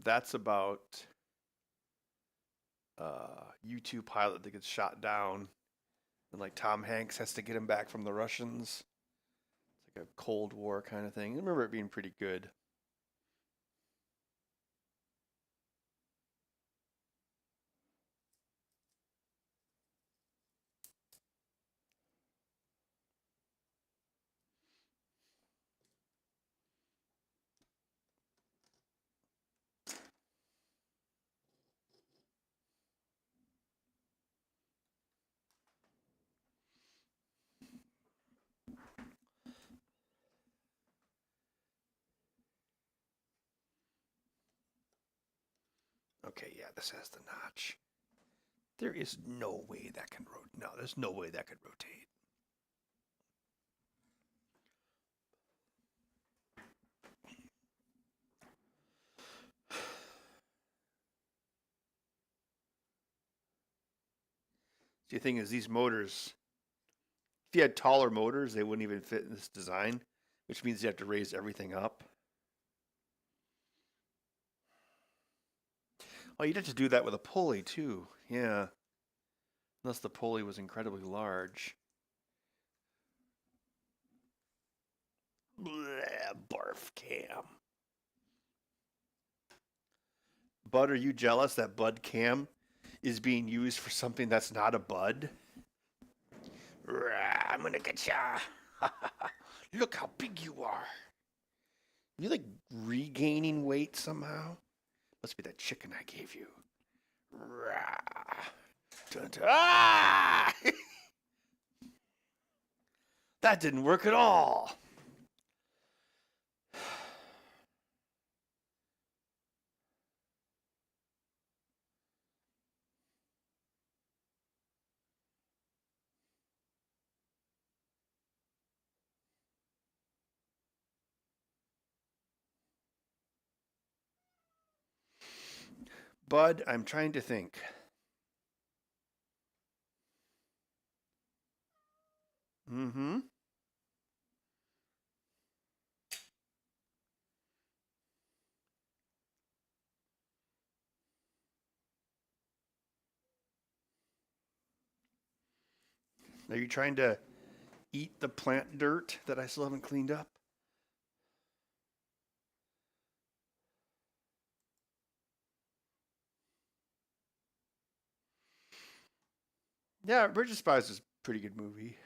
That's about U2 pilot that gets shot down, and like Tom Hanks has to get him back from the Russians. It's like a Cold War kind of thing. I remember it being pretty good. Okay, yeah, this has the notch. There is no way that can rotate. No, there's no way that could rotate. The thing is, these motors, you had taller motors, they wouldn't even fit in this design, which means you have to raise everything up. Oh, you'd have to do that with a pulley too. Yeah. Unless the pulley was incredibly large. Bleh, barf cam. Bud, are you jealous that Bud cam is being used for something that's not a Bud? Rah, I'm gonna get ya. Look how big you are. You like regaining weight somehow? Must be that chicken I gave you. Rah. Dun, dun. Ah! That didn't work at all. Bud, I'm trying to think. Mm-hmm. Are you trying to eat the plant dirt that I still haven't cleaned up? Yeah, Bridge of Spies is a pretty good movie.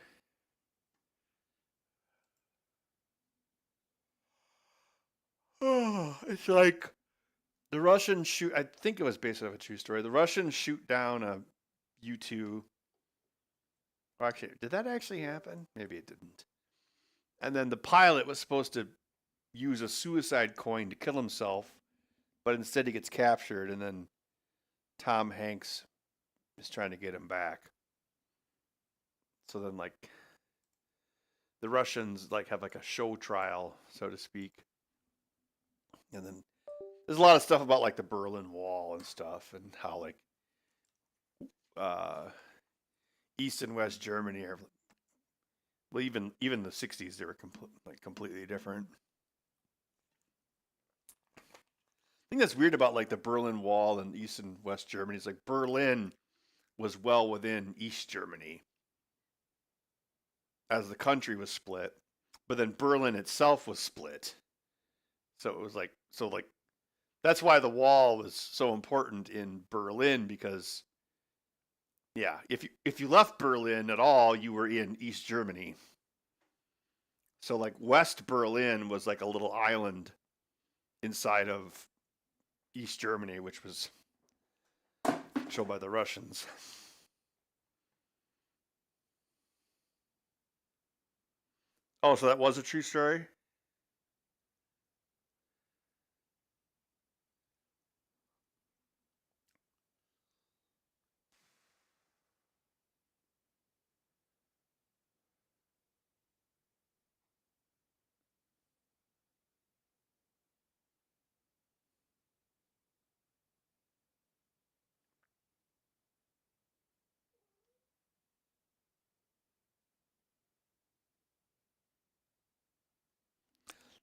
Oh, it's like the Russians shoot. I think it was based off a true story. The Russians shoot down a U-2. Or actually, did that actually happen? Maybe it didn't. And then the pilot was supposed to use a suicide coin to kill himself, but instead he gets captured, and then Tom Hanks is trying to get him back. So then, like, the Russians like have like a show trial, so to speak, and then there's a lot of stuff about like the Berlin Wall and stuff, and how like uh, East and West Germany are well, even the '60s they were completely different. I think that's weird about like the Berlin Wall and East and West Germany. It's like Berlin was well within East Germany as the country was split, but then Berlin itself was split. So it was like that's why the wall was so important in Berlin, because yeah, if you left Berlin at all, you were in East Germany. So like West Berlin was like a little island inside of East Germany, which was controlled by the Russians. Oh, so that was a true story?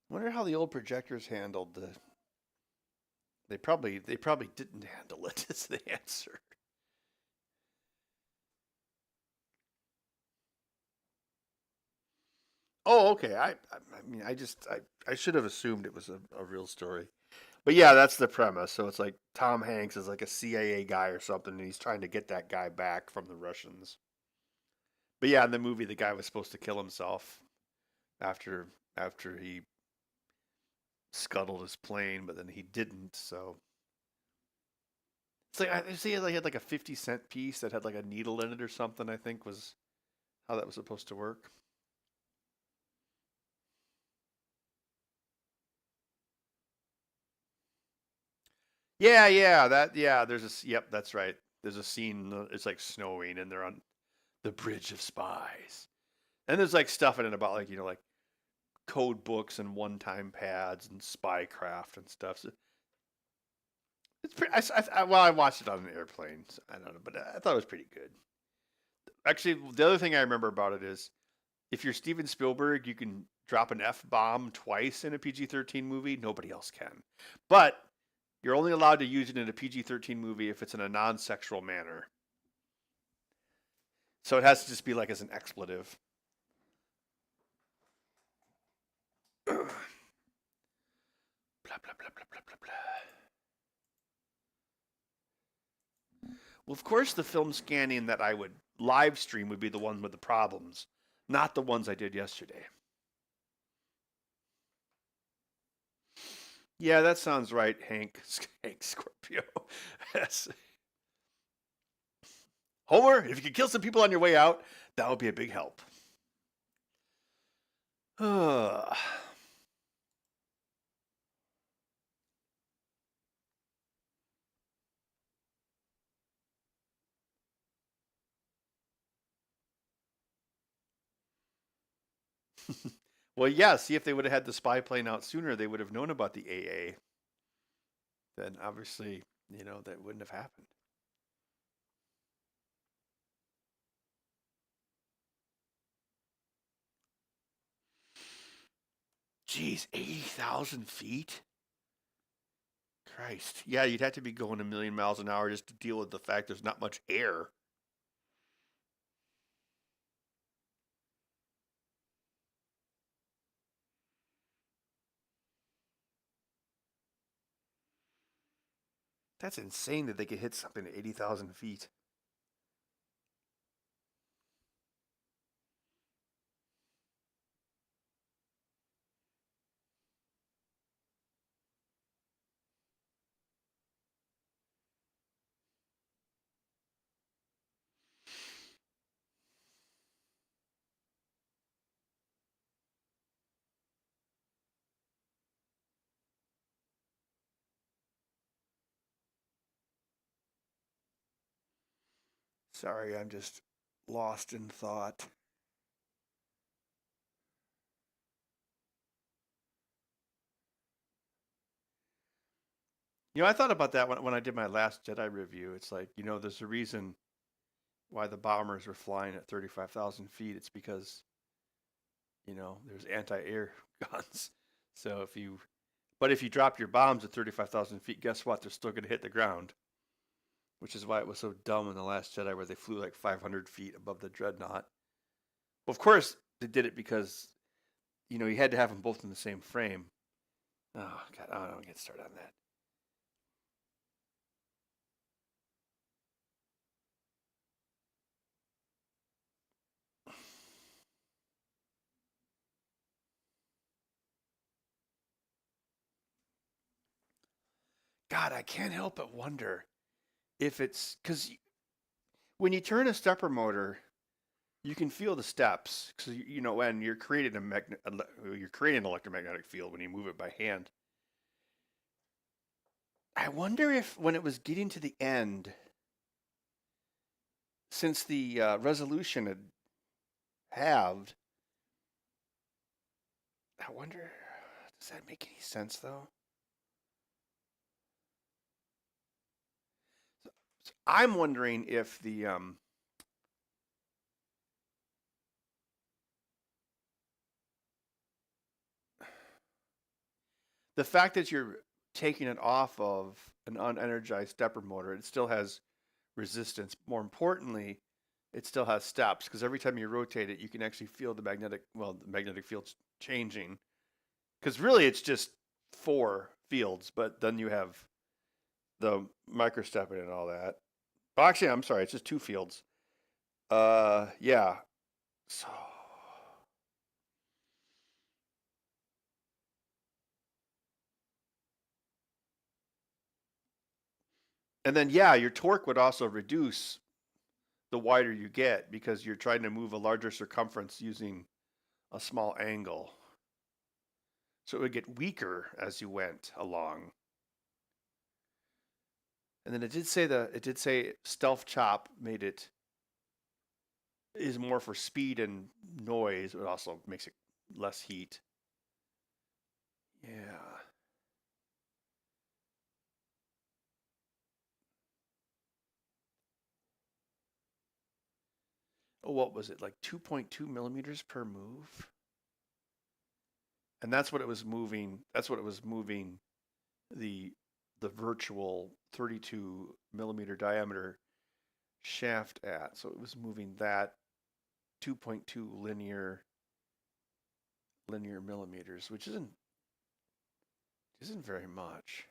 I wonder how the old projectors handled the. They probably didn't handle it. Is the answer. Oh, okay. I mean, I should have assumed it was a real story. But yeah, that's the premise. So it's like Tom Hanks is like a CIA guy or something, and he's trying to get that guy back from the Russians. But yeah, in the movie, the guy was supposed to kill himself after after he scuttled his plane, but then he didn't. So it's like I see he had like a 50-cent piece that had like a needle in it or something. I think was how that was supposed to work. Yeah. Yep, that's right. There's a scene. It's like snowing, and they're on the Bridge of Spies, and there's like stuff in it about like like code books and one-time pads and spycraft and stuff. So it's pretty. Well, I watched it on an airplane. So I don't know, but I thought it was pretty good. Actually, the other thing I remember about it is if you're Steven Spielberg, you can drop an F-bomb twice in a PG-13 movie. Nobody else can. But you're only allowed to use it in a PG-13 movie if it's in a non-sexual manner. So it has to just be like as an expletive. Blah, blah, blah, blah, blah, blah, blah. Well, of course, the film scanning that I would live stream would be the one with the problems, not the ones I did yesterday. Yeah, that sounds right, Hank. Hank Scorpio. Yes. Homer, if you could kill some people on your way out, that would be a big help. Well, yeah, see if they would have had the spy plane out sooner, they would have known about the AA. Then obviously, that wouldn't have happened. Geez, 80,000 feet? Christ. Yeah, you'd have to be going a million miles an hour just to deal with the fact there's not much air. That's insane that they could hit something at 80,000 feet. Sorry, I'm just lost in thought. I thought about that when I did my last Jedi review. It's like, there's a reason why the bombers were flying at 35,000 feet. It's because, there's anti-air guns. So if you drop your bombs at 35,000 feet, guess what? They're still going to hit the ground. Which is why it was so dumb in The Last Jedi where they flew like 500 feet above the dreadnought. Well, of course, they did it because, you had to have them both in the same frame. Oh, God, I don't get started on that. God, I can't help but wonder if it's because when you turn a stepper motor, you can feel the steps because when you're creating you're creating an electromagnetic field when you move it by hand. I wonder if when it was getting to the end, since the resolution had halved, I wonder, does that make any sense though? So I'm wondering if the fact that you're taking it off of an unenergized stepper motor, it still has resistance. More importantly, it still has steps because every time you rotate it, you can actually feel the magnetic field's changing. Because really, it's just 4 fields, but then you have the microstepping and all that. Oh, actually, I'm sorry, it's just 2 fields. Yeah. So, and then yeah, your torque would also reduce the wider you get because you're trying to move a larger circumference using a small angle. So it would get weaker as you went along. And then it did say stealth chop is more for speed and noise. It also makes it less heat. Yeah. what was it, like 2.2 millimeters per move? And that's what it was moving. That's what it was moving the the virtual 32 millimeter diameter shaft at. So it was moving that 2.2 linear millimeters, which isn't very much.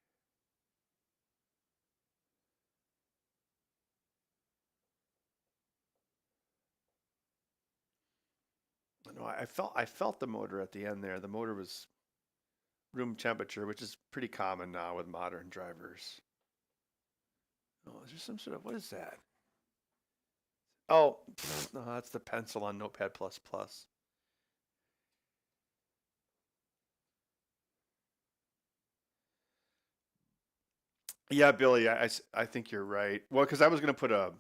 No, I felt the motor at the end there. The motor was room temperature, which is pretty common now with modern drivers. Oh, is there some sort of, what is that? Oh, no, that's the pencil on Notepad++. Yeah, Billy, I think you're right. Well, because I was going to put a,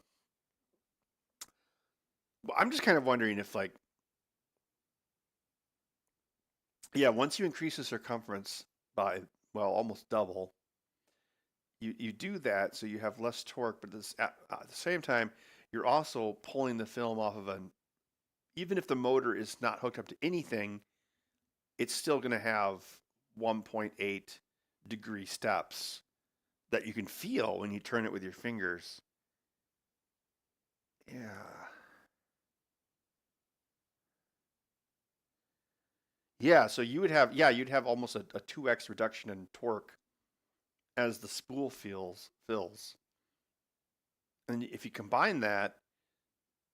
well, I'm just kind of wondering if like, yeah, once you increase the circumference by, well, almost double, you do that so you have less torque, but at the same time, you're also pulling the film off of an, even if the motor is not hooked up to anything, it's still going to have 1.8 degree steps that you can feel when you turn it with your fingers. Yeah. Yeah, so you would have, yeah, you'd have almost a 2x reduction in torque as the spool fills. And if you combine that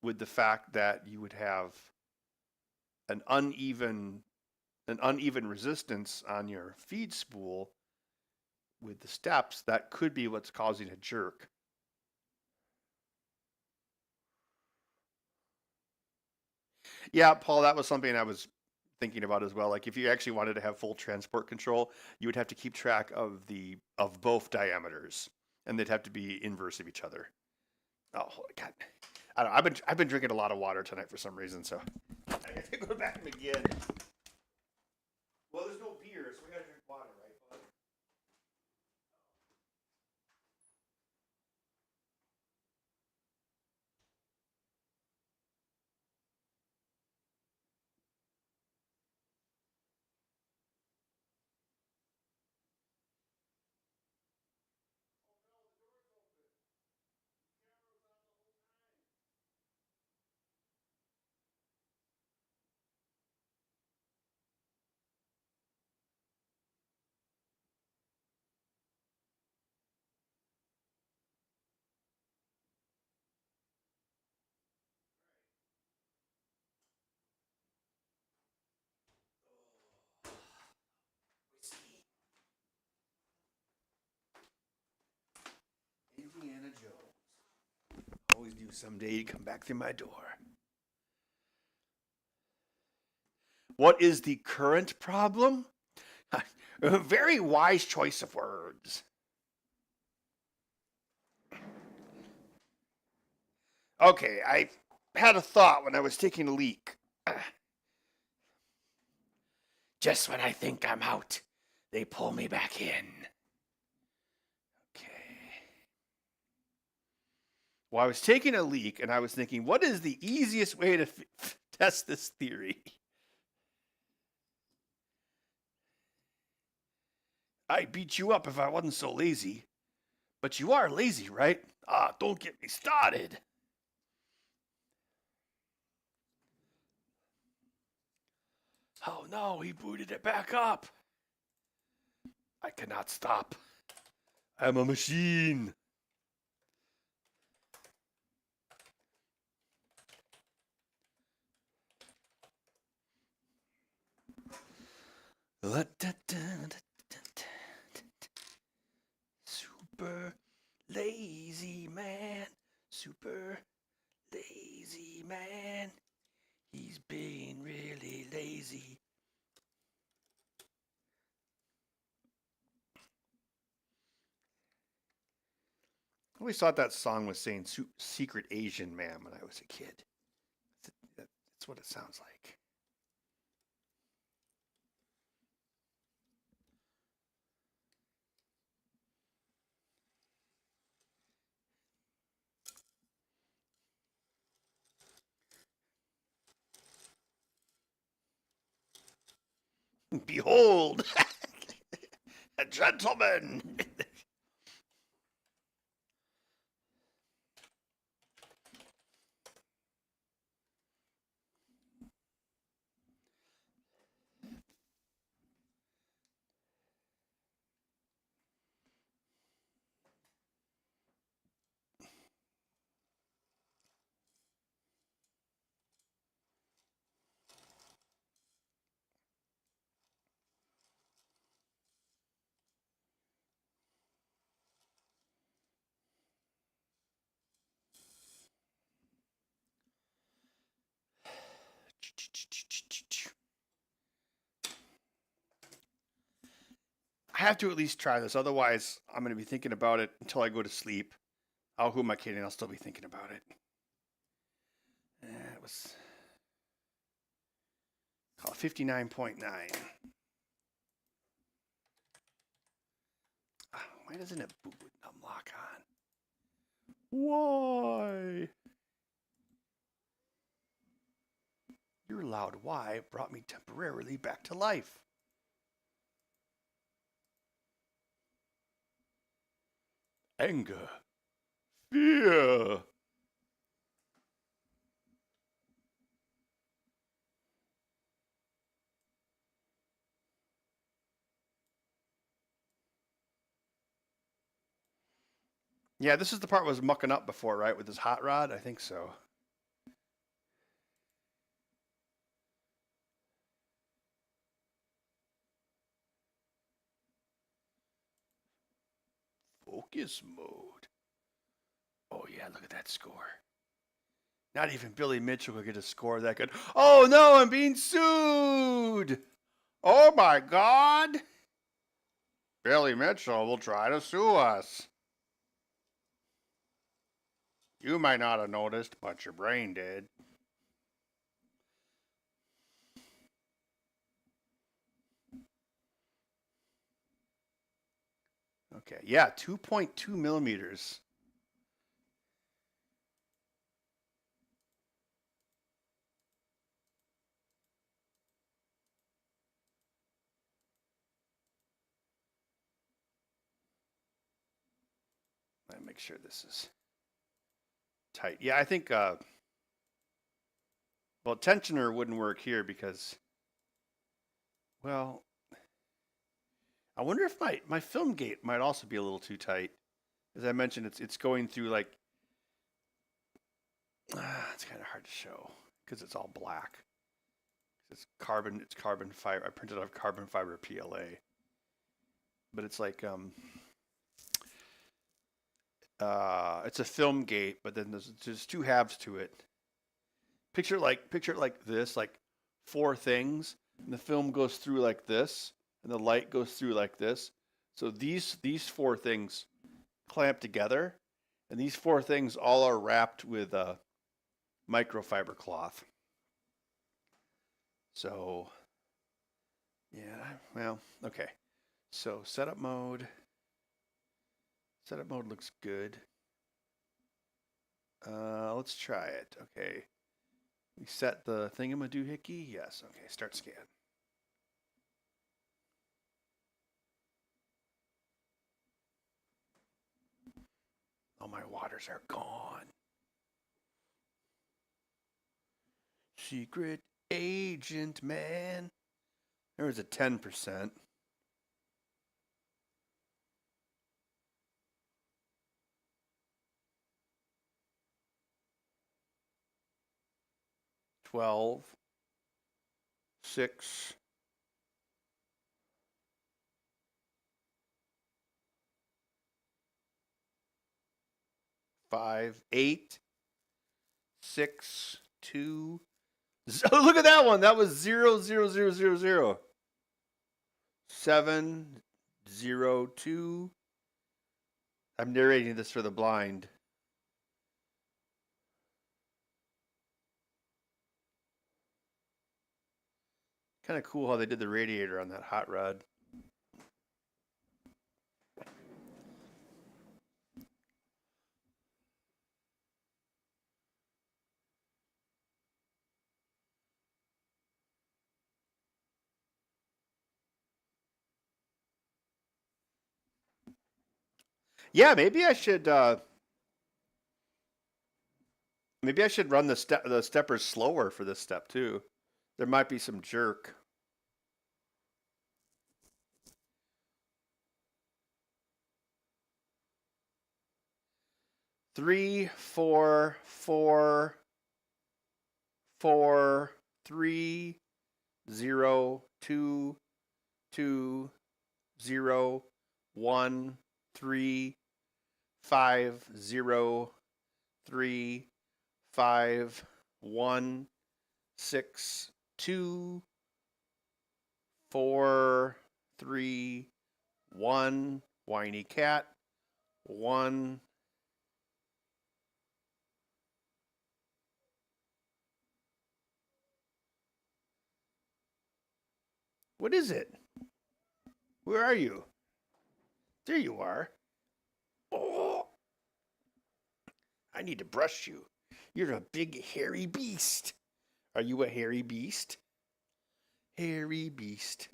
with the fact that you would have an uneven resistance on your feed spool with the steps, that could be what's causing a jerk. Yeah, Paul, that was something I was thinking about as well. Like if you actually wanted to have full transport control, you would have to keep track of both diameters, and they'd have to be inverse of each other. Oh God, I don't know. I've been drinking a lot of water tonight for some reason, so I have to go back and again. Well, there's no beer, so we gotta drink water, right, bud? Indiana Jones. Always knew someday he'd come back through my door. What is the current problem? A very wise choice of words. Okay, I had a thought when I was taking a leak. Just when I think I'm out, they pull me back in. Okay. Well, I was taking a leak and I was thinking, what is the easiest way to test this theory? I'd beat you up if I wasn't so lazy. But you are lazy, right? Ah, don't get me started. Oh no, he booted it back up. I cannot stop. I'm a machine. Super lazy man. Super lazy man. He's being really lazy. I always thought that song was saying secret Asian man when I was a kid. That's what it sounds like. Behold, a gentleman. I have to at least try this. Otherwise, I'm going to be thinking about it until I go to sleep. Oh, who am I kidding? I'll still be thinking about it. It was 59.9. Why doesn't it boot with numlock on? Why? Your loud why brought me temporarily back to life. Anger. Fear. Yeah, this is the part I was mucking up before, right? With this hot rod? I think so. Focus mode. Oh, yeah, look at that score. Not even Billy Mitchell could get a score that good. Oh, no, I'm being sued. Oh, my God. Billy Mitchell will try to sue us. You might not have noticed, but your brain did. Okay, yeah, 2.2 millimeters. Let me make sure this is tight. Yeah, I think, well, tensioner wouldn't work here because, well, I wonder if my film gate might also be a little too tight. As I mentioned, it's going through like, it's kind of hard to show because it's all black. It's carbon fiber. I printed out carbon fiber PLA, but it's like it's a film gate, but then there's two halves to it. Picture it like this, like four things, and the film goes through like this, and the light goes through like this. So these four things clamp together, and these four things all are wrapped with a microfiber cloth. So yeah, well, okay. So setup mode. Setup mode looks good. Let's try it. Okay. We set the thingamadoohickey. Yes. Okay. Start scan. All my waters are gone. Secret agent man. There was a 10%. $12, 6, 5, 8, 6, 2. Oh, look at that one. That was 0, 0, 0, 0, 0. 7, 0, 2. I'm narrating this for the blind. Kind of cool how they did the radiator on that hot rod. Yeah, maybe I should run the steppers slower for this step too. There might be some jerk. Three, four, four, four, three, zero, two, two, zero, one, three, five, zero, three, five, one, six, two, four, three, one, whiny cat, one. What is it? Where are you? There you are. Oh, I need to brush you. You're a big hairy beast. Are you a hairy beast? Hairy beast.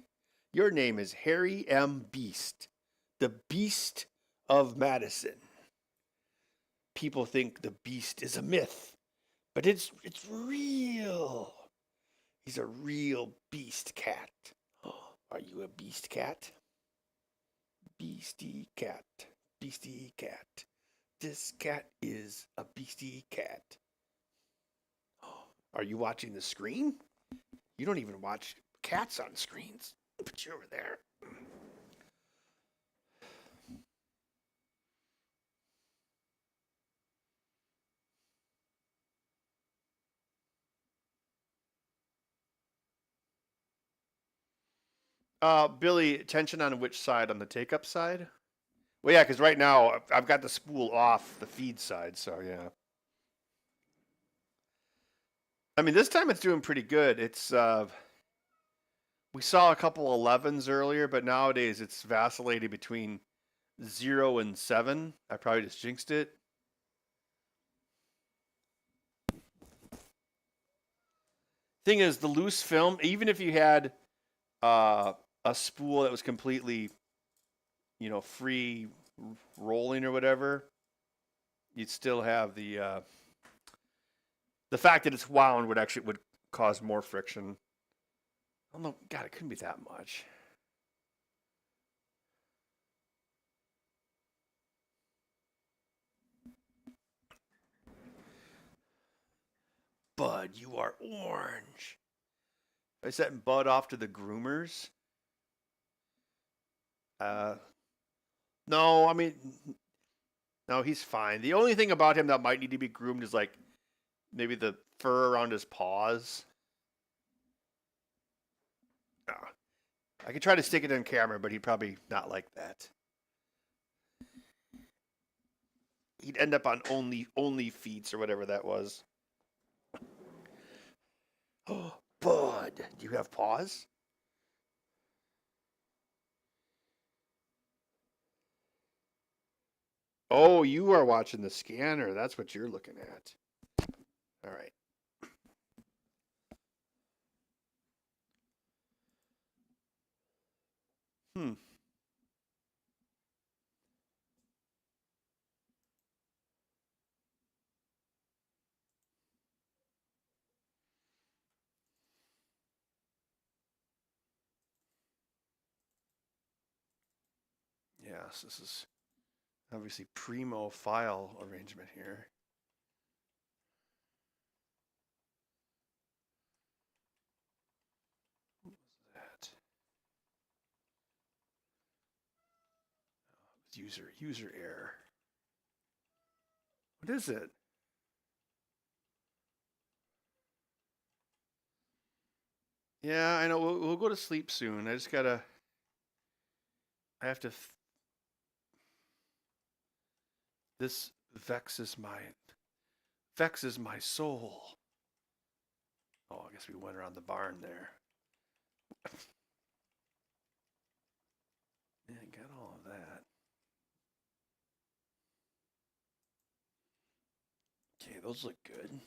Your name is Harry M. Beast, the Beast of Madison. People think the beast is a myth, but it's real. He's a real beast cat. Are you a beast cat? Beastie cat. Beastie cat. This cat is a beastie cat. Are you watching the screen? You don't even watch cats on screens. Put you over there. Billy, tension on which side? On the take-up side? Well, yeah, because right now I've got the spool off the feed side, so yeah. I mean, this time it's doing pretty good. We saw a couple 11s earlier, but nowadays it's vacillating between 0 and 7. I probably just jinxed it. Thing is, the loose film, even if you had a spool that was completely, free rolling or whatever, you'd still have the fact that it's wound would cause more friction. I don't know. God, it couldn't be that much. Bud, you are orange. I sent Bud off to the groomers. Uh, no, I mean, no, he's fine. The only thing about him that might need to be groomed is like maybe the fur around his paws. No. I could try to stick it on camera, but he'd probably not like that. He'd end up on only feets or whatever that was. Oh, Bud, do you have paws? Oh, you are watching the scanner. That's what you're looking at. All right. Hmm. Yes, this is obviously primo file arrangement here. What was that? User error. What is it? Yeah, I know. We'll go to sleep soon. I have to. This vexes my soul. Oh, I guess we went around the barn there. Yeah, got all of that. Okay, those look good.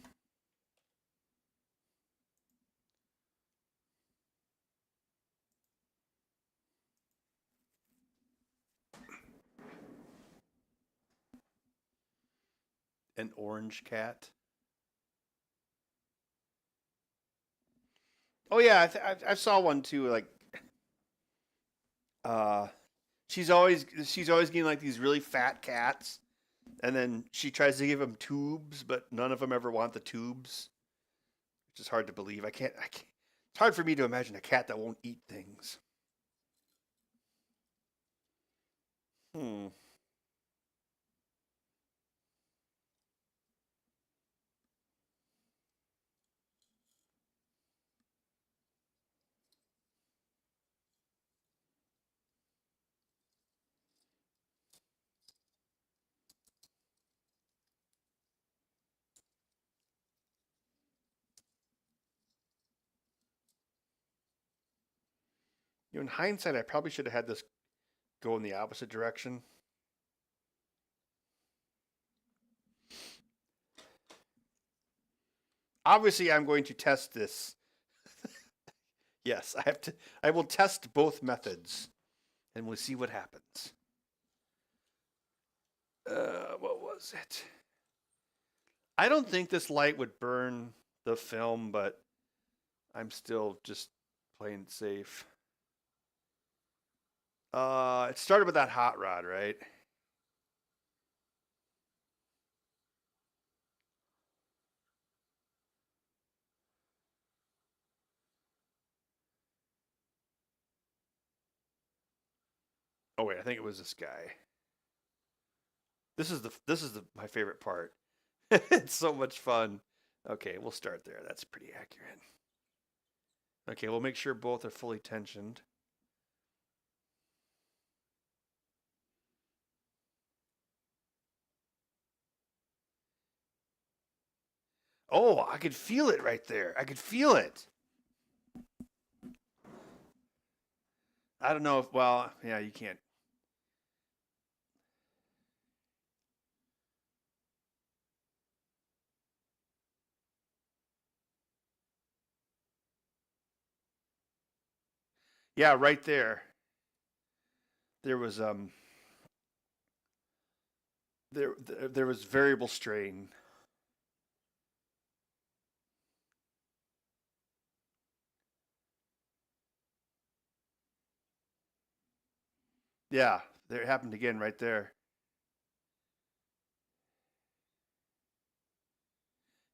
an orange cat. Oh yeah, I saw one too. Like, uh, she's always getting like these really fat cats, and then she tries to give them tubes, but none of them ever want the tubes, which is hard to believe. I can't. It's hard for me to imagine a cat that won't eat things. Hmm. In hindsight, I probably should have had this go in the opposite direction. Obviously, I'm going to test this. Yes, I have to. I will test both methods, and we'll see what happens. What was it? I don't think this light would burn the film, but I'm still just playing it safe. It started with that hot rod, right? Oh wait, I think it was this guy. This is my favorite part. It's so much fun. Okay, we'll start there. That's pretty accurate. Okay, we'll make sure both are fully tensioned. Oh, I could feel it right there. I could feel it. I don't know if, well, yeah, you can't. Yeah, right there. There was there was variable strain. Yeah, there it happened again right there.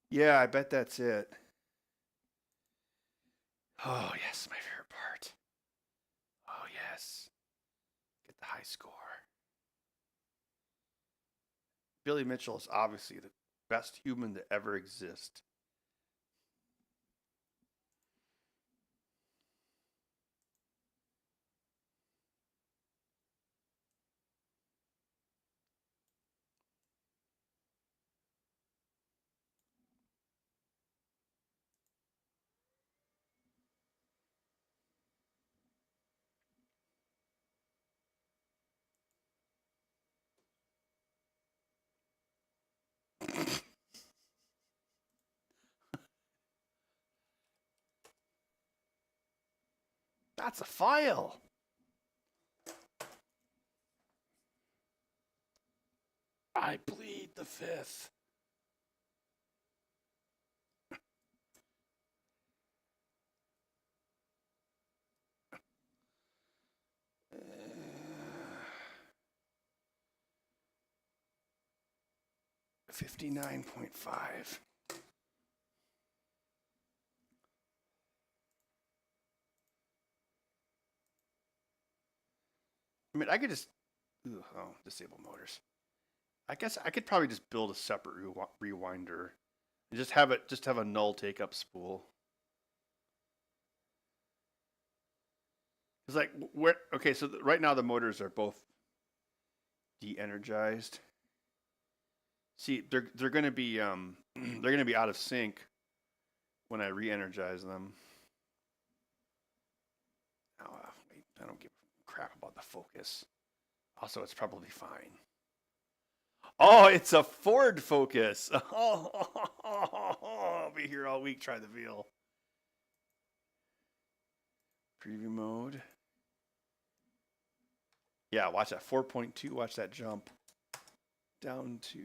Yeah, I bet that's it. Oh, yes, my favorite part. Oh, yes. Get the high score. Billy Mitchell is obviously the best human to ever exist. That's a file. I plead the fifth. Uh, 59.5. I mean, I could just. Oh, disable motors. I guess I could probably just build a separate rewinder. And just have a null take up spool. It's like where okay, so right now the motors are both de-energized. See, they're going to be they're going to be out of sync when I re-energize them. Oh, wait, I don't give a crap about the focus. Also, it's probably fine. Oh, it's a Ford Focus. Oh, I'll be here all week trying the veal. Preview mode. Yeah, watch that 4.2. Watch that jump down to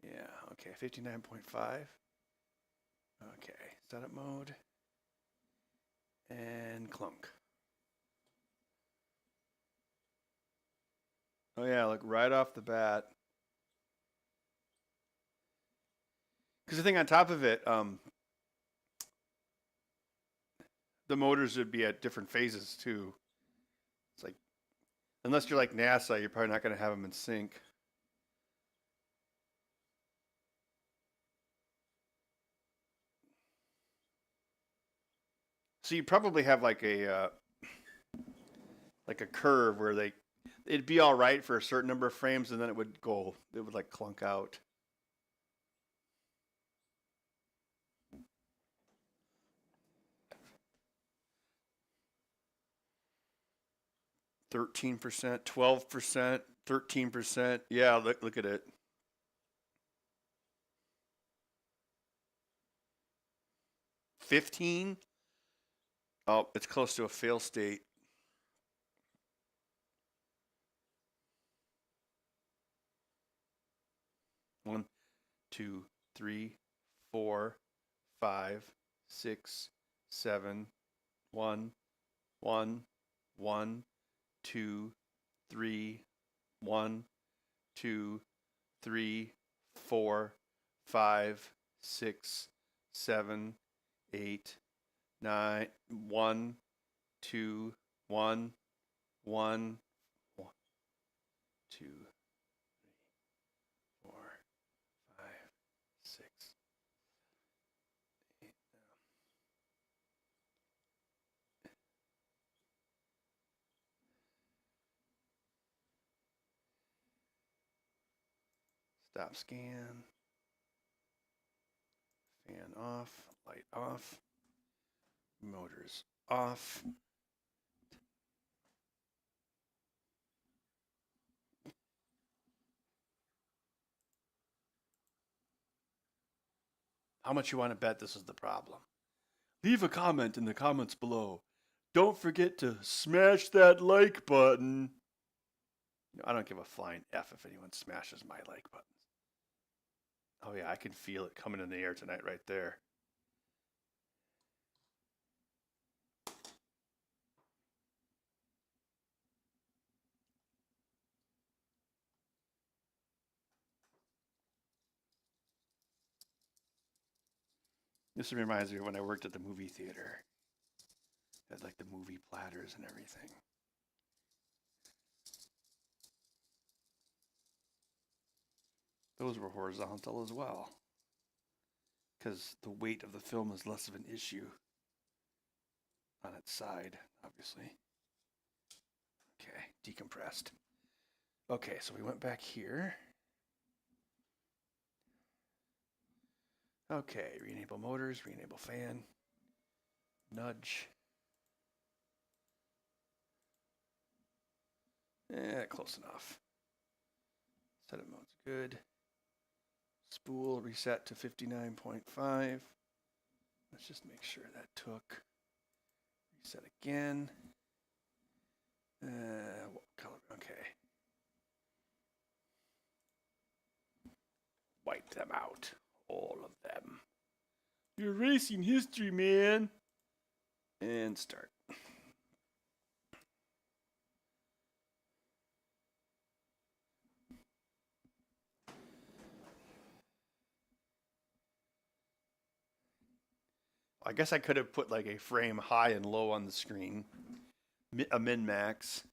Yeah, okay, 59.5. Okay, setup mode and clunk. Oh yeah, look right off the bat. Because the thing on top of it, the motors would be at different phases too. It's like, unless you're like NASA, you're probably not going to have them in sync. So you probably have like a curve where it'd be all right for a certain number of frames, and then it would like clunk out. 13%, 12%, 13%. Yeah, look at it. $15. Oh, it's close to a fail state. One, two, three, four, five, six, seven, one, one, one, two, three, one, two, three, four, five, six, seven, eight, nine, one, two, one, one, two, four, five, six, eight. Stop scan. Fan off. Light off. Motors off. How much you want to bet this is the problem? Leave a comment in the comments below. Don't forget to smash that like button. I don't give a flying F if anyone smashes my like button. Oh yeah, I can feel it coming in the air tonight right there. This reminds me of when I worked at the movie theater. Had like the movie platters and everything. Those were horizontal as well, because the weight of the film is less of an issue on its side, obviously. Okay, decompressed. Okay, so we went back here. Okay, re-enable motors, re-enable fan, nudge. Close enough. Setup mode's good. Spool reset to 59.5. Let's just make sure that took. Reset again. What color? Okay. Wipe them out. All of them. You're erasing history, man. And start. I guess I could have put like a frame high and low on the screen. A min max.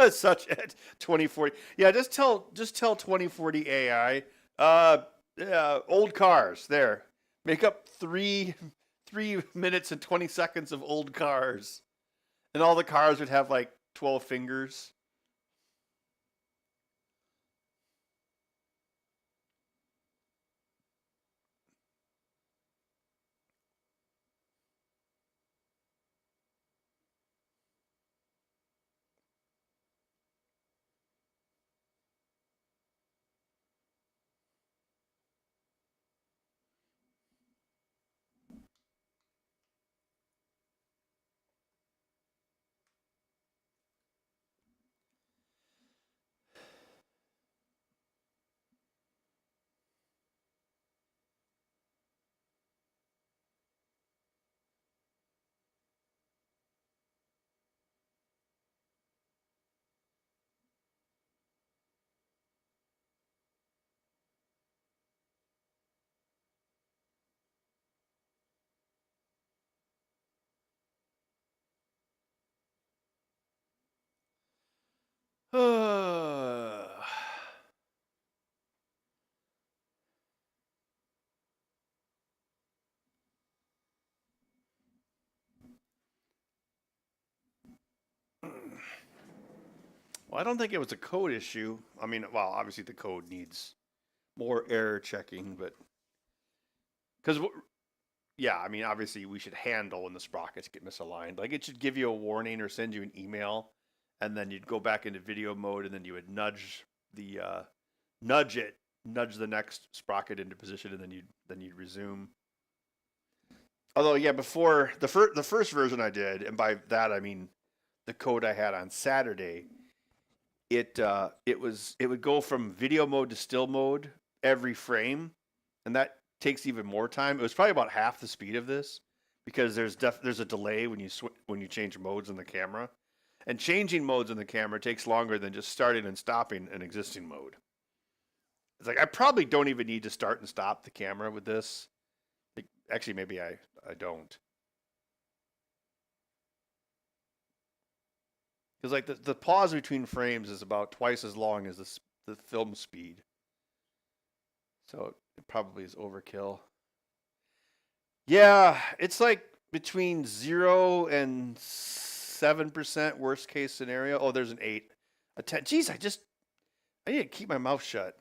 Such at 2040. Yeah, just tell 2040 AI. Old cars. There. Make up 3 minutes and 20 seconds of old cars. And all the cars would have like 12 fingers. Well, I don't think it was a code issue. I mean, well, obviously the code needs more error checking, but because yeah, I mean, obviously we should handle when the sprockets get misaligned. Like it should give you a warning or send you an email, and then you'd go back into video mode, and then you would the nudge it, nudge the next sprocket into position, and then you'd resume. Although, yeah, before the first version I did, and by that I mean the code I had on Saturday, it would go from video mode to still mode every frame, and that takes even more time. It was probably about half the speed of this because there's a delay when when you change modes in the camera, and changing modes in the camera takes longer than just starting and stopping an existing mode. It's like I probably don't even need to start and stop the camera with this. Like, actually, maybe I don't. Because like the pause between frames is about twice as long as the film speed, so it probably is overkill. Yeah, it's like between 0 and 7% worst case scenario. Oh, there's an 8, a 10. Geez, I need to keep my mouth shut.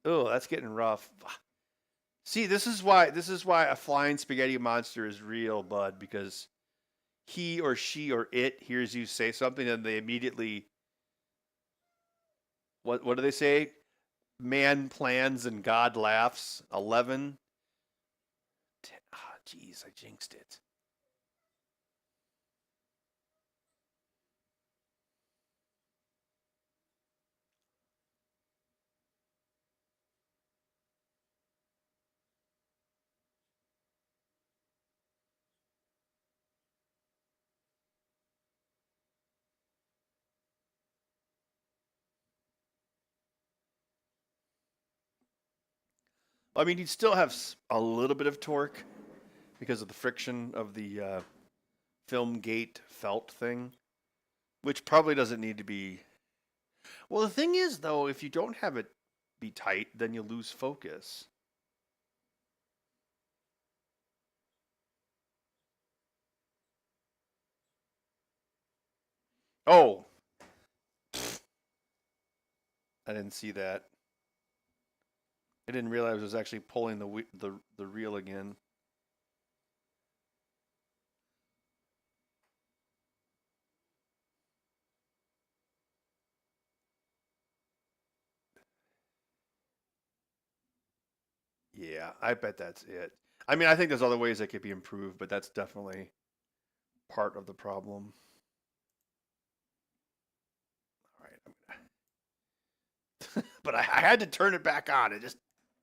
Oh, that's getting rough. See, this is why a flying spaghetti monster is real, bud, because he or she or it hears you say something and they immediately what do they say? Man plans and God laughs. 11. Ah, jeez, I jinxed it. I mean, you'd still have a little bit of torque because of the friction of the film gate felt thing, which probably doesn't need to be. Well, the thing is, though, if you don't have it be tight, then you lose focus. Oh, I didn't see that. I didn't realize it was actually pulling the reel again. Yeah, I bet that's it. I mean, I think there's other ways that could be improved, but that's definitely part of the problem. All right, but I had to turn it back on and just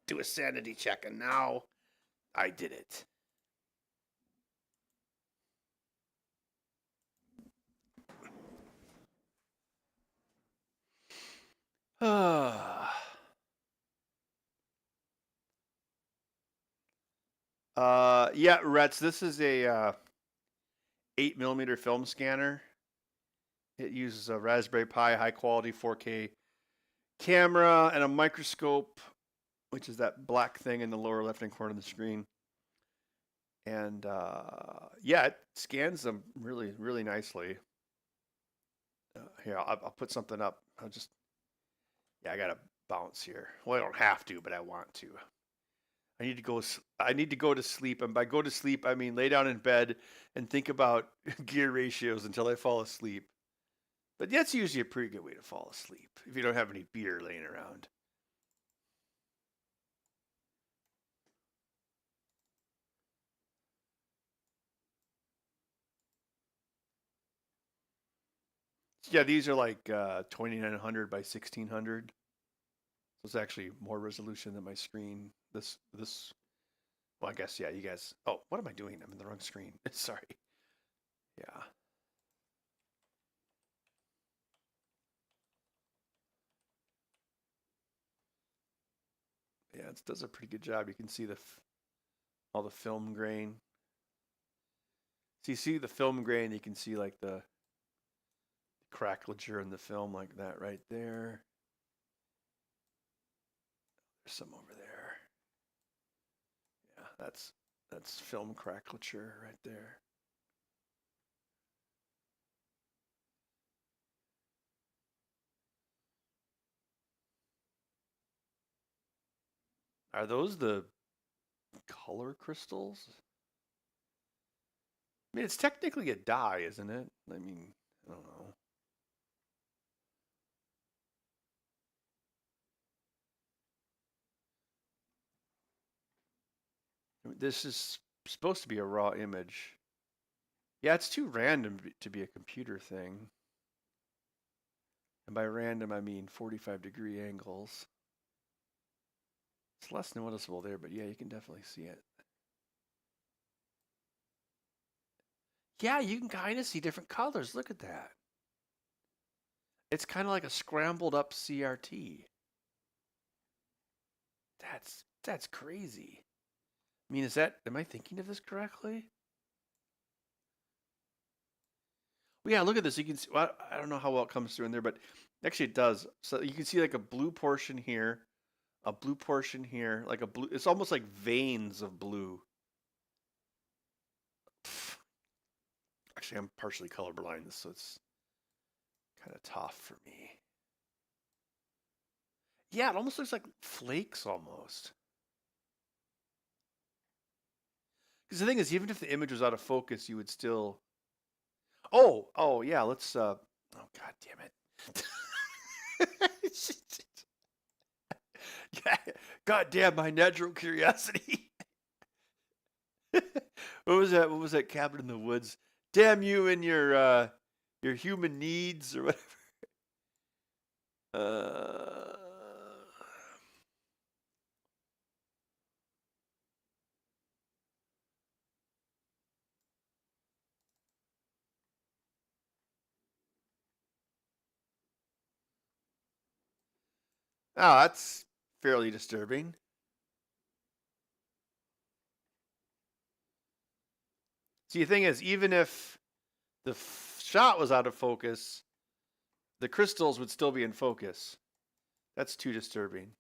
do a sanity check, and now I did it. Yeah, Rets. This is a 8 millimeter film scanner. It uses a Raspberry Pi high quality 4K camera and a microscope, which is that black thing in the lower left hand corner of the screen. And yeah, it scans them really, really nicely. Here, I'll put something up. Yeah, I gotta bounce here. Well, I don't have to, but I want to. I need to go. I need to go to sleep, and by go to sleep, I mean lay down in bed and think about gear ratios until I fall asleep. But that's usually a pretty good way to fall asleep if you don't have any beer laying around. Yeah, these are like 2900 by 1600. So it's actually more resolution than my screen. This. Well, I guess yeah. You guys. Oh, what am I doing? I'm in the wrong screen. Sorry. Yeah. Yeah, it does a pretty good job. You can see all the film grain. So you see the film grain, you can see like the cracklature in the film like that right there. There's some over there. Yeah, that's film cracklature right there. Are those the color crystals? I mean, it's technically a dye, isn't it? I mean, I don't know. I mean, this is supposed to be a raw image. Yeah, it's too random to be a computer thing. And by random, I mean 45-degree angles. It's less noticeable there, but yeah, you can definitely see it. Yeah, you can kind of see different colors. Look at that. It's kind of like a scrambled up CRT. That's crazy. I mean, am I thinking of this correctly? Well, yeah, look at this. You can see, well, I don't know how well it comes through in there, but actually it does. So you can see like a blue portion here, a blue portion here, like a blue. It's almost like veins of blue. Actually, I'm partially colorblind, so it's kind of tough for me. Yeah, it almost looks like flakes almost. Because the thing is, even if the image was out of focus, you would still. Oh yeah. Let's. Oh god damn it. Yeah, god damn my natural curiosity. What was that? What was that cabin in the woods? Damn you and your human needs or whatever. Uh. Oh, that's fairly disturbing. See, the thing is, even if the shot was out of focus, the crystals would still be in focus. That's too disturbing.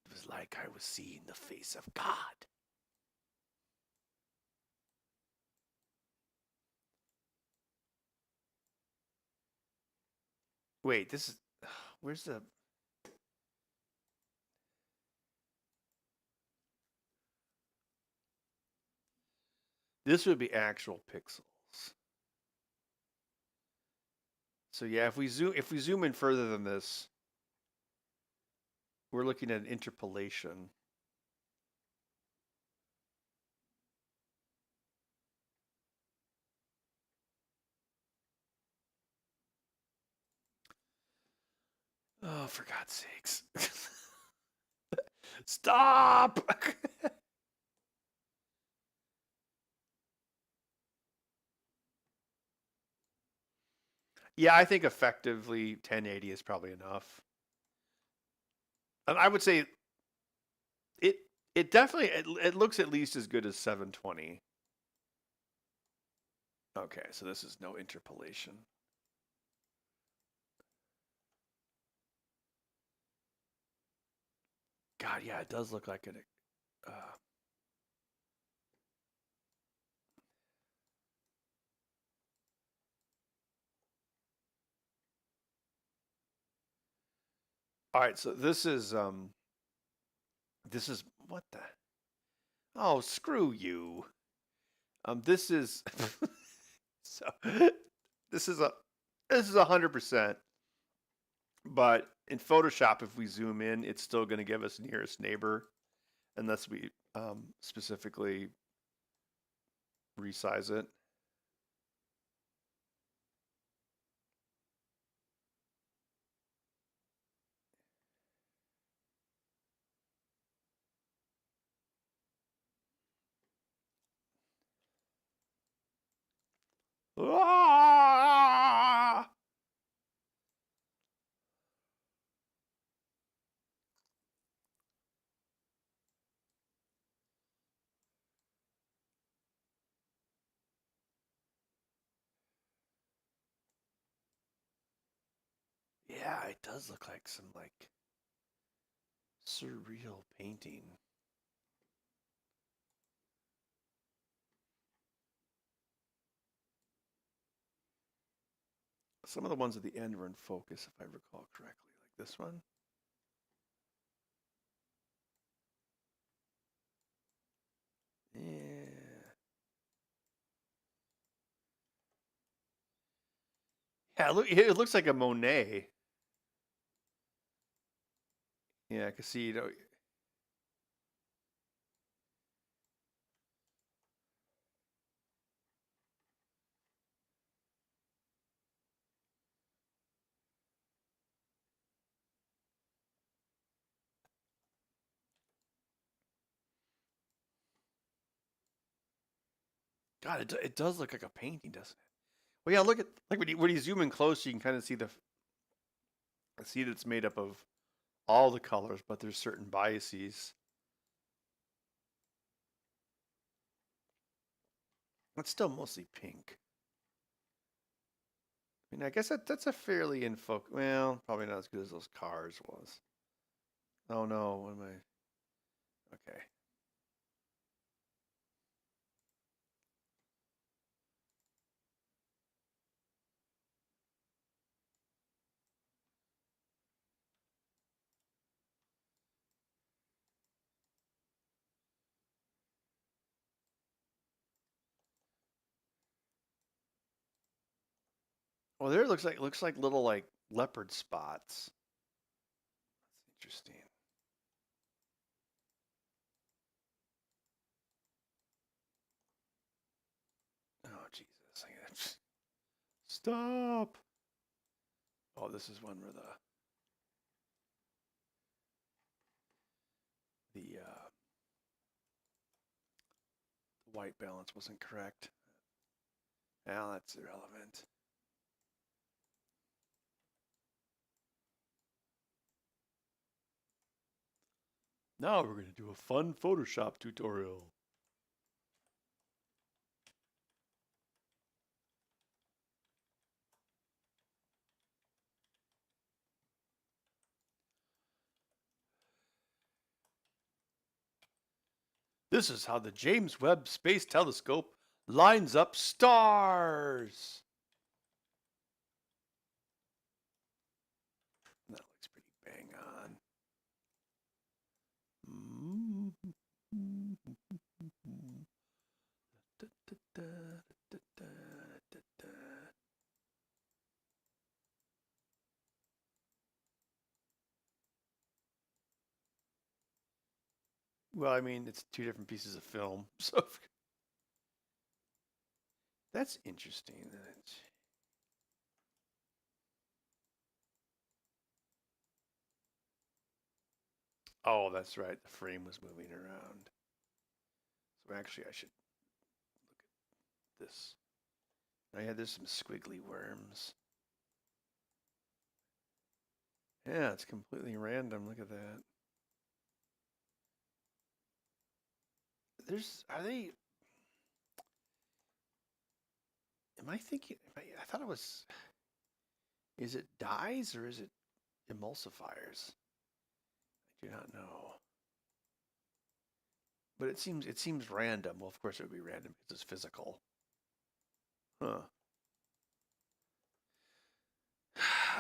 It was like I was seeing the face of God. Wait, this is. Where's the. This would be actual pixels. So yeah, if we zoom in further than this, we're looking at an interpolation. Oh, for God's sakes. Stop! Yeah, I think effectively 1080 is probably enough. And I would say it it definitely it looks at least as good as 720. Okay, so this is no interpolation. God, yeah, it does look like it. All right, so this is what the. Oh, screw you. This is so this is a this is 100%. But in Photoshop, if we zoom in, it's still going to give us nearest neighbor, unless we specifically resize it. Yeah, it does look like some like surreal painting. Some of the ones at the end were in focus, if I recall correctly, like this one. Yeah. Yeah, look, it looks like a Monet. Yeah, I can see, you know. God, it does look like a painting, doesn't it? Well, yeah, look at like when you zoom in close, you can kind of see see that it's made up of all the colors, but there's certain biases. It's still mostly pink. I mean, I guess that's a fairly in focus. Well, probably not as good as those cars was. Oh no, what am I? Okay. Well, there it looks like little like leopard spots. That's interesting. Oh Jesus! Stop. Oh, this is one where the white balance wasn't correct. Well, that's irrelevant. Now we're going to do a fun Photoshop tutorial. This is how the James Webb Space Telescope lines up stars. That looks pretty bang on. Well, I mean, it's two different pieces of film, so that's interesting. Oh, that's right. The frame was moving around. So actually, I should look at this. Oh, yeah, there's some squiggly worms. Yeah, it's completely random. Look at that. Are they, am I thinking, I thought it was, is it dyes or is it emulsifiers? I do not know. But it seems random. Well, of course it would be random because it's physical. Huh.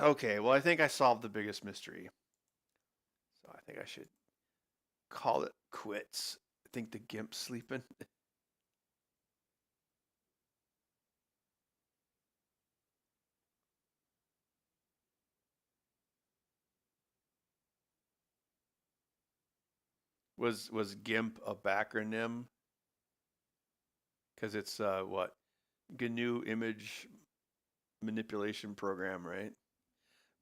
Okay, well, I think I solved the biggest mystery. So I think I should call it quits. I think the gimp's sleeping. Was GIMP a backronym? Because it's what? GNU image manipulation program, right?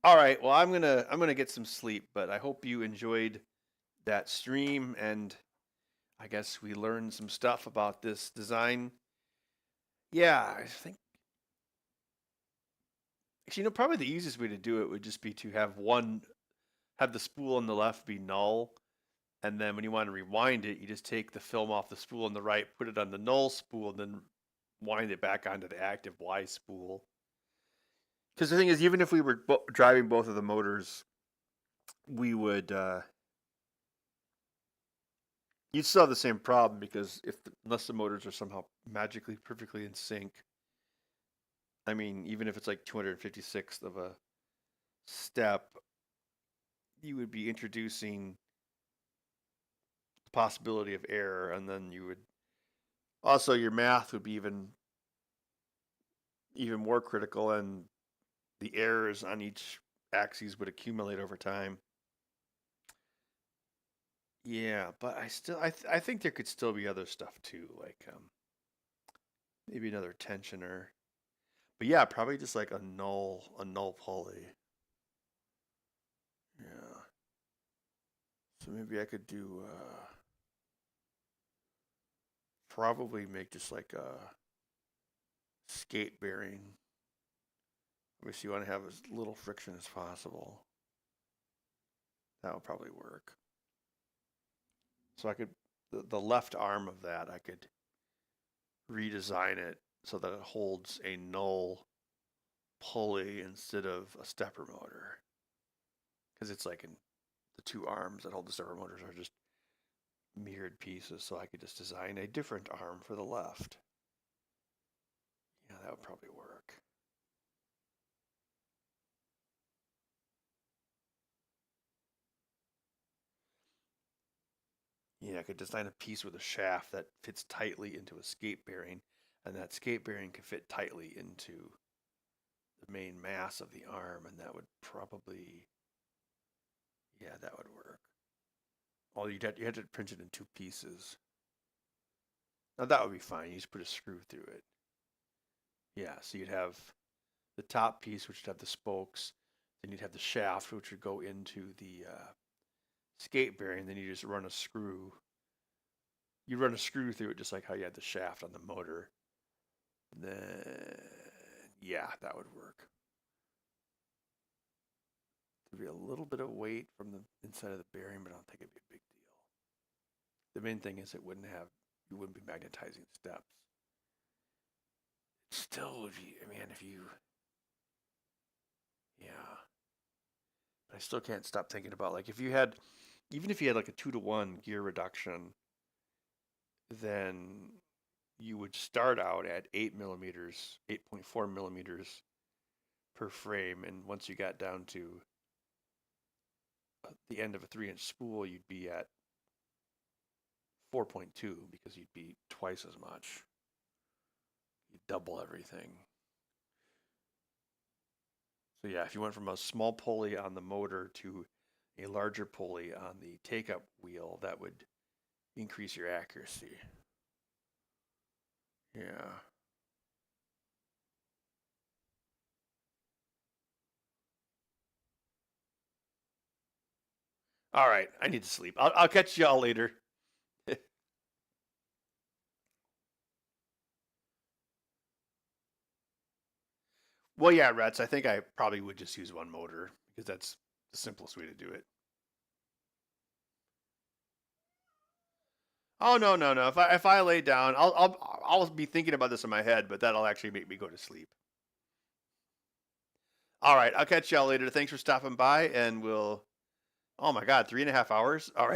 All right. Well, I'm gonna get some sleep, but I hope you enjoyed that stream, and I guess we learned some stuff about this design. Yeah, I think actually, probably the easiest way to do it would just be to have the spool on the left be null, and then when you want to rewind it, you just take the film off the spool on the right, put it on the null spool, and then wind it back onto the active Y spool. Because the thing is, even if we were driving both of the motors, we would you'd still have the same problem because unless the motors are somehow magically perfectly in sync, I mean, even if it's like 256th of a step, you would be introducing the possibility of error, and then you would also your math would be even more critical, and the errors on each axis would accumulate over time. Yeah, but I think there could still be other stuff too, like maybe another tensioner. But yeah, probably just like a null pulley. Yeah. So maybe I could do probably make just like a skate bearing. Obviously, you want to have as little friction as possible. That would probably work. So I could the left arm of that I could redesign it so that it holds a null pulley instead of a stepper motor. Because it's like in the two arms that hold the stepper motors are just mirrored pieces, so I could just design a different arm for the left. Yeah, that would probably work. Yeah, I could design a piece with a shaft that fits tightly into a skate bearing, and that skate bearing could fit tightly into the main mass of the arm, and that would probably, yeah, that would work. Oh, you had to print it in two pieces. Now that would be fine. You just put a screw through it. Yeah, so you'd have the top piece, which would have the spokes. Then you'd have the shaft, which would go into the skate bearing. Then you just run a screw. You run a screw through it, just like how you had the shaft on the motor. And then, yeah, that would work. There'd be a little bit of weight from the inside of the bearing, but I don't think it'd be a big deal. The main thing is you wouldn't be magnetizing steps. It still would be, man, yeah. But I still can't stop thinking about like even if you had like a 2-to-1 gear reduction, then you would start out at 8 millimeters, 8.4 millimeters per frame, and once you got down to the end of a 3-inch spool, you'd be at 4.2 because you'd be twice as much. You'd double everything. So yeah, if you went from a small pulley on the motor to a larger pulley on the take-up wheel, that would increase your accuracy. Yeah. All right, I need to sleep. I'll catch y'all later. Well, yeah, Rats. I think I probably would just use one motor because that's the simplest way to do it. Oh no, no, no. If I lay down, I'll be thinking about this in my head, but that'll actually make me go to sleep. All right, I'll catch y'all later. Thanks for stopping by, and we'll. Oh my God, 3.5 hours. All right.